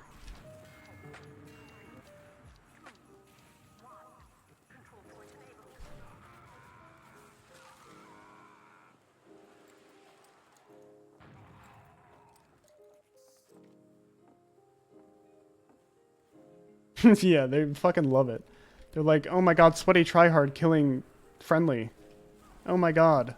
Yeah, they fucking love it. They're like, oh my god, sweaty tryhard killing friendly. Oh my god.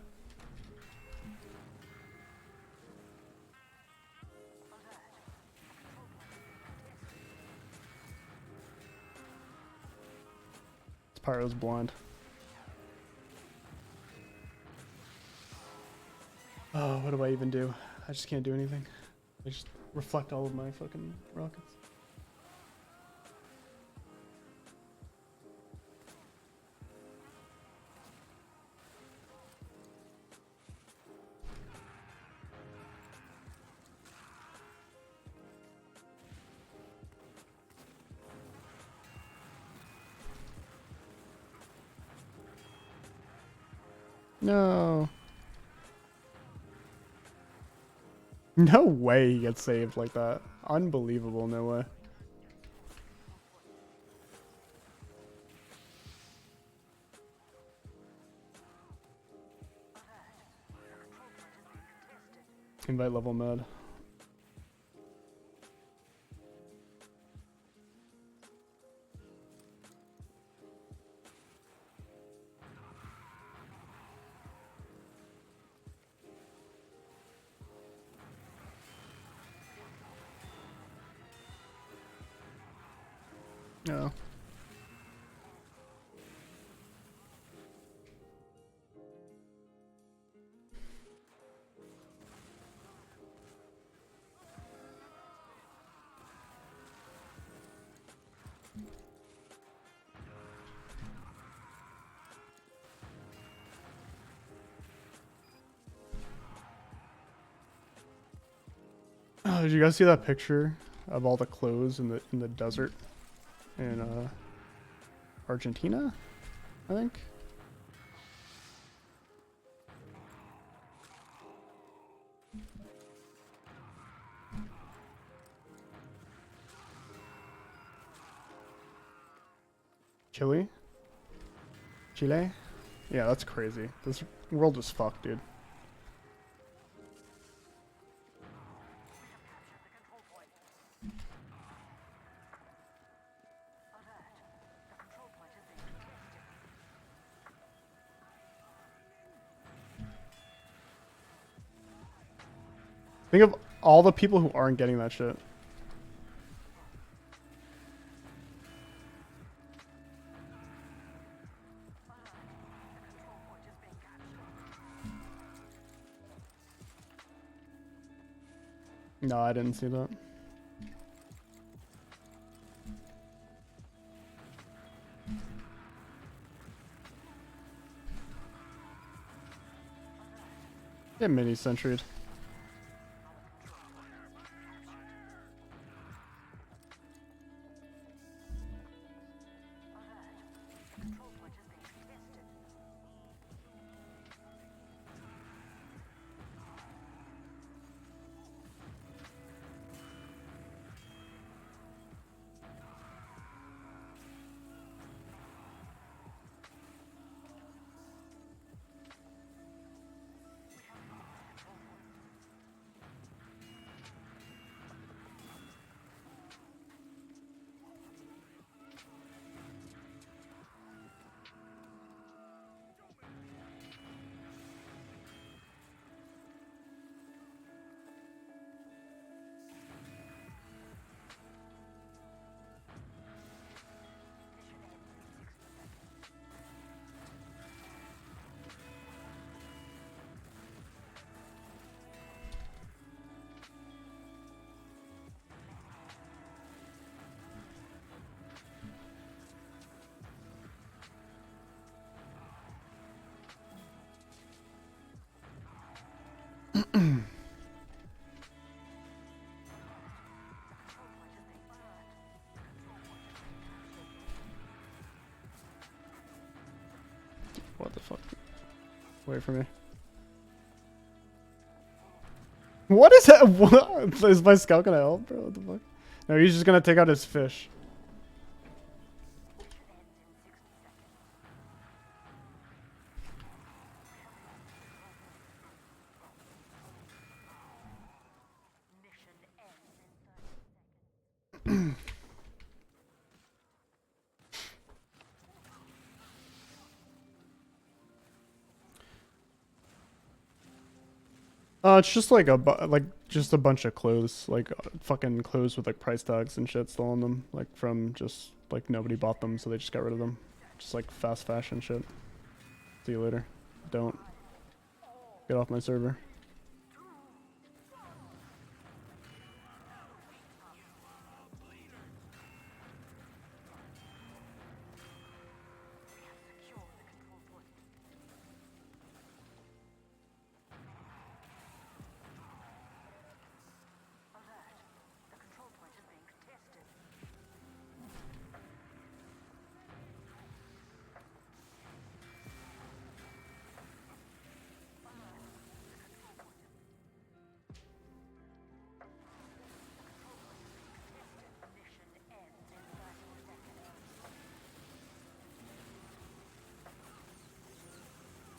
This pyro's blind. Oh, what do I even do? I just can't do anything. I just reflect all of my fucking rockets. No. No way he gets saved like that. Unbelievable, no way. Invite level med. No. Oh, did you guys see that picture of all the clothes in the desert in Argentina? I think. Chile? Chile? Yeah, that's crazy. This world is fucked, dude. Think of all the people who aren't getting that shit. No, I didn't see that. Get mini-centured. What the fuck? Wait for me. What is that? What? Is my scout gonna help, bro? What the fuck? No, he's just gonna take out his fish. It's just like just a bunch of clothes, like fucking clothes with like price tags and shit still on them, like from just like nobody bought them, so they just got rid of them. Just like fast fashion shit. See you later. Don't get off my server.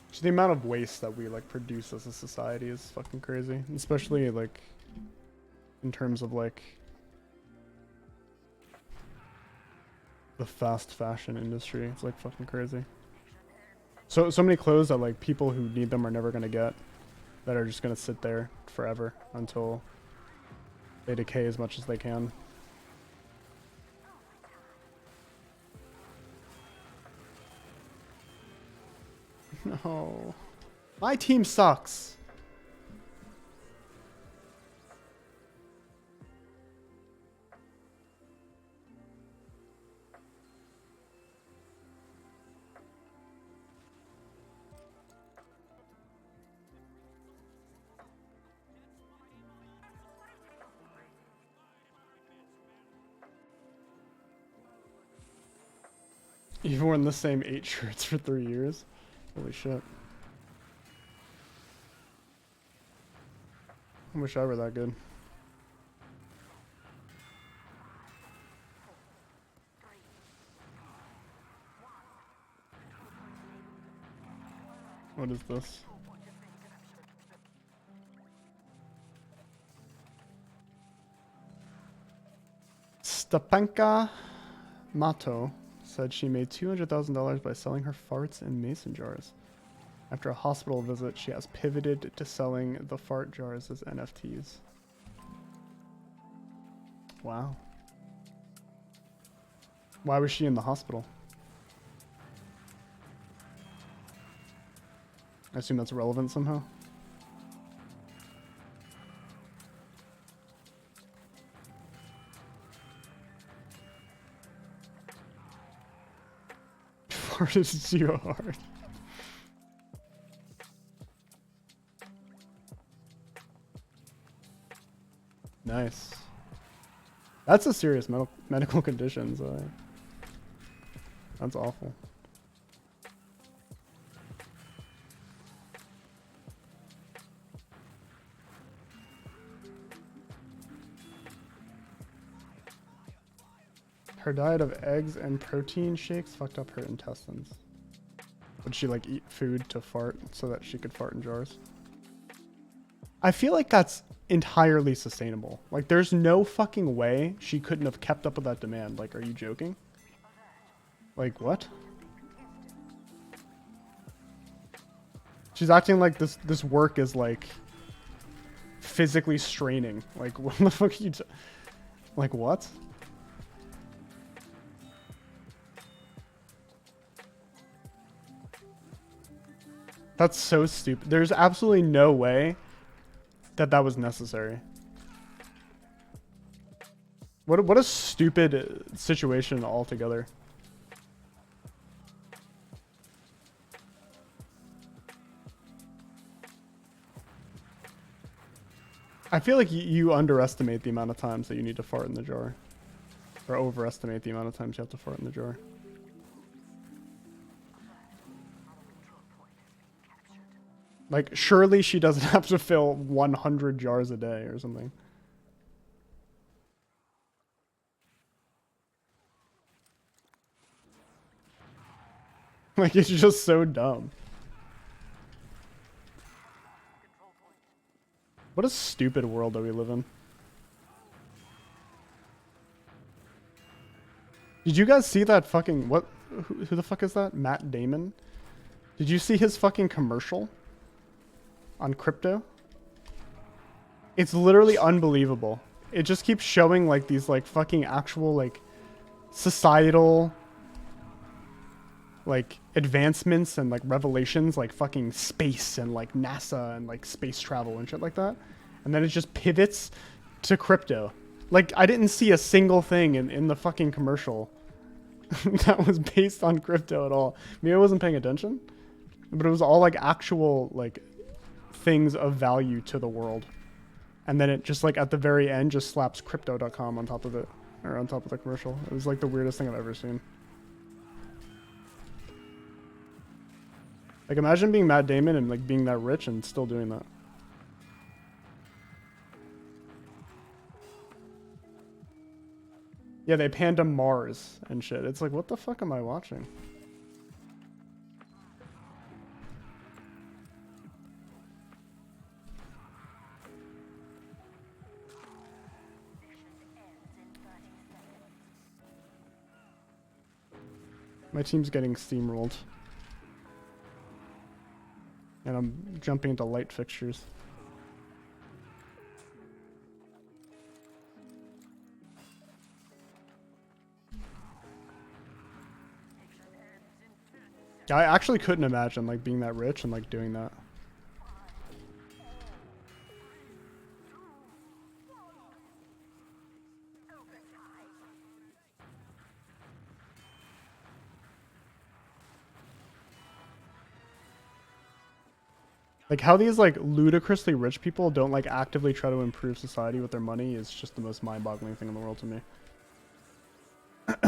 Just the amount of waste that we like produce as a society is fucking crazy, especially like in terms of like the fast fashion industry. It's like fucking crazy. So many clothes that like people who need them are never gonna get, that are just gonna sit there forever until they decay as much as they can. No. My team sucks. You've worn the same 8 shirts for 3 years? Holy shit. I wish I were that good. What is this? Stepanka Mato said she made $200,000 by selling her farts in mason jars. After a hospital visit, she has pivoted to selling the fart jars as NFTs. Wow. Why was she in the hospital? I assume that's relevant somehow. Farted too hard. Nice. That's a serious medical condition, so that's awful. Her diet of eggs and protein shakes fucked up her intestines. Would she like eat food to fart so that she could fart in jars? I feel like that's entirely sustainable. Like there's no fucking way she couldn't have kept up with that demand. Like, are you joking? Like what? She's acting like this work is like physically straining. Like what the fuck are you like what? That's so stupid. There's absolutely no way that that was necessary. What a stupid situation altogether. I feel like you underestimate the amount of times that you need to fart in the jar. Or overestimate the amount of times you have to fart in the jar. Like, surely she doesn't have to fill 100 jars a day or something. Like, it's just so dumb. What a stupid world that we live in. Did you guys see that fucking... Who the fuck is that? Matt Damon? Did you see his fucking commercial? On crypto? It's literally unbelievable. It just keeps showing like these like fucking actual like societal like advancements and like revelations, like fucking space and like NASA and like space travel and shit like that. And then it just pivots to crypto. Like I didn't see a single thing in the fucking commercial that was based on crypto at all. Maybe I wasn't paying attention, but it was all like actual like things of value to the world. And then it just like at the very end just slaps crypto.com on top of it, or on top of the commercial. It was like the weirdest thing I've ever seen. Like imagine being Matt Damon and like being that rich and still doing that. Yeah, they panned to Mars and shit. It's like, what the fuck am I watching? My team's getting steamrolled. And I'm jumping into light fixtures. I actually couldn't imagine like being that rich and like doing that. Like how these like ludicrously rich people don't like actively try to improve society with their money is just the most mind-boggling thing in the world to me.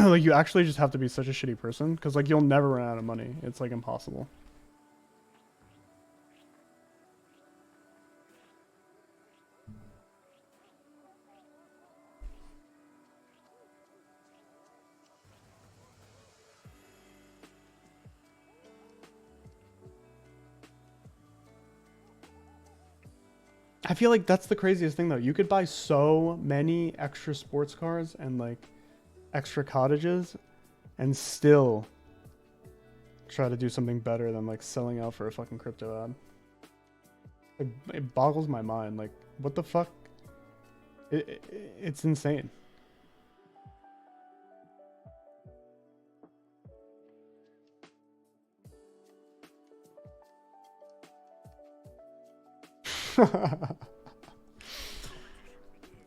like you actually just have to be such a shitty person because like you'll never run out of money. It's like impossible. I feel like that's the craziest thing though. You could buy so many extra sports cars and like extra cottages and still try to do something better than like selling out for a fucking crypto ad. It boggles my mind. Like, what the fuck? It's insane.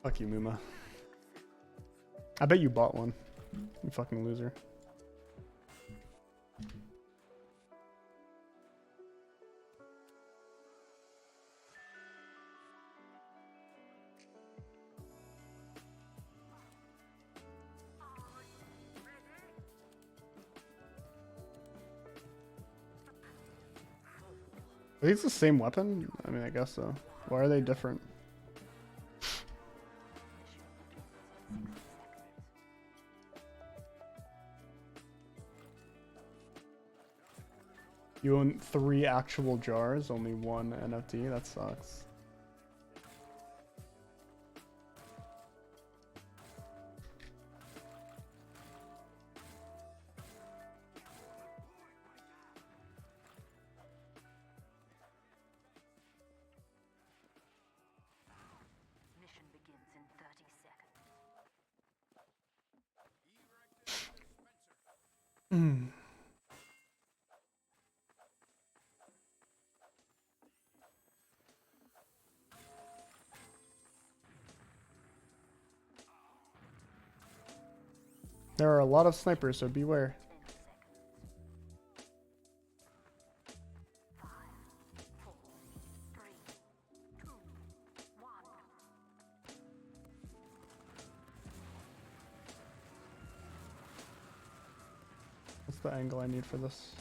Fuck you, Muma. I bet you bought one. You fucking loser. Are these the same weapon? I mean, I guess so. Why are they different? You own 3 actual jars, only 1 NFT? That sucks. Mission begins in 30 seconds. There are a lot of snipers, so beware. 5, 4, 3, 2, 1. What's the angle I need for this?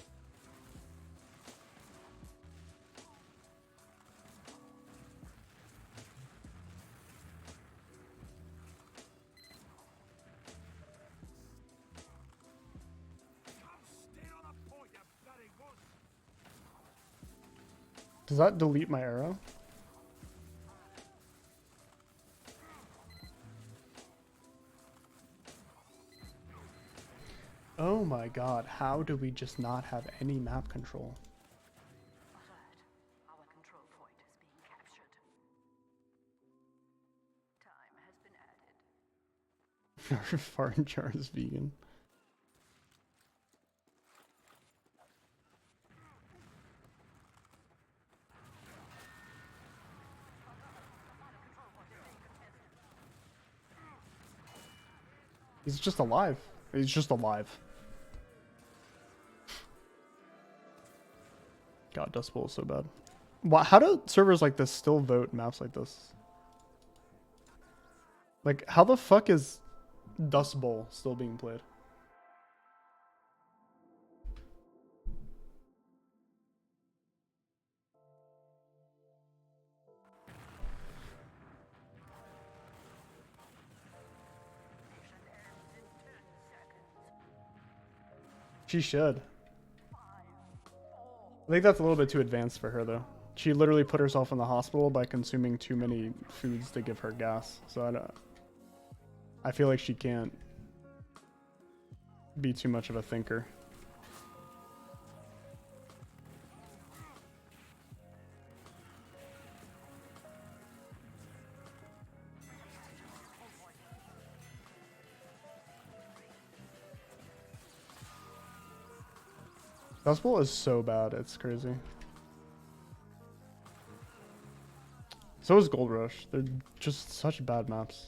Does that delete my arrow? Oh my god, how do we just not have any map control? Alert. Our control point is being captured. Time has been added. Our fart jar is vegan. He's just alive. He's just alive. God, Dust Bowl is so bad. Why, how do servers like this still vote maps like this? Like, how the fuck is Dust Bowl still being played? She should. I think that's a little bit too advanced for her, though. She literally put herself in the hospital by consuming too many foods to give her gas. So I feel like she can't be too much of a thinker. Dust Bowl is so bad, it's crazy. So is Gold Rush. They're just such bad maps.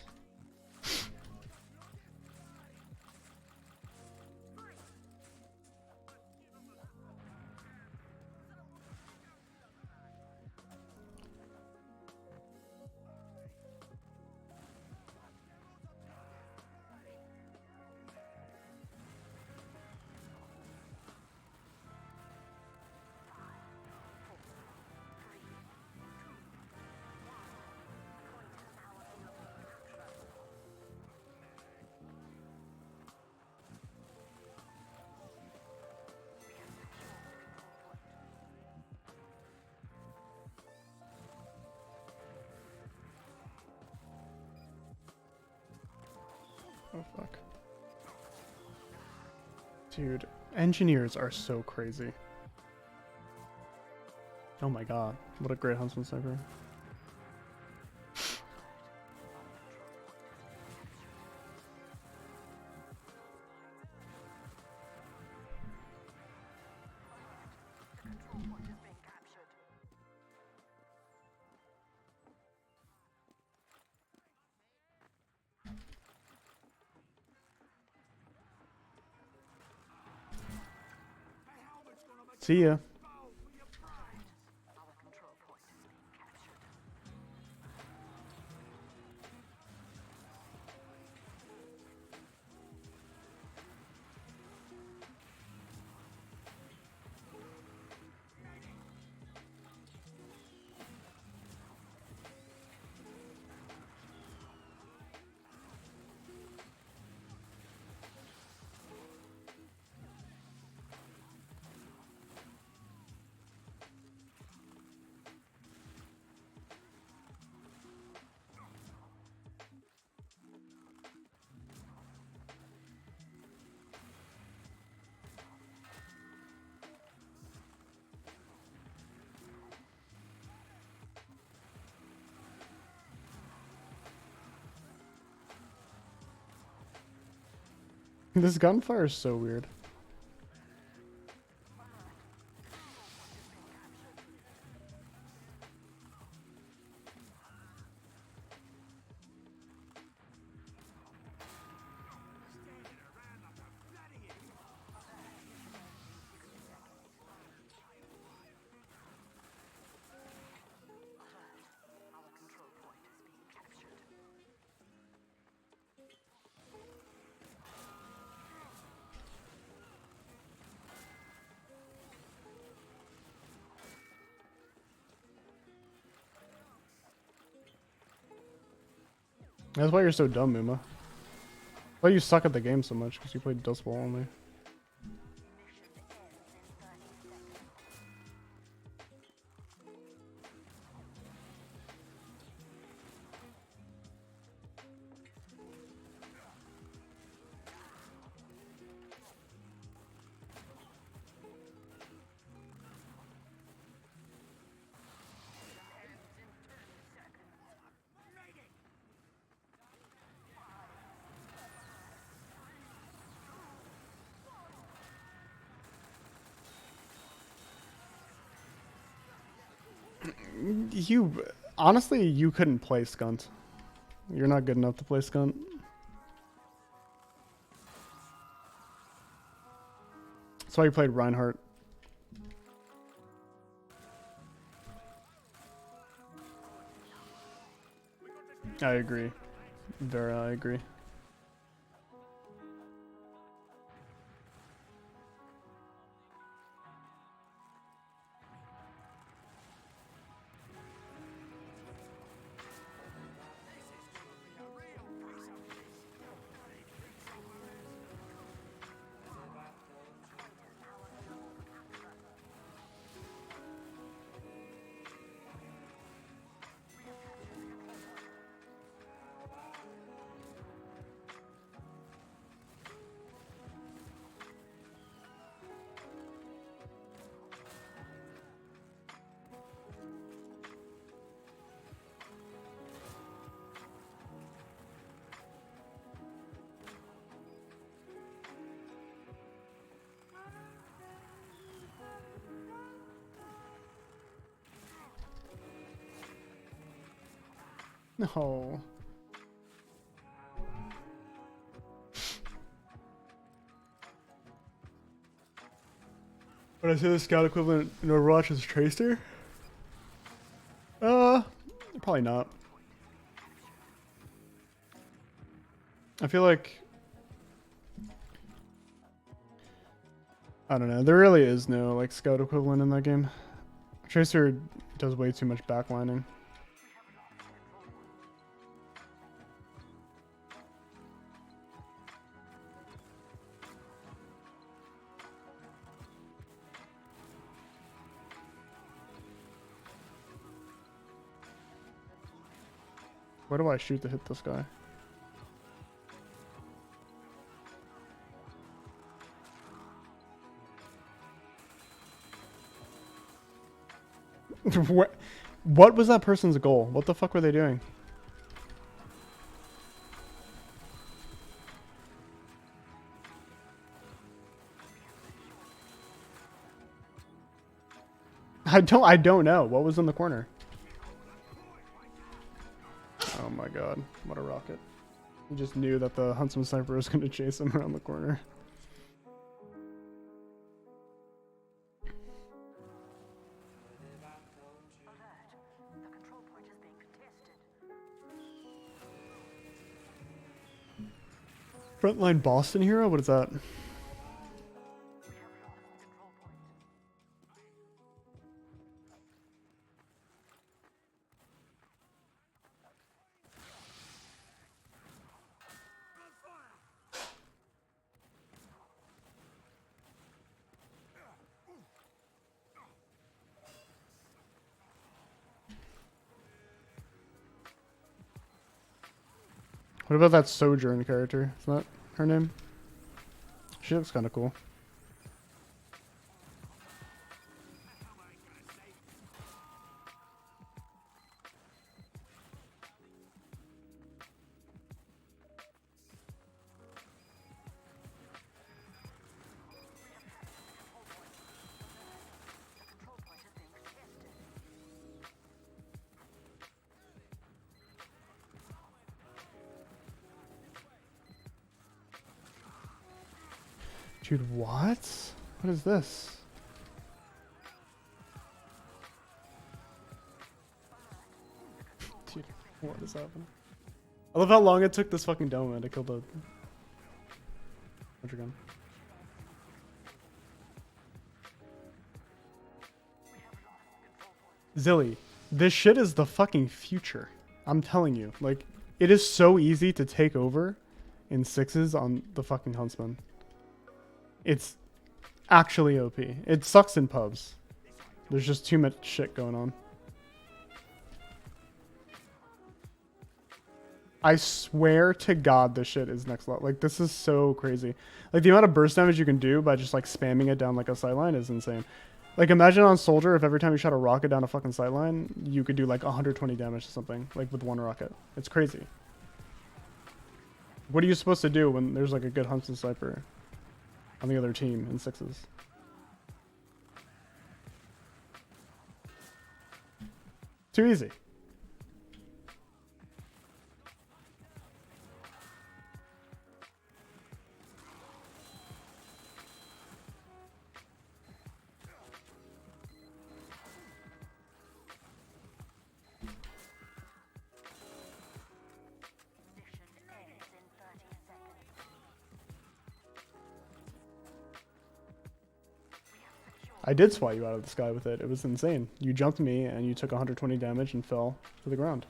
Oh fuck. Dude, engineers are so crazy. Oh my god, what a great huntsman sniper. See ya. This gunfire is so weird. That's why you're so dumb, Uma. Why you suck at the game so much? Because you played Dust Bowl only. You honestly, you couldn't play Skunt. You're not good enough to play Skunt. That's why you played Reinhardt. I agree. Vera, I agree. No. When I say the scout equivalent in Overwatch is Tracer? Probably not. I feel like... I don't know. There really is no like scout equivalent in that game. Tracer does way too much backlining. Where do I shoot to hit this guy? What was that person's goal? What the fuck were they doing? I don't know. What was in the corner? Oh my god. What a rocket. He just knew that the Huntsman sniper was going to chase him around the corner. Frontline Boston hero? What is that? What about that Sojourn character? Is that her name? She looks kind of cool. Dude, what? What is this? Dude, what is happening? I love how long it took this fucking dome to kill the gun. Zilly, this shit is the fucking future. I'm telling you. Like, it is so easy to take over in sixes on the fucking Huntsman. It's actually OP. It sucks in pubs. There's just too much shit going on. I swear to God this shit is next level. Like, this is so crazy. Like, the amount of burst damage you can do by just, like, spamming it down like a sightline is insane. Like, imagine on Soldier if every time you shot a rocket down a fucking sightline, you could do, like, 120 damage to something. Like, with one rocket. It's crazy. What are you supposed to do when there's, like, a good Huntsman sniper on the other team in sixes? Too easy. I did swat you out of the sky with it. It was insane. You jumped me and you took 120 damage and fell to the ground.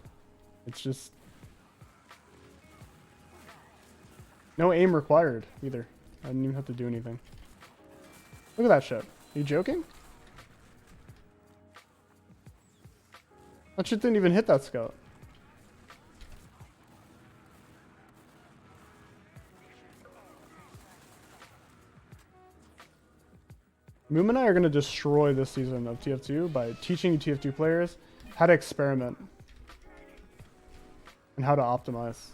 It's just... no aim required either. I didn't even have to do anything. Look at that shit. Are you joking? That shit didn't even hit that scout. Moom and I are going to destroy this season of TF2 by teaching TF2 players how to experiment and how to optimize.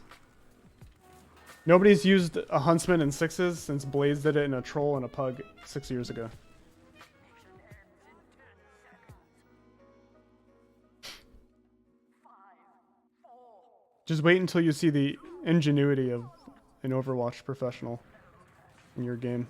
Nobody's used a Huntsman in sixes since Blaze did it in a Troll and a Pug 6 years ago. Just wait until you see the ingenuity of an Overwatch professional in your game.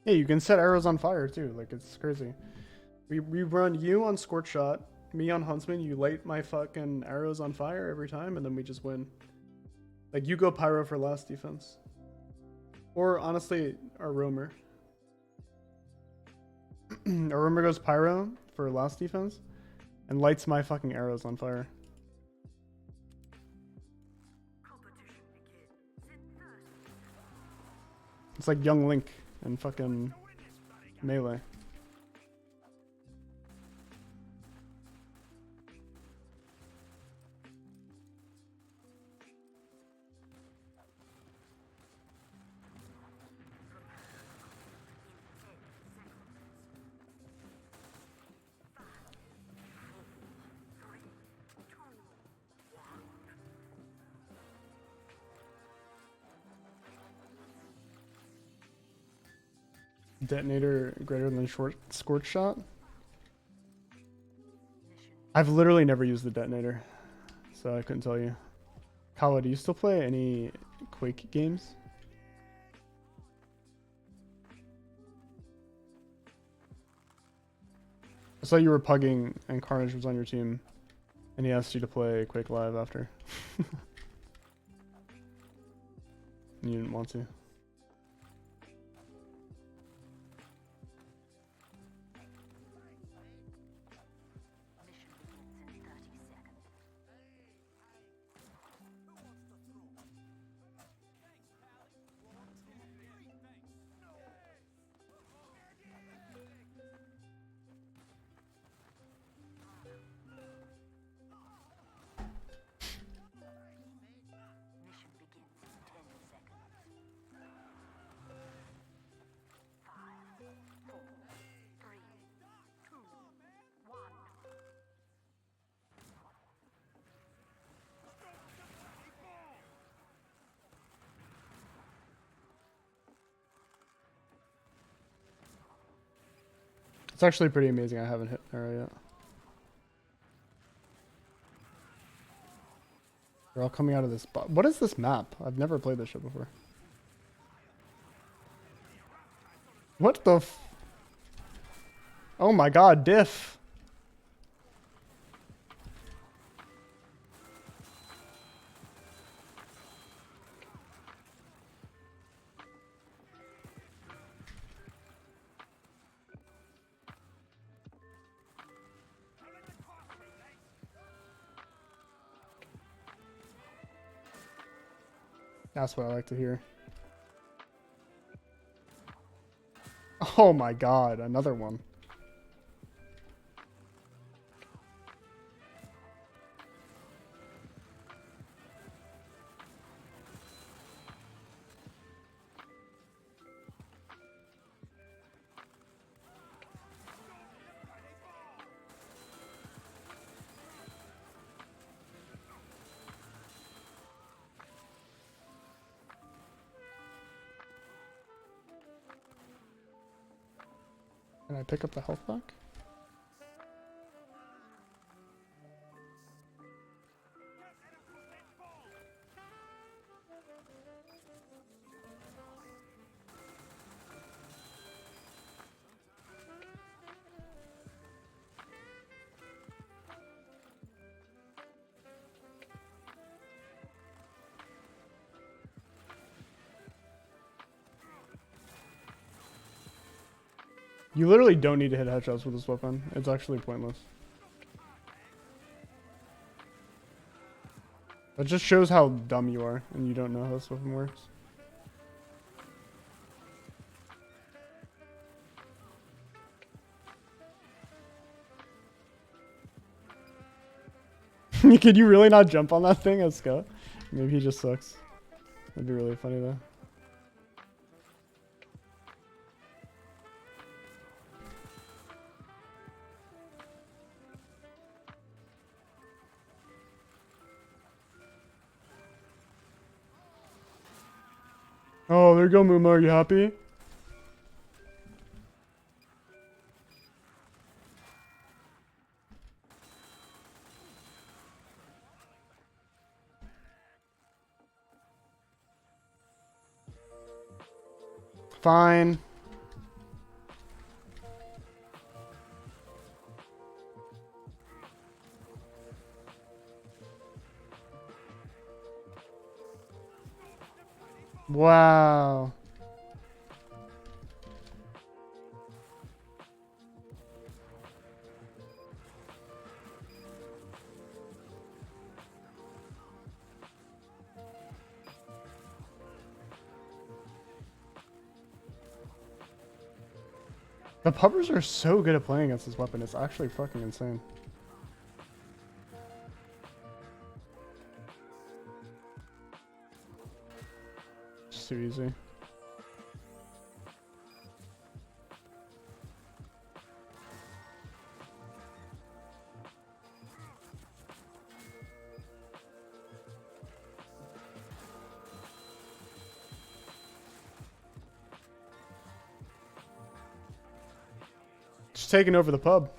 Yeah, you can set arrows on fire too. Like it's crazy. We run you on Scorch Shot, me on Huntsman. You light my fucking arrows on fire every time, and then we just win. Like you go pyro for last defense, or honestly, our roamer. Our roamer goes pyro for last defense, and lights my fucking arrows on fire. It's like young Link and fucking Melee. Detonator greater than short Scorch Shot? I've literally never used the detonator, so I couldn't tell you. Khaled, do you still play any Quake games? I saw you were pugging and Carnage was on your team, and he asked you to play Quake Live after. And you didn't want to. It's actually pretty amazing I haven't hit an arrow yet. They're all coming out of this spot. What is this map? I've never played this shit before. What the f... Oh my god, diff. That's what I like to hear. Oh my god, another one. Can I pick up the health back? You literally don't need to hit headshots with this weapon. It's actually pointless. That just shows how dumb you are and you don't know how this weapon works. Could you really not jump on that thing as Scott? Maybe he just sucks. That'd be really funny though. Oh, there you go, Muma. Are you happy? Fine. Wow. The pubbers are so good at playing against this weapon. It's actually fucking insane. It's too easy. Just taking over the pub.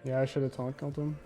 Yeah, I should have taunt-killed him.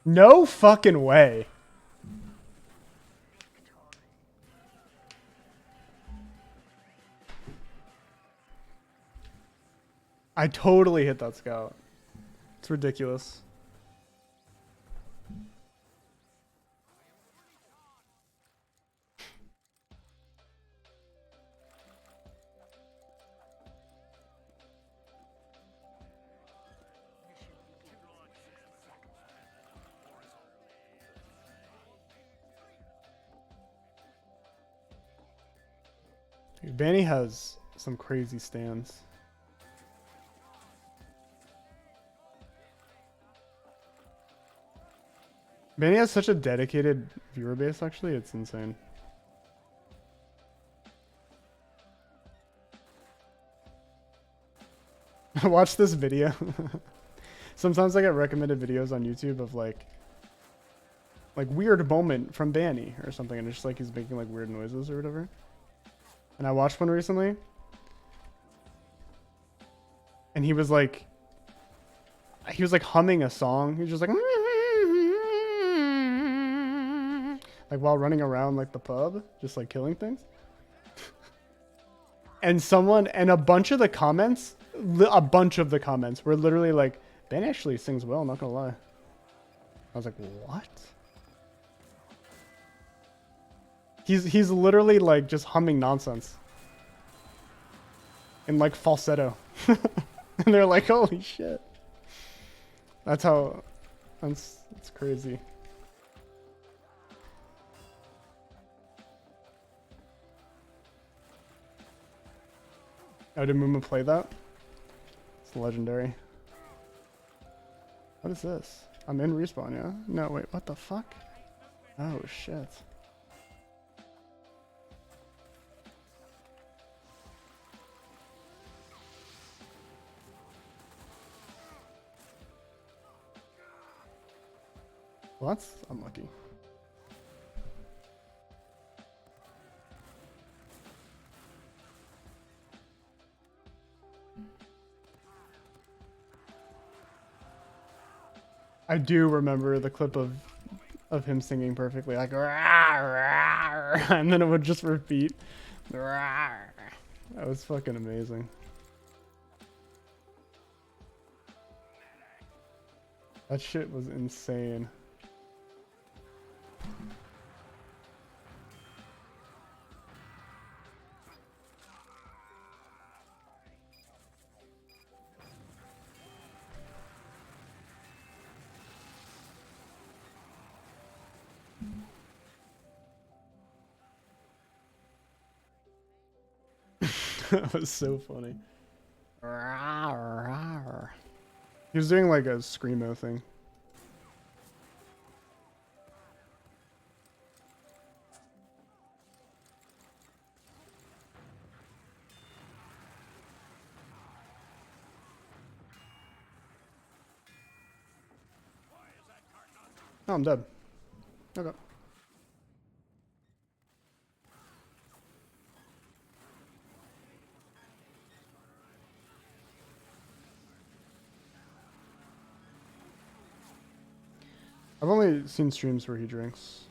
No fucking way. I totally hit that scout. It's ridiculous. Dude, Banny has some crazy stands. Banny has such a dedicated viewer base, actually. It's insane. Watch this video. Sometimes I get recommended videos on YouTube of like weird moment from Banny or something, and it's just like he's making like weird noises or whatever. And I watched one recently, and he was like humming a song. He was just like while running around like the pub, just like killing things. And a bunch of the comments were literally like, Ben actually sings well, not gonna lie. I was like, what? He's literally like just humming nonsense. In like falsetto. And they're like, holy shit. That's crazy. Oh, did Mooma play that? It's legendary. What is this? I'm in respawn, yeah? No, wait, what the fuck? Oh, shit. Well, that's unlucky. I do remember the clip of him singing perfectly, like "Rawr, rawr," and then it would just repeat. "Rawr." That was fucking amazing. That shit was insane. That was so funny. He was doing like a screamo thing. Oh, I'm dead. Okay. I've only seen streams where he drinks.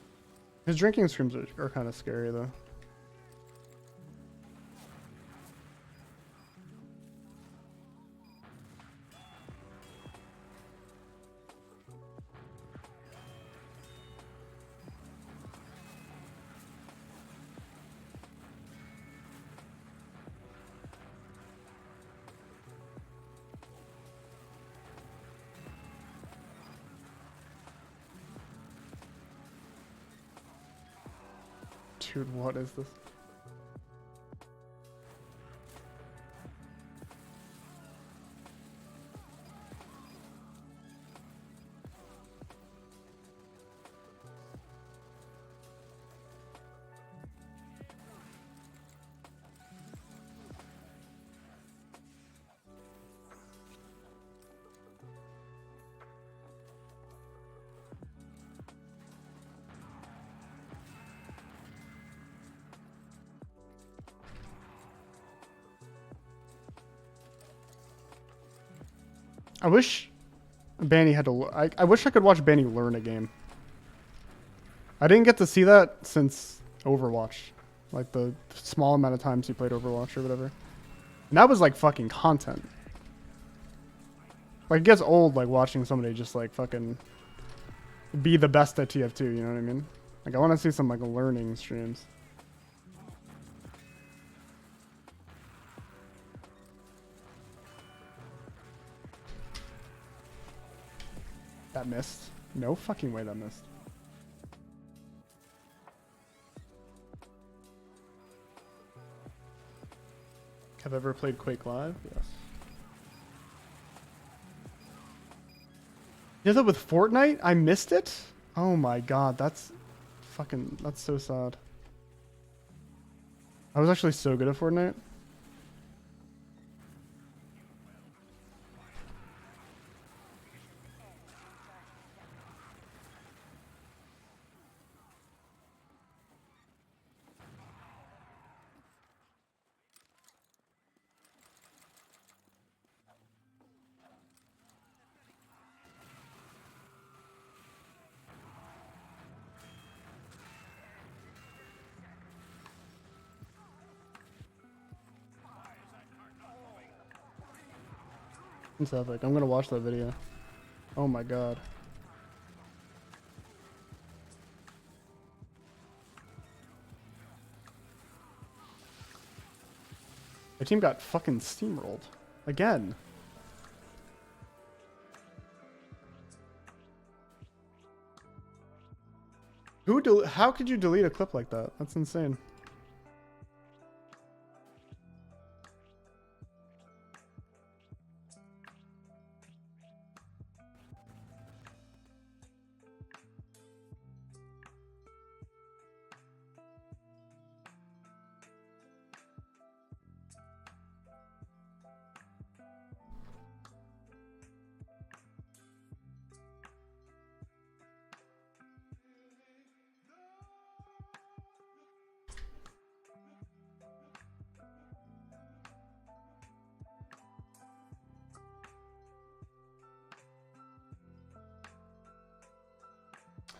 His drinking streams are kind of scary though. Dude, what is this? I wish Banny had to. I wish I could watch Banny learn a game. I didn't get to see that since Overwatch, like the small amount of times he played Overwatch or whatever. And that was like fucking content. Like it gets old, like watching somebody just like fucking be the best at TF2. You know what I mean? Like I want to see some like learning streams. That missed. No fucking way that missed. Have ever played Quake Live? Yes. You did that with Fortnite? I missed it? Oh my god, that's so sad. I was actually so good at Fortnite. It's epic. I'm gonna watch that video. Oh my god. My team got fucking steamrolled. Again. How could you delete a clip like that? That's insane.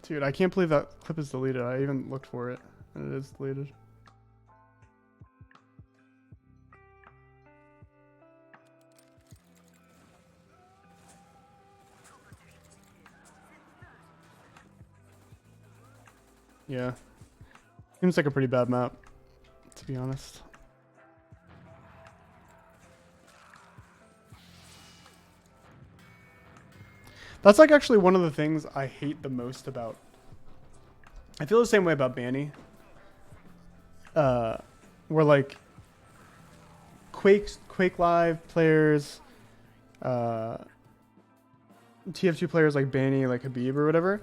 Dude, I can't believe that clip is deleted. I even looked for it, and it is deleted. Yeah. Seems like a pretty bad map, to be honest. That's like actually one of the things I hate the most about. I feel the same way about Banny. Where like Quake Live players, TF2 players like Banny, like Habib or whatever.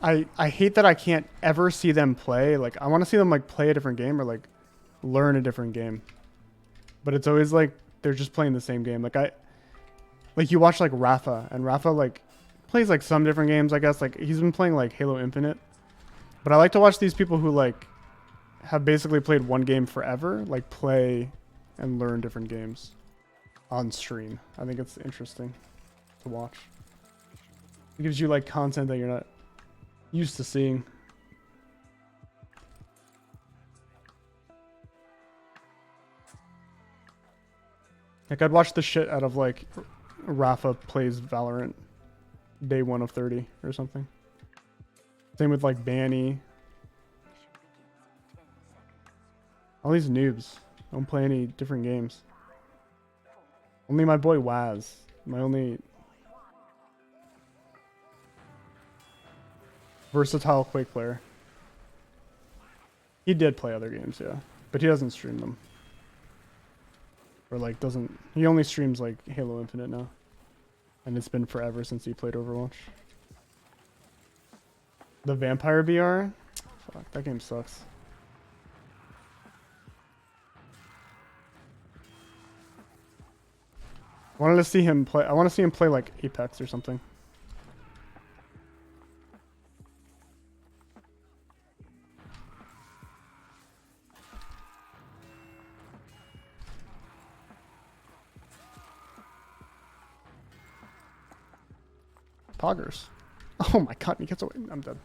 I hate that I can't ever see them play. Like I want to see them like play a different game or like learn a different game. But it's always like they're just playing the same game. Like you watch like Rafa, and Rafa like plays like some different games, I guess. Like he's been playing like Halo Infinite. But I like to watch these people who like have basically played one game forever, like play and learn different games on stream. I think it's interesting to watch. It gives you like content that you're not used to seeing. Like I'd watch the shit out of like Rafa plays Valorant day 1 of 30 or something. Same with like Banny. All these noobs don't play any different games. Only my boy Waz. My only versatile Quake player. He did play other games, yeah. But he doesn't stream them. Or like doesn't... He only streams like Halo Infinite now. And it's been forever since he played Overwatch. The Vampire VR? Fuck, that game sucks. I wanted to see him play... I want to see him play like Apex or something. Poggers. Oh my god, he gets away. I'm dead.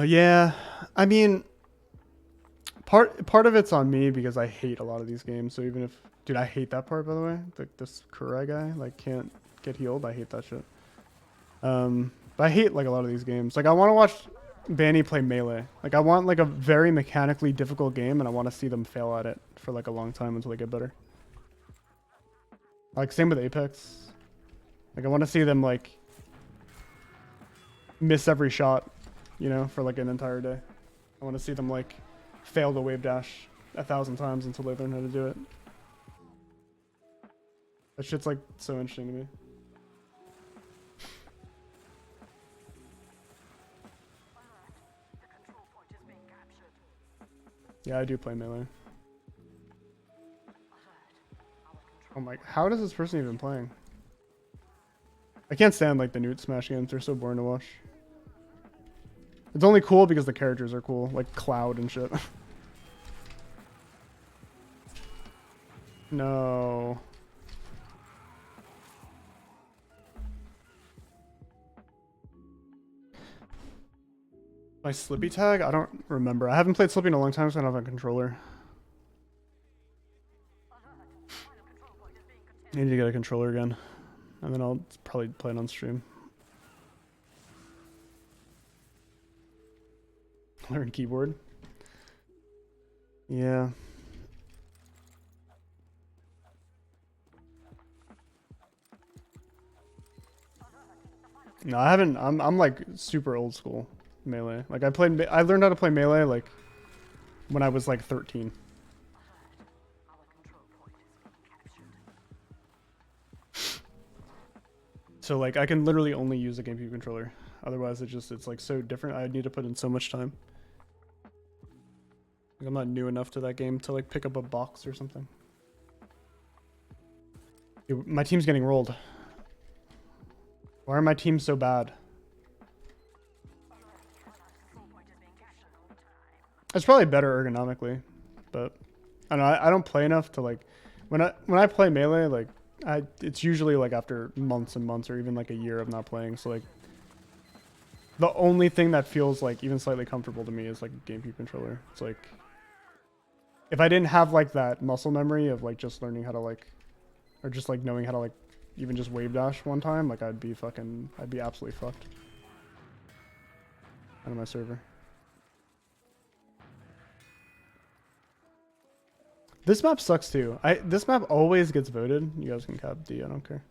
Yeah, I mean, part of it's on me because I hate a lot of these games. So even if, dude, I hate that part, by the way. This Kurai guy like can't get healed. I hate that shit. But I hate like a lot of these games. Like I want to watch Banny play Melee. Like I want like a very mechanically difficult game, and I want to see them fail at it for like a long time until they get better. Like same with Apex. Like I want to see them like miss every shot, you know, for like an entire day. I want to see them like fail the wave dash 1,000 times until they learn how to do it. That shit's like so interesting to me. Yeah, I do play Melee. Oh my, how does this person even playing? I can't stand like the Newt Smash games, they're so boring to watch. It's only cool because the characters are cool, like Cloud and shit. No. My Slippy tag? I don't remember. I haven't played Slippy in a long time, so I don't have a controller. I need to get a controller again. And then I'll probably play it on stream. Learn keyboard. Yeah. No, I haven't. I'm like super old school Melee. Like I learned how to play Melee like when I was like 13. So like I can literally only use a GameCube controller. Otherwise it's like so different. I need to put in so much time. Like, I'm not new enough to that game to like pick up a box or something. Dude, my team's getting rolled. Why are my teams so bad? It's probably better ergonomically, but I don't know. I don't play enough to like when I play Melee, like it's usually like after months and months or even like a year of not playing. So like the only thing that feels like even slightly comfortable to me is like a GameCube controller. It's like if I didn't have like that muscle memory of like just learning how to like, or just like knowing how to like even just wave dash one time, like I'd be absolutely fucked out of my server. This map sucks too. This map always gets voted. You guys can cap D, I don't care.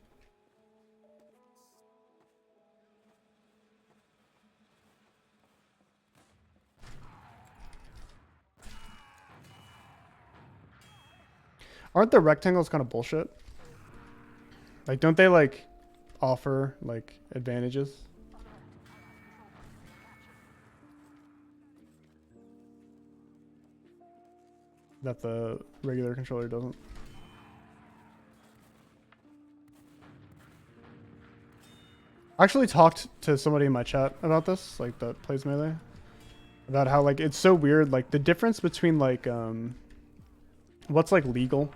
Aren't the rectangles kind of bullshit? Like, don't they like offer like advantages that the regular controller doesn't? I actually talked to somebody in my chat about this, like that plays Melee, about how like it's so weird, like the difference between like what's like legal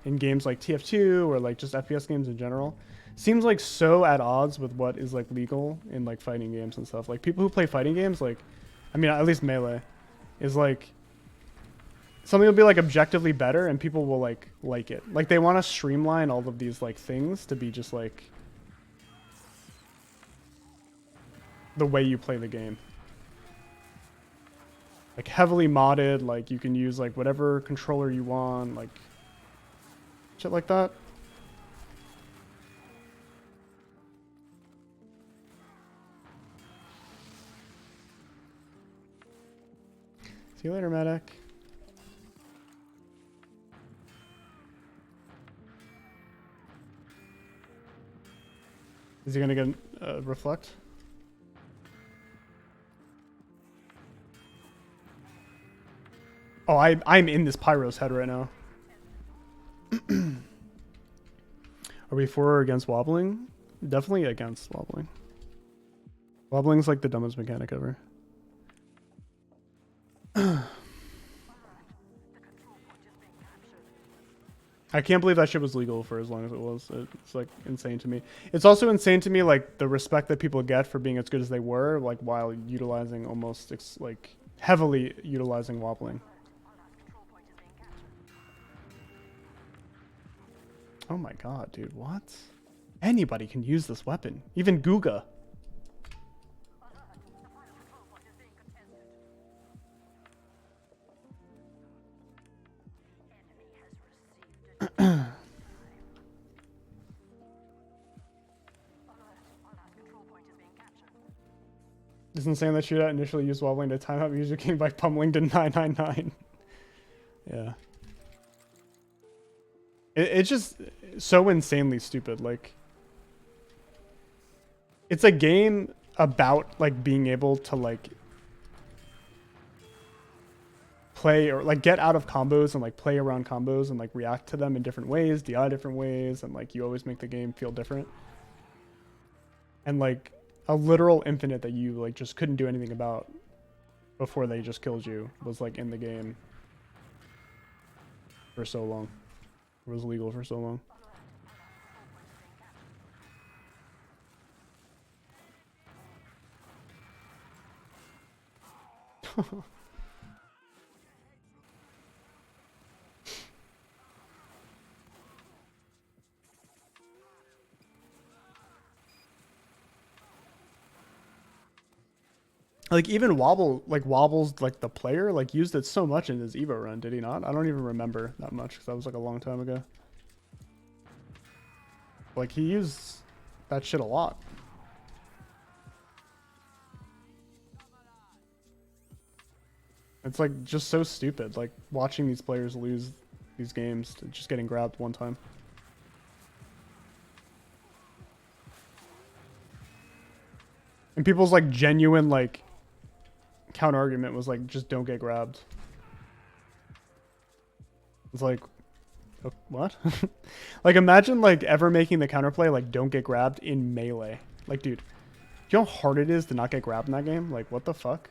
in games like TF2 or like just FPS games in general seems like so at odds with what is like legal in like fighting games and stuff. Like people who play fighting games, like, I mean, at least Melee is like something will be like objectively better and people will like it. Like they want to streamline all of these like things to be just like the way you play the game. Like heavily modded, like you can use like whatever controller you want, like shit like that. See you later, medic. Is he gonna get reflect? Oh, I'm in this Pyro's head right now. Are we for or against wobbling? Definitely against wobbling. Wobbling's like the dumbest mechanic ever. I can't believe that shit was legal for as long as it was. It's like insane to me. It's also insane to me like the respect that people get for being as good as they were, like while utilizing almost like heavily utilizing wobbling. Oh my god, dude, what? Anybody can use this weapon, even Guga. It's insane that Shootout initially used wobbling to time out Music King by pummeling to 999. Yeah. It's just so insanely stupid. Like, it's a game about like being able to like play or like get out of combos and like play around combos and like react to them in different ways, DI different ways, and like you always make the game feel different. And like a literal infinite that you like just couldn't do anything about before they just killed you was like in the game for so long. It was legal for so long. Like even Wobbles like the player like used it so much in his Evo run, did he not? I don't even remember that much because that was like a long time ago. Like he used that shit a lot. It's like just so stupid, like watching these players lose these games to just getting grabbed one time. And people's like genuine like counter argument was like, just don't get grabbed. It's like, what? Like imagine like ever making the counterplay like don't get grabbed in Melee. Like dude, you know how hard it is to not get grabbed in that game? Like what the fuck?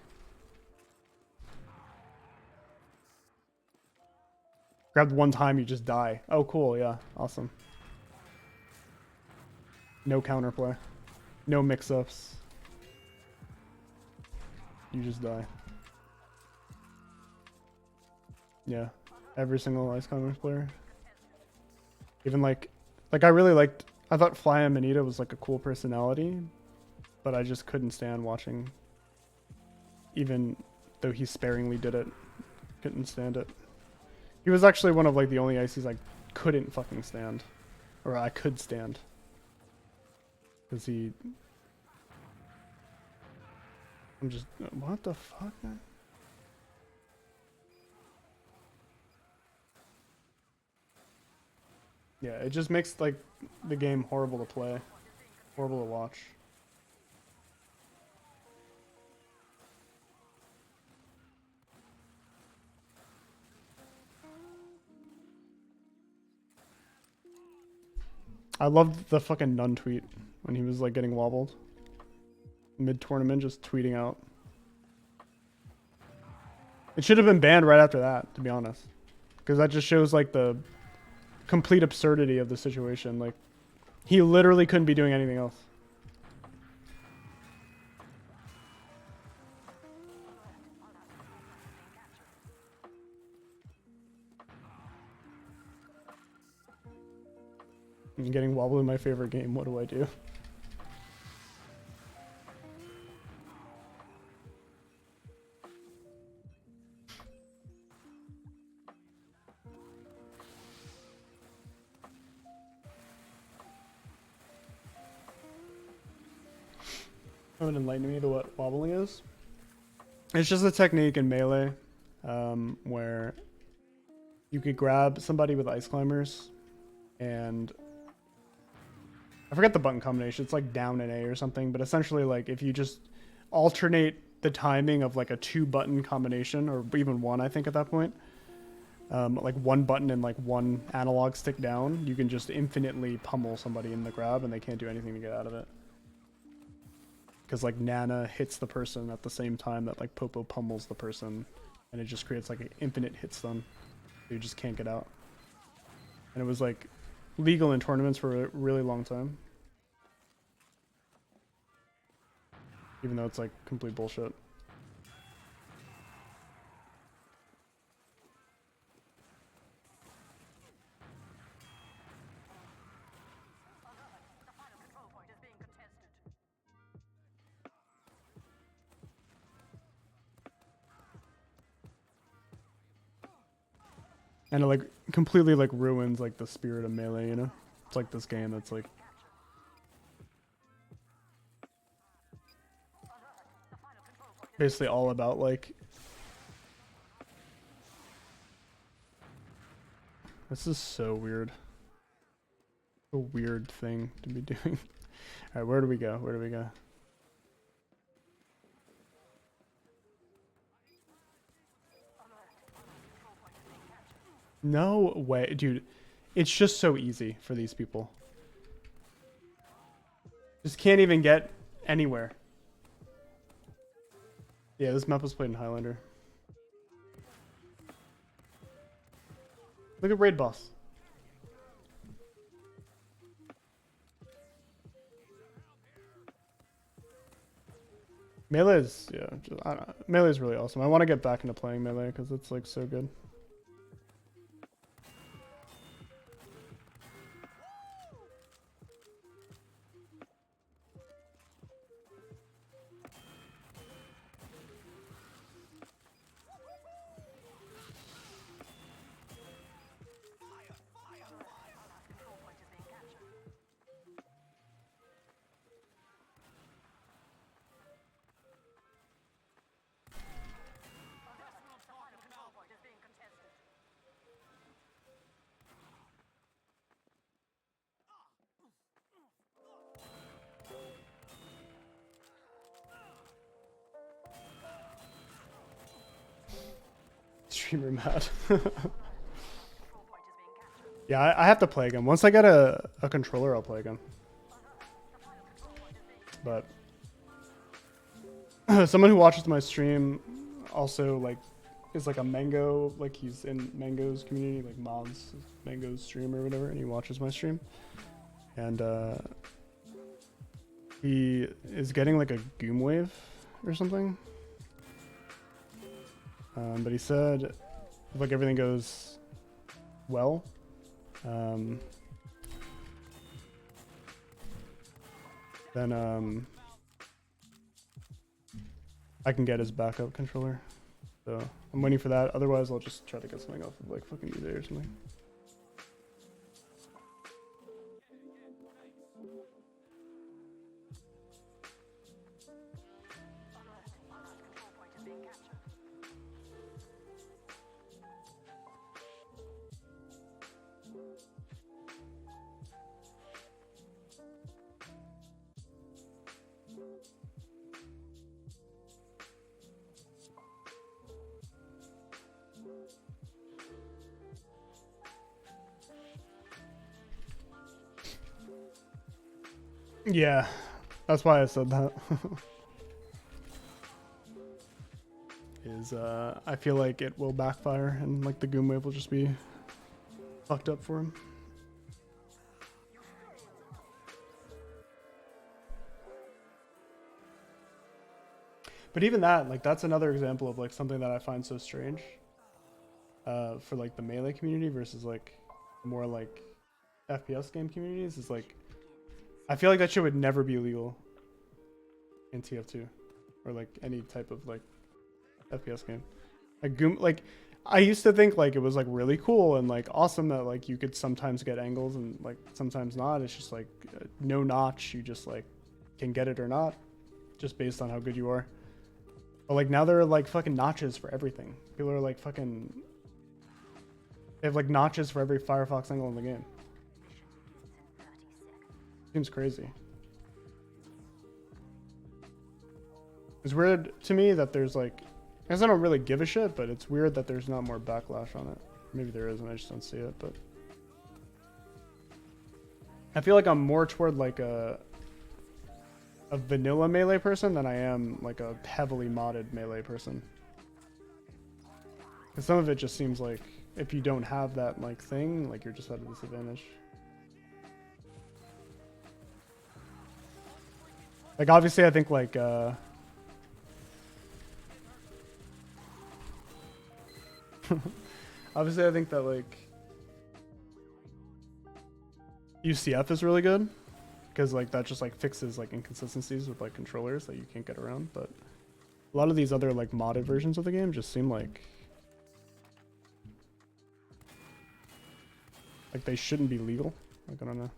Grabbed one time, you just die. Oh cool, yeah, awesome. No counterplay. No mix-ups. You just die. Yeah. Every single Ice Commerce player. Even like I really liked, I thought Fly and Manita was like a cool personality, but I just couldn't stand watching, even though he sparingly did it. Couldn't stand it. He was actually one of like the only ICs I couldn't fucking stand. Or I could stand. Because he... I'm just... What the fuck, man? Yeah, it just makes like the game horrible to play, horrible to watch. I loved the fucking nun tweet when he was like getting wobbled mid-tournament, just tweeting out. It should have been banned right after that, to be honest, because that just shows like the complete absurdity of the situation. Like, he literally couldn't be doing anything else. I'm getting wobbled in my favorite game. What do I do? Haven't enlightened me to what wobbling is. It's just a technique in Melee where you could grab somebody with ice climbers and I forget the button combination. It's like down and A or something, but essentially like if you just alternate the timing of like a 2-button combination, or even one, I think at that point, like one button and like one analog stick down, you can just infinitely pummel somebody in the grab and they can't do anything to get out of it. Because like Nana hits the person at the same time that like Popo pummels the person, and it just creates like an infinite hit stun. So you just can't get out. And it was like legal in tournaments for a really long time. Even though it's like complete bullshit. And it like completely like ruins like the spirit of Melee, you know? It's like this game that's like basically all about like, this is so weird. A weird thing to be doing. Alright, where do we go? Where do we go? No way, dude. It's just so easy for these people. Just can't even get anywhere. Yeah, this map was played in Highlander. Look at Raid Boss. Melee is, yeah, just, I don't know. Melee is really awesome. I want to get back into playing Melee because it's like so good. Streamer mad. Yeah, I have to play again. Once I get a controller, I'll play again. But someone who watches my stream also like is like a Mango, like he's in Mango's community, like mods Mango's stream or whatever, and he watches my stream. And he is getting like a Goom Wave or something. But he said if like everything goes well, then I can get his backup controller. So I'm waiting for that. Otherwise, I'll just try to get something off of like fucking eBay or something. Yeah, that's why I said that. I feel like it will backfire and like the Goom Wave will just be fucked up for him. But even that, like, that's another example of like something that I find so strange for like the melee community versus like more like FPS game communities is like, I feel like that shit would never be illegal in TF2 or like any type of like FPS game. Like Goom, like I used to think like it was like really cool and like awesome that like you could sometimes get angles and like sometimes not. It's just like no notch. You just like can get it or not, just based on how good you are. But like now there are like fucking notches for everything. People are like fucking. They have like notches for every Firefox angle in the game. Seems crazy. It's weird to me that there's like, I guess I don't really give a shit, but it's weird that there's not more backlash on it. Maybe there is and I just don't see it, but I feel like I'm more toward like a vanilla melee person than I am like a heavily modded melee person. Because some of it just seems like if you don't have that like thing, like you're just at a disadvantage. Like obviously I think like obviously I think that like UCF is really good because like that just like fixes like inconsistencies with like controllers that you can't get around, but a lot of these other like modded versions of the game just seem like they shouldn't be legal. Like I don't know.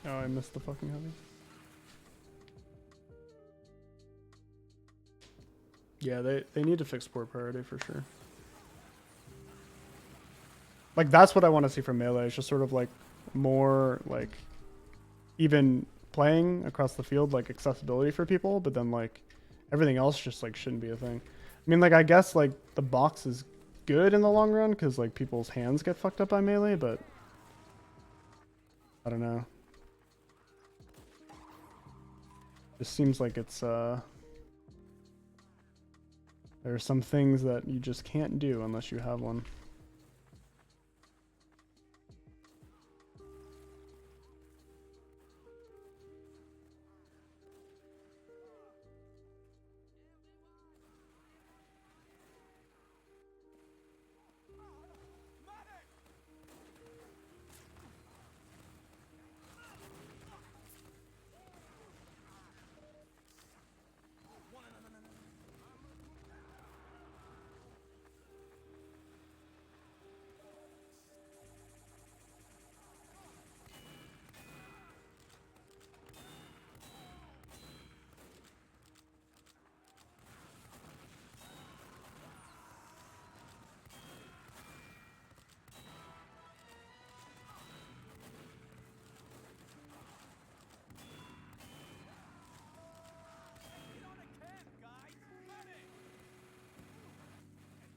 Oh, I missed the fucking heavy. Yeah, they need to fix port priority for sure. Like that's what I want to see from Melee. It's just sort of like more like even playing across the field, like accessibility for people, but then like everything else just like shouldn't be a thing. I mean, like I guess like the box is good in the long run because like people's hands get fucked up by Melee, but I don't know. It seems like it's there are some things that you just can't do unless you have one.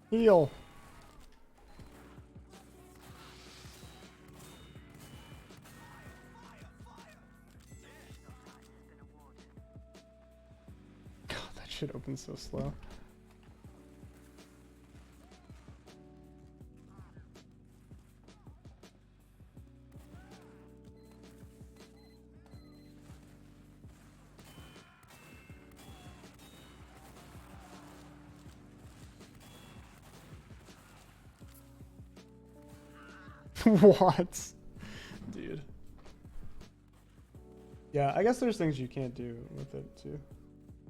Heal. God, that shit opens so slow. What? Dude. Yeah, I guess there's things you can't do with it too.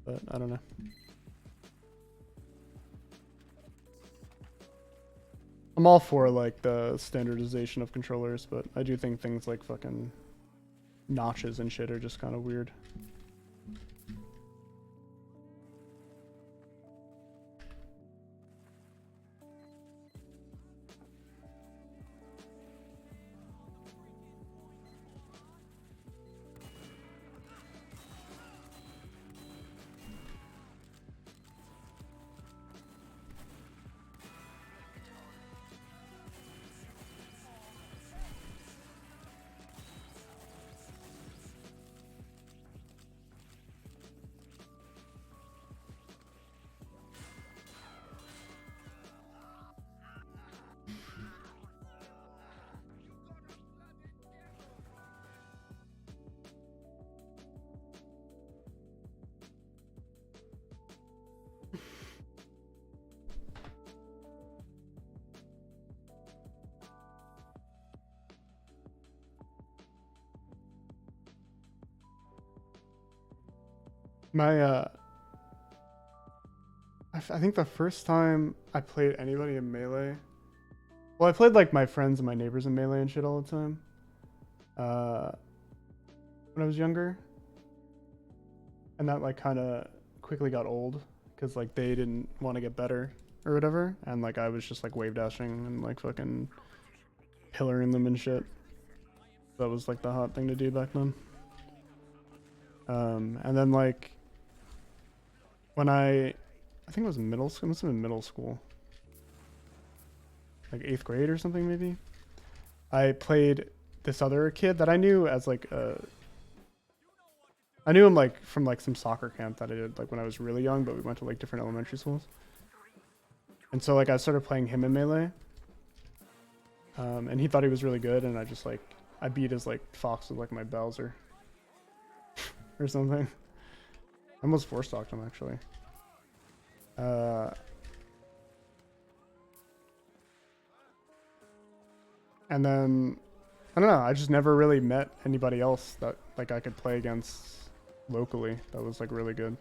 But I don't know. I'm all for like the standardization of controllers, but I do think things like fucking notches and shit are just kind of weird. My I think the first time I played anybody in Melee, well, I played like my friends and my neighbors in Melee and shit all the time. Uh, when I was younger, and that like kind of quickly got old because like they didn't want to get better or whatever, and like I was just like wave dashing and like fucking pillaring them and shit. That was like the hot thing to do back then. And then like when I think it was middle school, it must have been middle school, like 8th grade or something maybe. I played this other kid that I knew as like I knew him like from like some soccer camp that I did like when I was really young, but we went to like different elementary schools. And so like I started playing him in Melee. And he thought he was really good, and I just like I beat his like fox with like my Bowser or something. I almost four-stocked him actually. And then I don't know, I just never really met anybody else that like I could play against locally that was like really good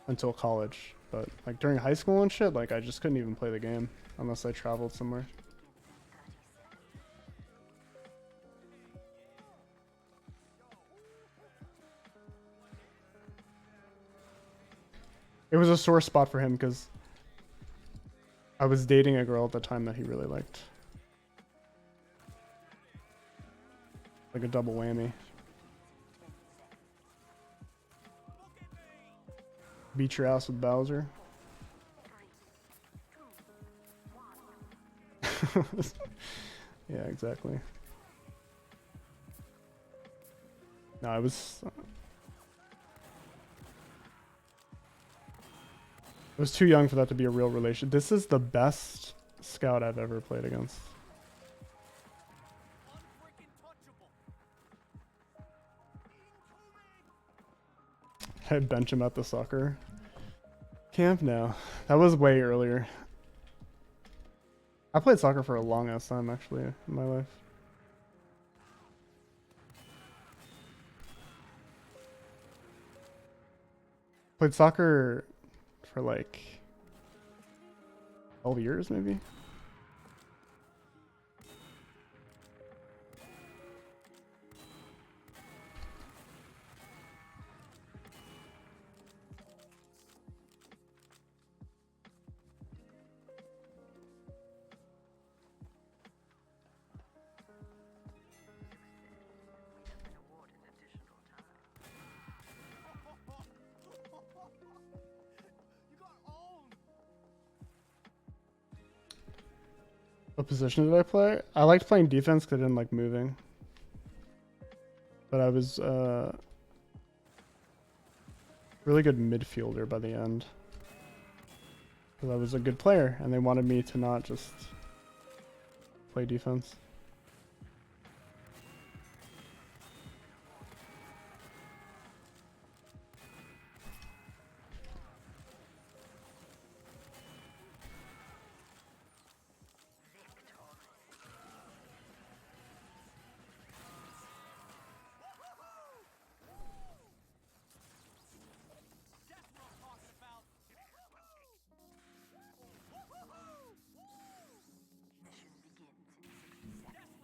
until college. But like during high school and shit, like I just couldn't even play the game unless I traveled somewhere. It was a sore spot for him because I was dating a girl at the time that he really liked. Like a double whammy. Beat your ass with Bowser. Yeah, exactly. No, I was too young for that to be a real relation. This is the best scout I've ever played against. I bench him at the soccer camp now. That was way earlier. I played soccer for a long ass time actually in my life. Played soccer for like 12 years maybe. What position did I play? I liked playing defense because I didn't like moving. But I was really good midfielder by the end. Because I was a good player and they wanted me to not just play defense.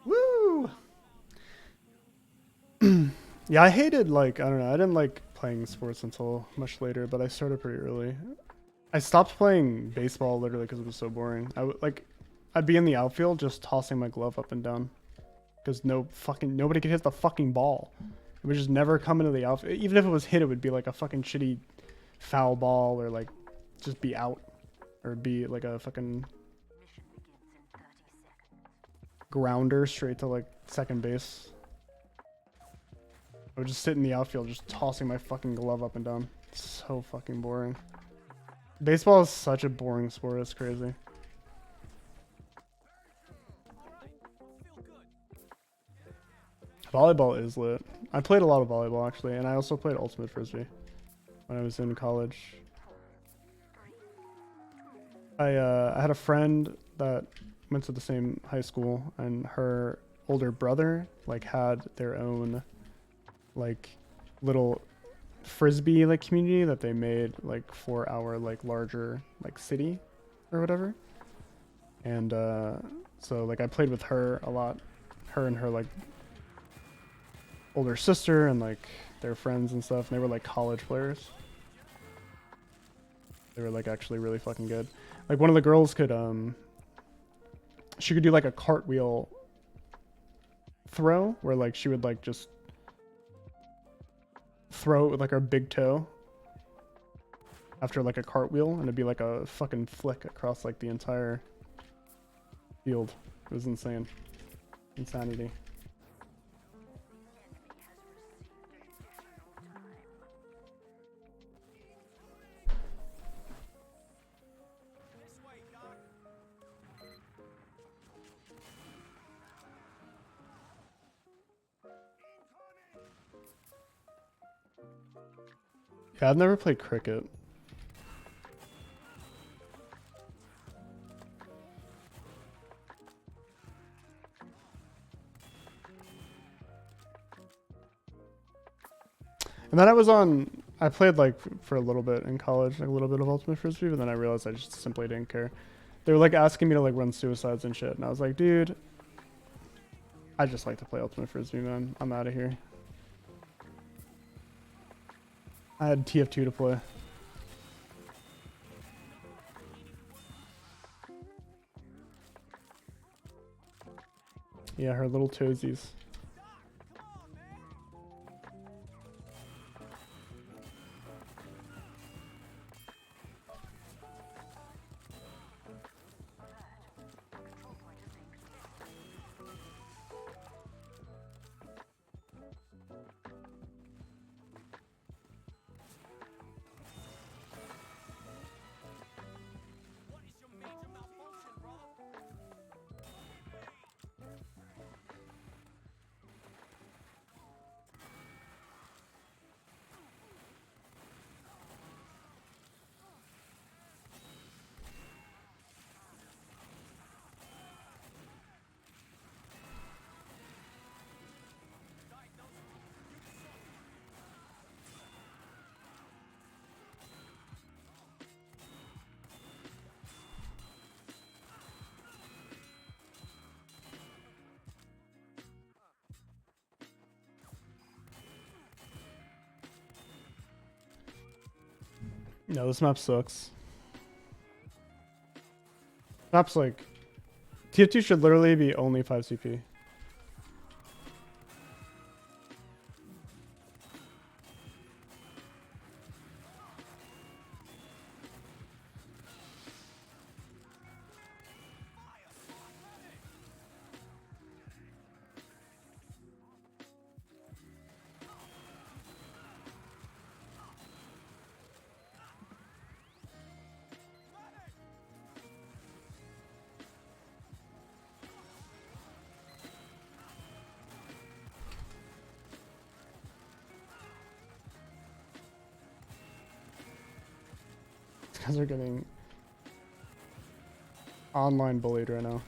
Woo! Yeah, I hated like, I don't know, I didn't like playing sports until much later, but I started pretty early. I stopped playing baseball literally because it was so boring. I'd be in the outfield just tossing my glove up and down because nobody could hit the fucking ball. It would just never come into the outfield. Even if it was hit, it would be like a fucking shitty foul ball or like just be out or be like a fucking grounder straight to like second base. I would just sit in the outfield just tossing my fucking glove up and down. It's so fucking boring. Baseball is such a boring sport, it's crazy. Volleyball is lit. I played a lot of volleyball actually, and I also played ultimate frisbee when I was in college. I had a friend that went to the same high school, and her older brother like had their own like little frisbee like community that they made like for our like larger like city or whatever. And so like I played with her a lot, her and her like older sister and like their friends and stuff, and they were like college players. They were like actually really fucking good. Like one of the girls could she could do like a cartwheel throw where like she would like just throw it with like her big toe after like a cartwheel, and it'd be like a fucking flick across like the entire field. It was insane. Insanity. Yeah, I've never played cricket. And then I played like for a little bit in college, like a little bit of Ultimate Frisbee, but then I realized I just simply didn't care. They were like asking me to like run suicides and shit, and I was like, dude, I just like to play Ultimate Frisbee, man. I'm out of here. I had TF2 to play. Yeah, her little toesies. No, this map sucks. Map's like TF2 should literally be only 5 CP. Guys are getting online bullied right now.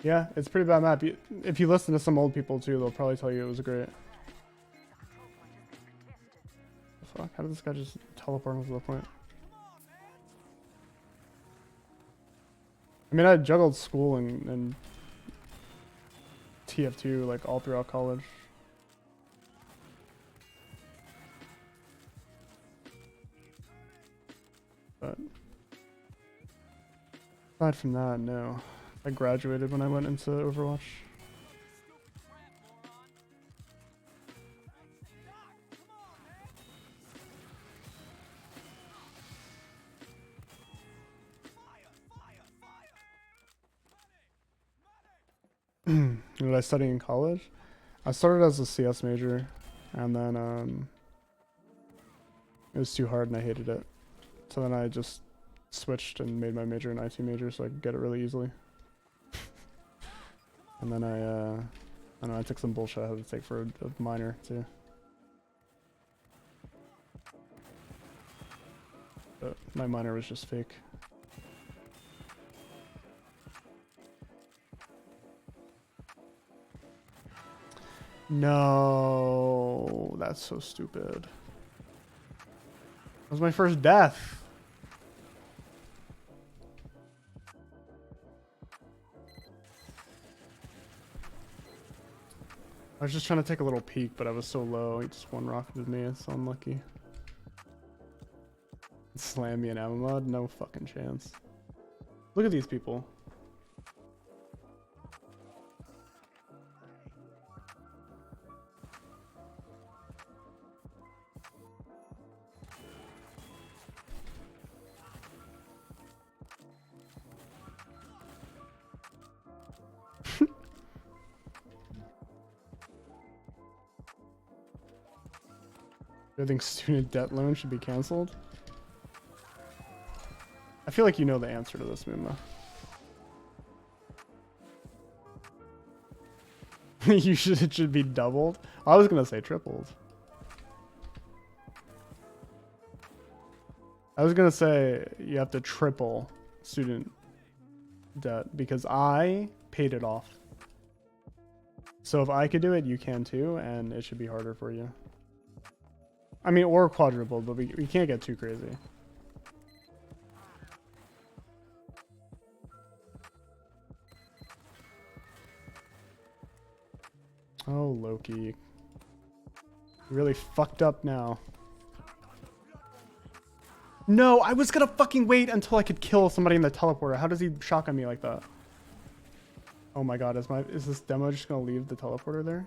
Yeah, it's a pretty bad map. If you listen to some old people too, they'll probably tell you it was great. Fuck, how did this guy just teleport to the point? I mean, I juggled school and TF2 like all throughout college. But aside from that, no. I graduated when I went into Overwatch. What did I study in college? I started as a CS major, and then it was too hard and I hated it. So then I just switched and made my major an IT major so I could get it really easily. And then I don't know, I took some bullshit I had to take for a minor too. But my miner was just fake. No, that's so stupid. That was my first death. I was just trying to take a little peek, but I was so low. He just one-rocketed me. It's so unlucky. Slam me in ammo mod? No fucking chance. Look at these people. I think student debt loan should be canceled. I feel like you know the answer to this, Muma. It should be doubled. I was gonna say tripled. I was gonna say you have to triple student debt because I paid it off. So if I could do it, you can too, and it should be harder for you. I mean, or quadrupled, but we can't get too crazy. Oh, Loki. You really fucked up now. No, I was gonna fucking wait until I could kill somebody in the teleporter. How does he shotgun me like that? Oh my god, is this demo just gonna leave the teleporter there?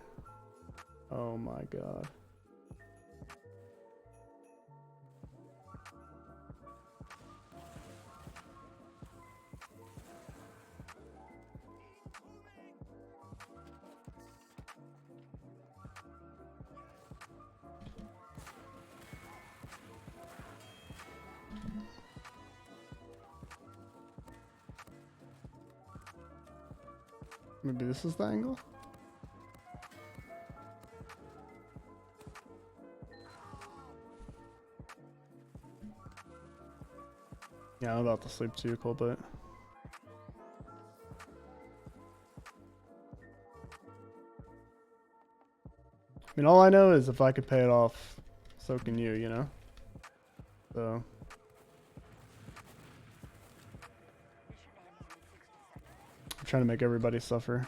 Oh my god. Maybe this is the angle? Yeah, I'm about to sleep too, Colbert. I mean, all I know is if I could pay it off, so can you know? So... I'm trying to make everybody suffer.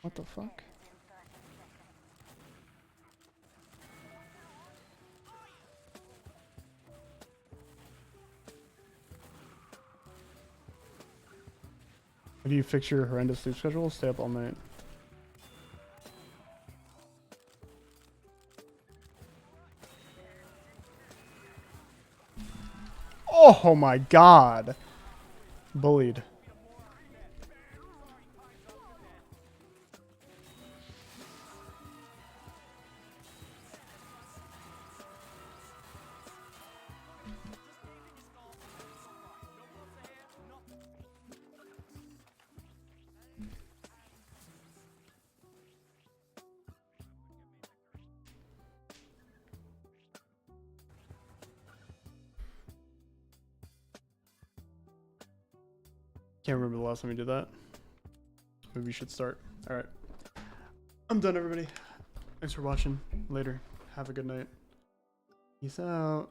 What the fuck? How do you fix your horrendous sleep schedule? Stay up all night. Oh my god! Bullied. Can't remember the last time we did that. Maybe we should start. Alright. I'm done, everybody. Thanks for watching. Later. Have a good night. Peace out.